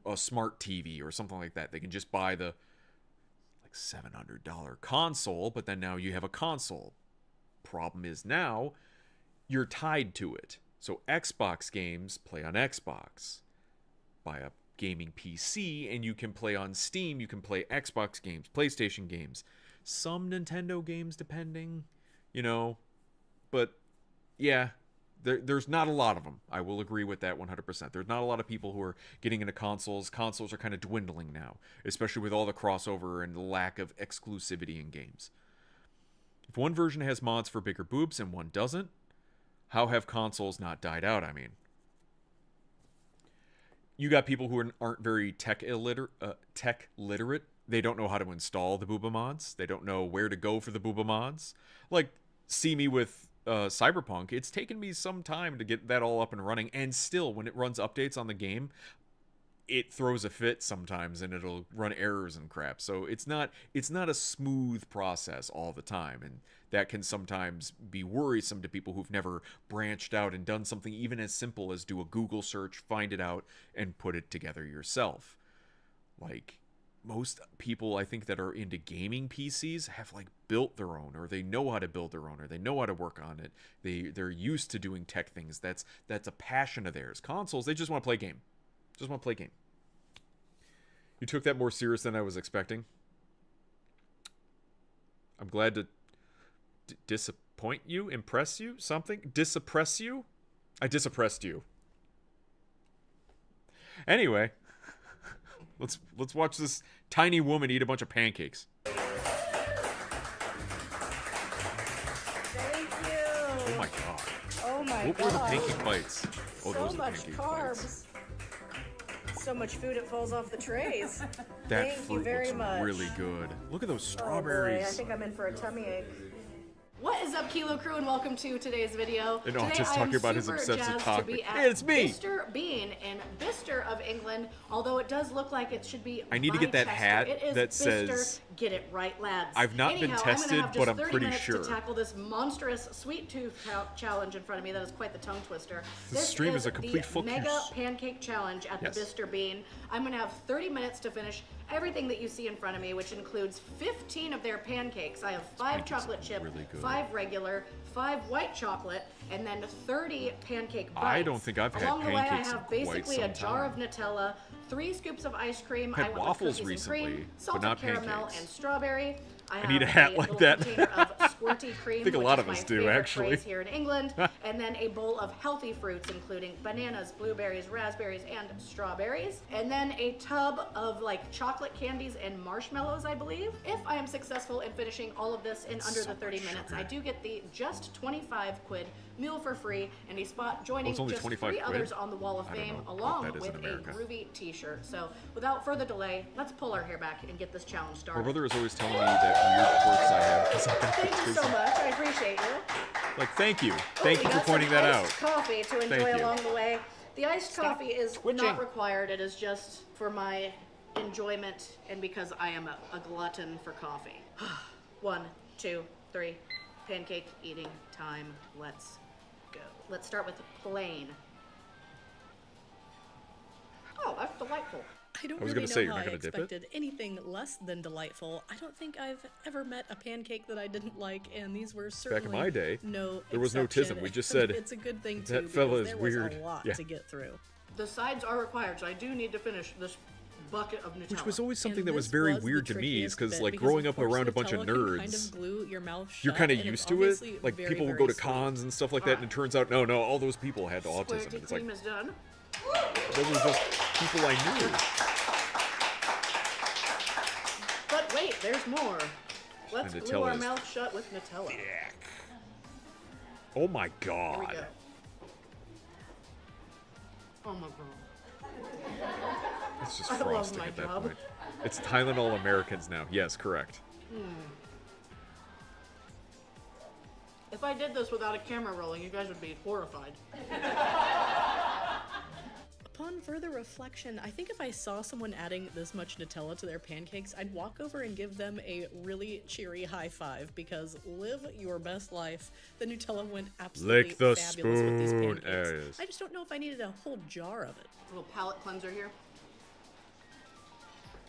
a smart TV or something like that, they can just buy the like $700 console, but then now you have a console. Problem is now you're tied to it. So Xbox games play on Xbox. Buy a gaming PC and you can play on Steam. You can play Xbox games, PlayStation games, some Nintendo games depending, you know. But yeah, there's not a lot of them. I will agree with that 100%. There's not a lot of people who are getting into consoles. Consoles are kind of dwindling now, especially with all the crossover and the lack of exclusivity in games. If one version has mods for bigger boobs and one doesn't, how have consoles not died out? I mean, you got people who aren't very tech literate. They don't know how to install the booba mods. They don't know where to go for the booba mods. Like, see me with Cyberpunk. It's taken me some time to get that all up and running, and still, when it runs updates on the game, it throws a fit sometimes, and it'll run errors and crap. So it's not a smooth process all the time, and that can sometimes be worrisome to people who've never branched out and done something even as simple as do a Google search, find it out, and put it together yourself. Like, most people I think that are into gaming PCs have like built their own, or they know how to build their own, or they know how to work on it. They're used to doing tech things. That's a passion of theirs. Consoles, they just want to play game. Just want to play game. You took that more serious than I was expecting. I'm glad to disappoint you, impress you, something, disoppress you. I disoppressed you. Anyway, let's watch this tiny woman eat a bunch of pancakes. Thank you. Oh my god. Oh my what god. were the pancake bites? Oh, so those are the much pancake carbs. bites. So much food it falls off the trays. That Thank fruit you very looks much. really good. Look at those Oh boy, strawberries. I think I'm in for a tummy ache. What is up, Kilo Crew, and welcome to today's video. I know, I'm Today just I am talking about his super obsessive jazzed talk. to be at Hey, it's me. Bicester Bean in Bicester of England, although it does look like it should be I need to get that Bicester. hat It is that Bicester. says- Get it right, lads. I've not been Anyhow, tested, I'm gonna have but just I'm 30 pretty minutes sure. to tackle this monstrous sweet tooth challenge in front of me. That is quite the tongue twister. This stream is a complete the focus. Mega Pancake Challenge at Yes. the Bicester Bean. I'm gonna have 30 minutes to finish everything that you see in front of me, which includes 15 of their pancakes. I have 5 chocolate chip, really good. 5 regular, 5 white chocolate, and then 30 pancake bites. I don't think I've had Along the way, I pancakes have in quite basically some a jar time. of Nutella, 3 scoops of ice cream. Had I went waffles with cookies and recently, cream, but salted not caramel, pancakes. and strawberry. I need a have hat a like little that. container of squirty cream, I think a which lot is of us my do, favorite actually. phrase here in England, and then a bowl of healthy fruits, including bananas, blueberries, raspberries, and strawberries, and then a tub of like chocolate candies and marshmallows, I believe. If I am successful in finishing all of this in under the 30 minutes, I do get the just 25 quid meal for free and a spot joining it's only just 25 3 quid? others on the Wall of I don't Fame, know what along that is in with a America. groovy t-shirt. So without further delay, let's pull our hair back and get this challenge My started. brother is always telling me that weird quirks I have. 'cause I got Thank you so this- much. I appreciate you. Like, thank you. Oh, Thank we you for got some pointing that out. iced coffee to enjoy Thank you. along the way. The iced coffee is not required. It is just for my enjoyment and because I am a glutton for coffee. 1, 2, 3. Pancake eating time. Let's go. Let's start with plain. Oh, that's delightful. I don't I was really gonna say, know you're how not I gonna dip it? expected anything less than delightful. I don't think I've ever met a pancake that I didn't like, and these were certainly Back in my day, no there was no exception. tism. We just said, it's a good thing too that because fella is there was weird. a lot Yeah. to get through. The sides are required, so I do need to finish this bucket of Nutella. Which was always something And that was this very was the weird to me, trickiest because bit, like because, growing of up course, around a bunch of Nutella can nerds, kind of glue your mouth you're shut, kind of and it's used to it. obviously Like very, people will very go to sweet. cons and stuff like that, and it turns out no, all those people had autism. Squirty It's like cream is done. those were just people I knew. But wait, there's more. Let's And glue our Nutella's mouth shut with Nutella. Oh my Here we god. go. Oh my god. It's just I love frosting my at that job. point. It's Tylenol Americans now. Yes, correct. If I did this without a camera rolling, you guys would be horrified. Upon further reflection, I think if I saw someone adding this much Nutella to their pancakes, I'd walk over and give them a really cheery high five, because live your best life. The Nutella went absolutely Lick the fabulous with these spoon. pancakes. There it is. I just don't know if I needed a whole jar of it. A little palate cleanser here.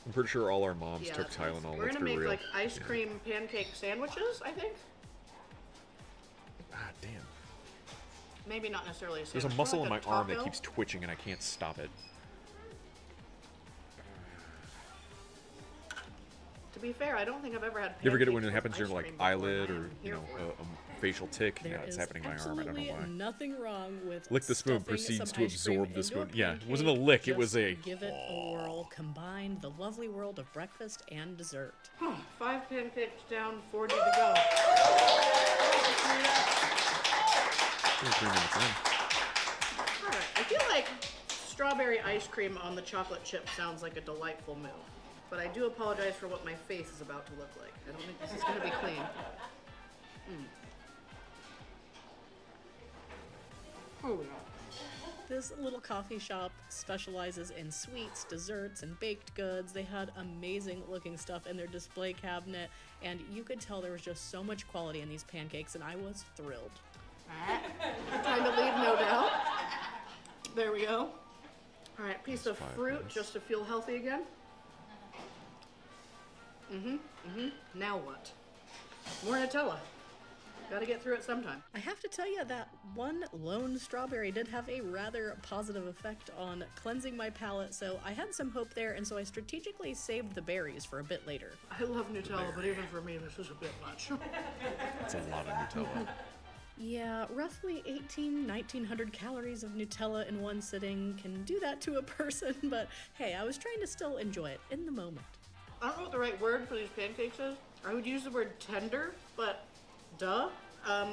I'm pretty sure all our moms Yeah, took that's nice. Tylenol. We're Let's gonna be make real. like ice cream pancake sandwiches, I think. Ah, damn. Maybe not necessarily a There's sandwich. a muscle more in like my arm that taco. keeps twitching and I can't stop it. To be fair, I don't think I've ever had. You ever get it when pancakes it happens with in your ice like cream before, eyelid and I or am you here know for it. a facial tick? There Yeah, it's is happening in my arm. I don't know absolutely why. nothing wrong with Lick the spoon stuffing proceeds some to ice cream absorb the into a spoon. Yeah, it wasn't a pancake. lick, it was Just a- give it a whirl. Combine the lovely world of breakfast and dessert. 5 pancakes down, 40 to go. 3 minutes in. Alright, I feel like strawberry ice cream on the chocolate chip sounds like a delightful meal. But I do apologize for what my face is about to look like. I don't think this is going to be clean. Oh no. This little coffee shop specializes in sweets, desserts, and baked goods. They had amazing looking stuff in their display cabinet, and you could tell there was just so much quality in these pancakes, and I was thrilled. Time to leave, no doubt. There we go. Alright, piece of 5 fruit minutes. just to feel healthy again. Now what? More Nutella. Gotta get through it sometime. I have to tell you that one lone strawberry did have a rather positive effect on cleansing my palate, so I had some hope there, and so I strategically saved the berries for a bit later. I love Nutella, but even for me, this is a bit much. That's a lot of Nutella. Yeah, roughly 1900 calories of Nutella in one sitting can do that to a person, but hey, I was trying to still enjoy it in the moment. I don't know what the right word for these pancakes is. I would use the word tender, but duh.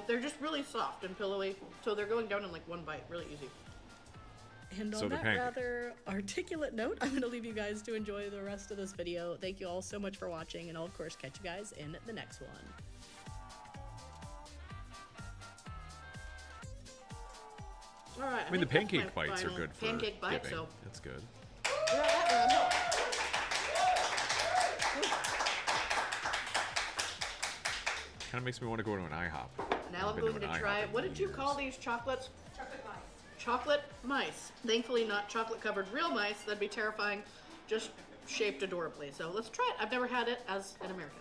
They're just really soft and pillowy, so they're going down in like one bite, really easy. And So on they're that pancakes. rather articulate note, I'm going to leave you guys to enjoy the rest of this video. Thank you all so much for watching, and I'll of course catch you guys in the next one. All right. I mean, the think that's pancake my bites are final good for pancake bite. giving. So That's good. Kind of makes me want to go to an IHOP. now I'm I've been going to an IHOP try. in What did you years. call these chocolates? Chocolate mice. Thankfully, not chocolate-covered real mice. That'd be terrifying. Just shaped adorably. So let's try it. I've never had it as an American.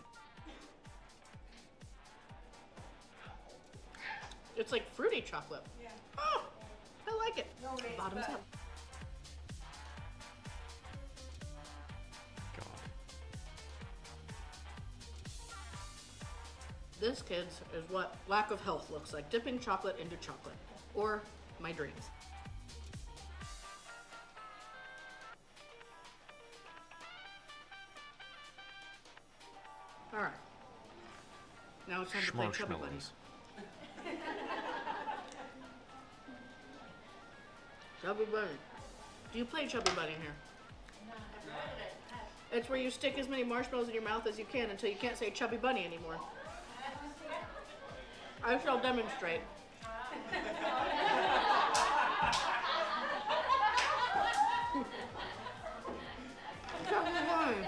It's like fruity chocolate. Yeah. Oh, I like it. Bottoms up. God. This, kids, is what lack of health looks like. Dipping chocolate into chocolate. Or my dreams. Alright. Now it's time to play Chubby Bunny. Schmarshmallows. Chubby Bunny. Do you play Chubby Bunny here? It's where you stick as many marshmallows in your mouth as you can until you can't say Chubby Bunny anymore. I shall demonstrate. Chubby Bunny.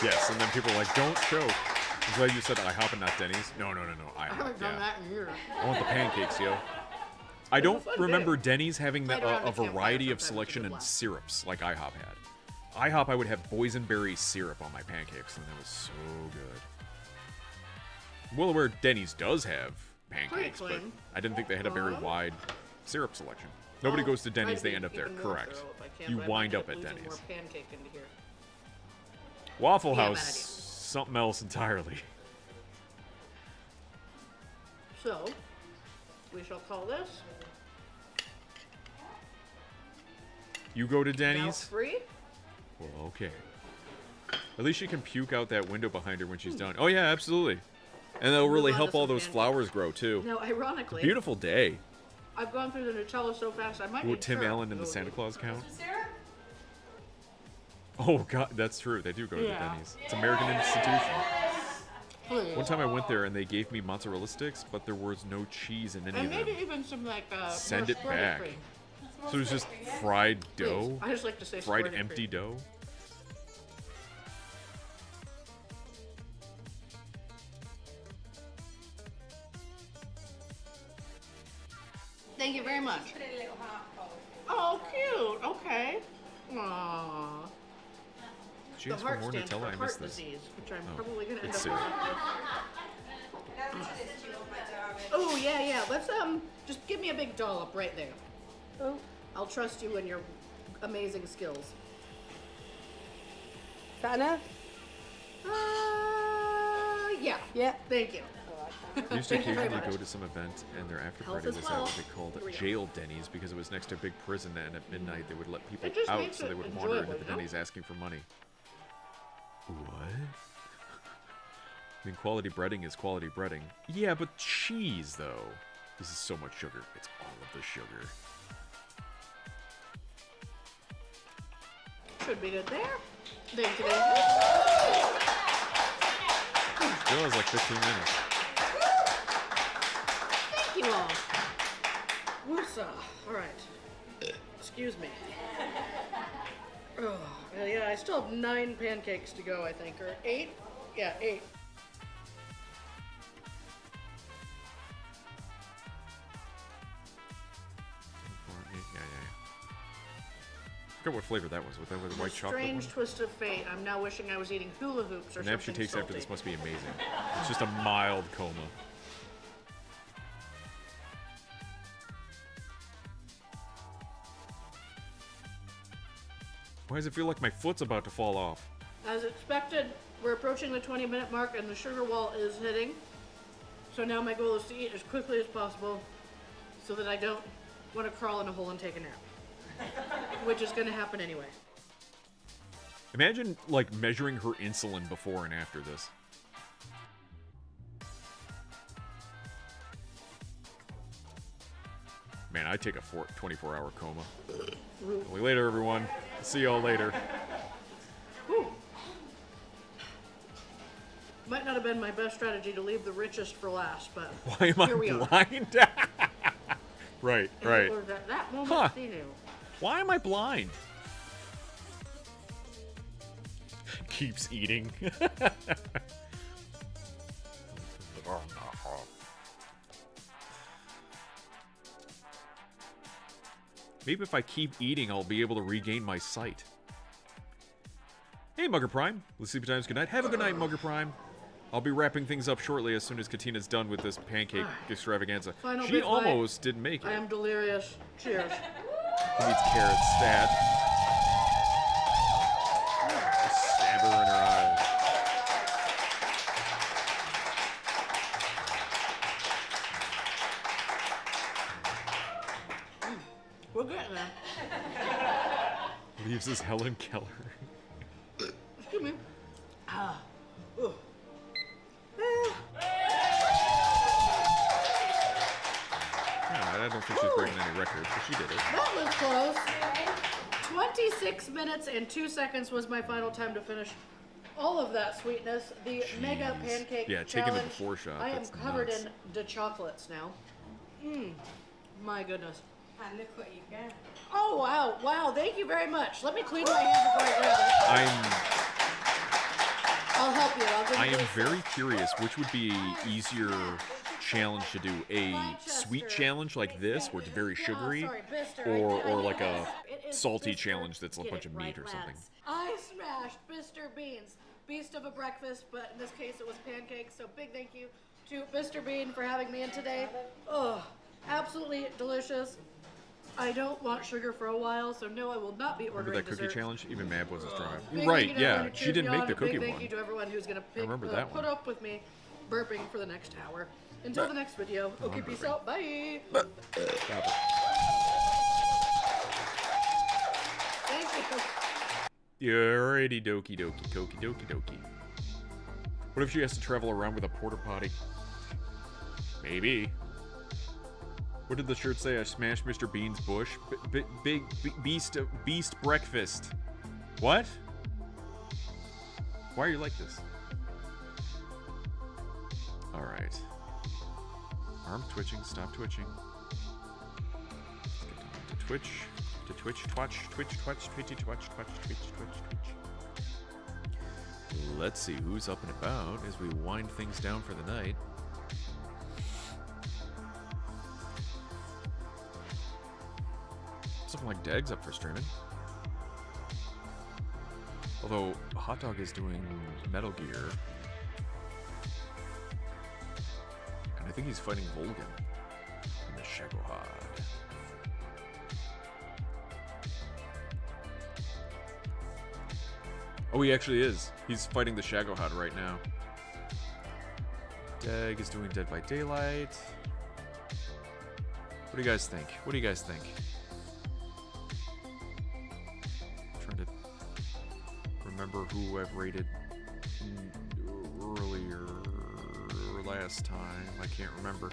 Yes, and then people are like, don't choke. I'm glad you said IHOP and not Denny's. No, no, no, no. I IHOP, haven't done yeah. that in years. I want the pancakes, yo. I don't fun remember day. Denny's having that, Played around a the campfire variety of sometimes, selection which is in a blast. syrups like IHOP had. IHOP, I would have boysenberry syrup on my pancakes, and that was so good. I'm well aware Denny's does have pancakes, but clean. I didn't think they had a very wide syrup selection. Nobody goes to Denny's, they end up there. Even more Correct. thorough if I can, You but I wind might up end at up losing Denny's. More pancake into here. Waffle Yeah, House, bad idea. something else entirely. So, we shall call this You go to doubt Denny's? free. Well, okay. At least she can puke out that window behind her when she's done. Oh yeah, absolutely. And that'll really Move on help to all some those pancakes. flowers grow too. Now, ironically, Beautiful day. I've gone through the Nutella so fast I might Would need Tim syrup Allen to and the go Santa with Claus count? it. Sarah? Oh god, that's true. They do go to Yeah. Denny's. It's American institution. Please. One time I went there and they gave me mozzarella sticks, but there was no cheese in any And of them. maybe even some like Send more it spread back. cream. So it was just fried Please. dough. I just like to say fried spread empty cream. dough. Thank you very much. Oh, cute. Okay. Aww. She The asked for heart more stands Nutella. for I heart missed this. disease, which I'm Oh, probably gonna end it's up syrup. with. Oh yeah, yeah. Let's just give me a big dollop right there. Oh. I'll trust you in your amazing skills. That enough? Yeah. Yeah. Thank you. I used to Thank you very occasionally much. go to some event and their after Health party as was well. at what they called Here we go. jail Denny's because it was next to a big prison and at midnight they would let people It just out makes so they it would wander into enjoyable, the you know? Denny's asking for money. What? I mean, quality breading is quality breading. Yeah, but cheese, though. This is so much sugar. It's all of the sugar. Should be good there. Thank you. Still has like 15 minutes. Thank you all. Woosah. All right. Excuse me. Oh, well, yeah, I still have 9 pancakes to go, I think, or 8. Yeah, 8. Yeah. I forgot what flavor that was. Was that with the white chocolate Strange one? twist of fate. I'm now wishing I was eating hula hoops or The nap she something takes after salty. this must be amazing. It's just a mild coma. Why does it feel like my foot's about to fall off? As expected, we're approaching the 20-minute mark and the sugar wall is hitting. So now my goal is to eat as quickly as possible so that I don't want to crawl in a hole and take a nap. Which is going to happen anyway. Imagine, like, measuring her insulin before and after this. Man, I'd take a 24-hour coma. Only later, everyone. See y'all later. Whew. Might not have been my best strategy to leave the richest for last, but Why am here we I are. blind? Right, And right. it was at that moment Huh. she knew. Why am I blind? Keeps eating. Maybe if I keep eating, I'll be able to regain my sight. Hey, Mugger Prime. Let's sleepy times. Good night. Have a good night, Mugger Prime. I'll be wrapping things up shortly as soon as Katina's done with this pancake extravaganza. Final She big bite. almost didn't make I it. am delirious. Cheers. Who needs carrots? Stab. Stab her in her eyes. We're getting there. Leaves as Helen Keller. Excuse me. Ah. Ugh. Yeah, I don't think she's breaking any records, but she did it. That was close. 26 minutes and 2 seconds was my final time to finish all of that sweetness. The mega pancake Yeah, taking the challenge. before shot, I am that's covered nuts. in the chocolates now. My goodness. And look what you got. Oh wow, wow! Thank you very much. Let me clean my hands before I grab it. I'll help you. I'll give I you am this. very curious which would be a easier challenge to do. A sweet challenge like this, where it's very sugary, sorry, Bister, or like a It is salty Bister. challenge that's a Get bunch it of meat right, or something. lads. I smashed Bister Beans. Beast of a breakfast, but in this case it was pancakes. So big thank you to Mr. Bean for having me in today. Oh, absolutely delicious. I don't want sugar for a while, so no, I will not be Remember ordering that cookie dessert. challenge? Even Mab wasn't strong. Big Right, thank you to yeah. everyone who She cheered didn't me make the on. cookie Big thank one. you to everyone who's gonna remember that put one. up with me burping for the next hour. Until the next video. Oh, Okay, I'm peace burping. out. Bye. Stop it. Thank you. Alrighty, dokie, dokie. What if she has to travel around with a porta potty? Maybe. What did the shirt say? I smashed Mr. Bean's bush. Big beast breakfast. What? Why are you like this? All right. Arm twitching. Stop twitching. Let's get to Twitch. To Twitch. Twitch. Let's see who's up and about as we wind things down for the night. Something like Dag's up for streaming. Although Hot Dog is doing Metal Gear. And I think he's fighting Volgan in the Shagohod. Oh, he actually is. He's fighting the Shagohod right now. Dag is doing Dead by Daylight. What do you guys think? I'm trying to remember who I've rated earlier or last time. I can't remember.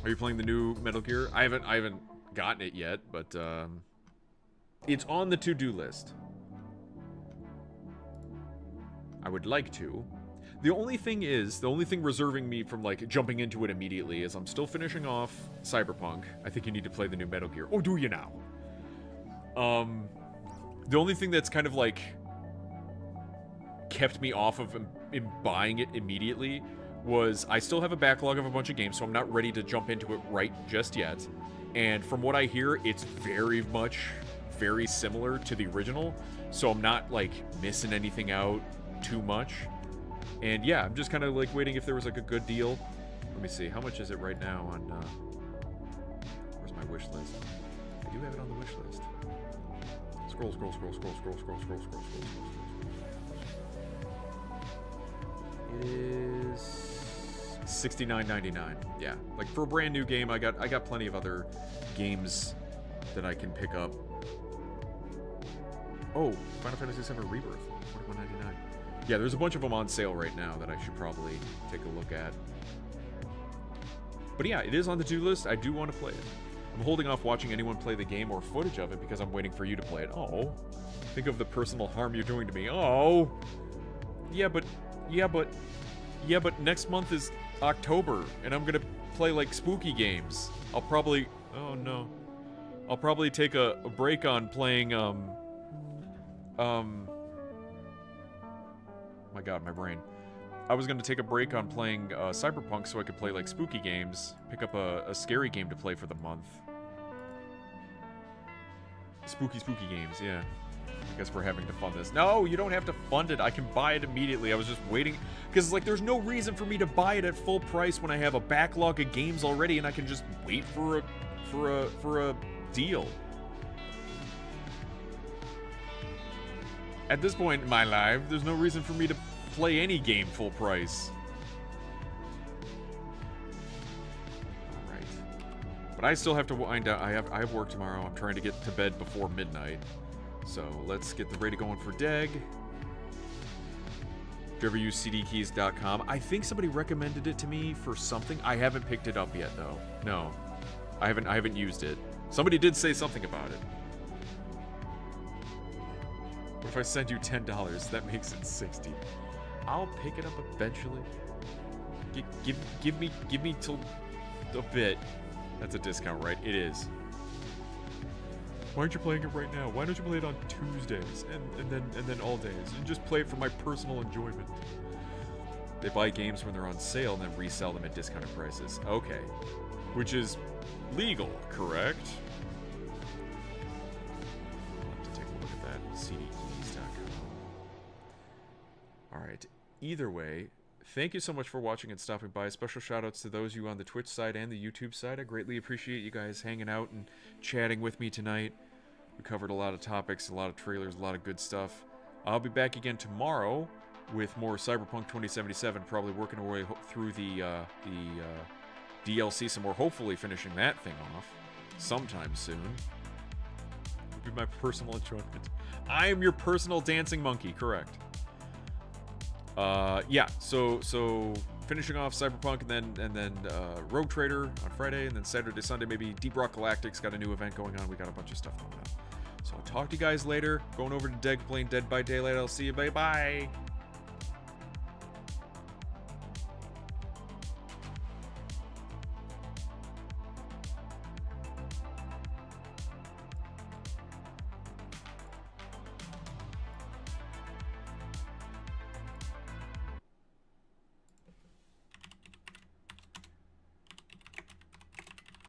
Are you playing the new Metal Gear? I haven't gotten it yet, but it's on the to-do list. I would like to. The only thing reserving me from like jumping into it immediately is I'm still finishing off Cyberpunk. I think you need to play the new Metal Gear. Oh, do you now? The only thing that's kind of like kept me off of buying it immediately was I still have a backlog of a bunch of games, so I'm not ready to jump into it right just yet. And from what I hear, it's very similar to the original, so I'm not like missing anything out too much. And yeah, I'm just kind of like waiting if there was like a good deal. Let me see, how much is it right now on where's my wish list? I do have it on the wish list. Scroll. It is $69.99. Yeah, like for a brand new game, I got plenty of other games that I can pick up. Oh, Final Fantasy VII Rebirth, $41.99. Yeah, there's a bunch of them on sale right now that I should probably take a look at. But yeah, it is on the to-do list. I do want to play it. I'm holding off watching anyone play the game or footage of it because I'm waiting for you to play it. Oh, think of the personal harm you're doing to me. Oh, yeah, but next month is October, and I'm gonna play like spooky games. I'll probably take a break on playing my god, my brain. I was gonna take a break on playing Cyberpunk so I could play like spooky games, pick up a scary game to play for the month. Spooky games, yeah. I guess we're having to fund this. No, you don't have to fund it. I can buy it immediately. I was just waiting because like there's no reason for me to buy it at full price when I have a backlog of games already and I can just wait for a deal. At this point in my life, there's no reason for me to play any game full price. Alright. But I still have to wind down. I have work tomorrow. I'm trying to get to bed before midnight. So let's get the rating going for Deg. Do you ever use cdkeys.com? I think somebody recommended it to me for something. I haven't picked it up yet though. No. I haven't used it. Somebody did say something about it. What if I send you $10? That makes it 60. I'll pick it up eventually. Give me till a bit. That's a discount, right? It is. Why aren't you playing it right now? Why don't you play it on Tuesdays and then all days and just play it for my personal enjoyment? They buy games when they're on sale and then resell them at discounted prices. Okay, which is legal, correct? I'll have to take a look at that. cdkeys.com. All right. Either way, thank you so much for watching and stopping by. Special shout outs to those of you on the Twitch side and the YouTube side. I greatly appreciate you guys hanging out and chatting with me tonight. We covered a lot of topics, a lot of trailers, a lot of good stuff. I'll be back again tomorrow with more Cyberpunk 2077, probably working our way through the DLC some more, hopefully finishing that thing off sometime soon. It'll be my personal enjoyment. I am your personal dancing monkey, correct. Yeah, so finishing off Cyberpunk and then Rogue Trader on Friday, and then Saturday, Sunday, maybe Deep Rock Galactic's got a new event going on. We got a bunch of stuff going on. So I'll talk to you guys later. Going over to playing Dead by Daylight. I'll see you. Bye-bye.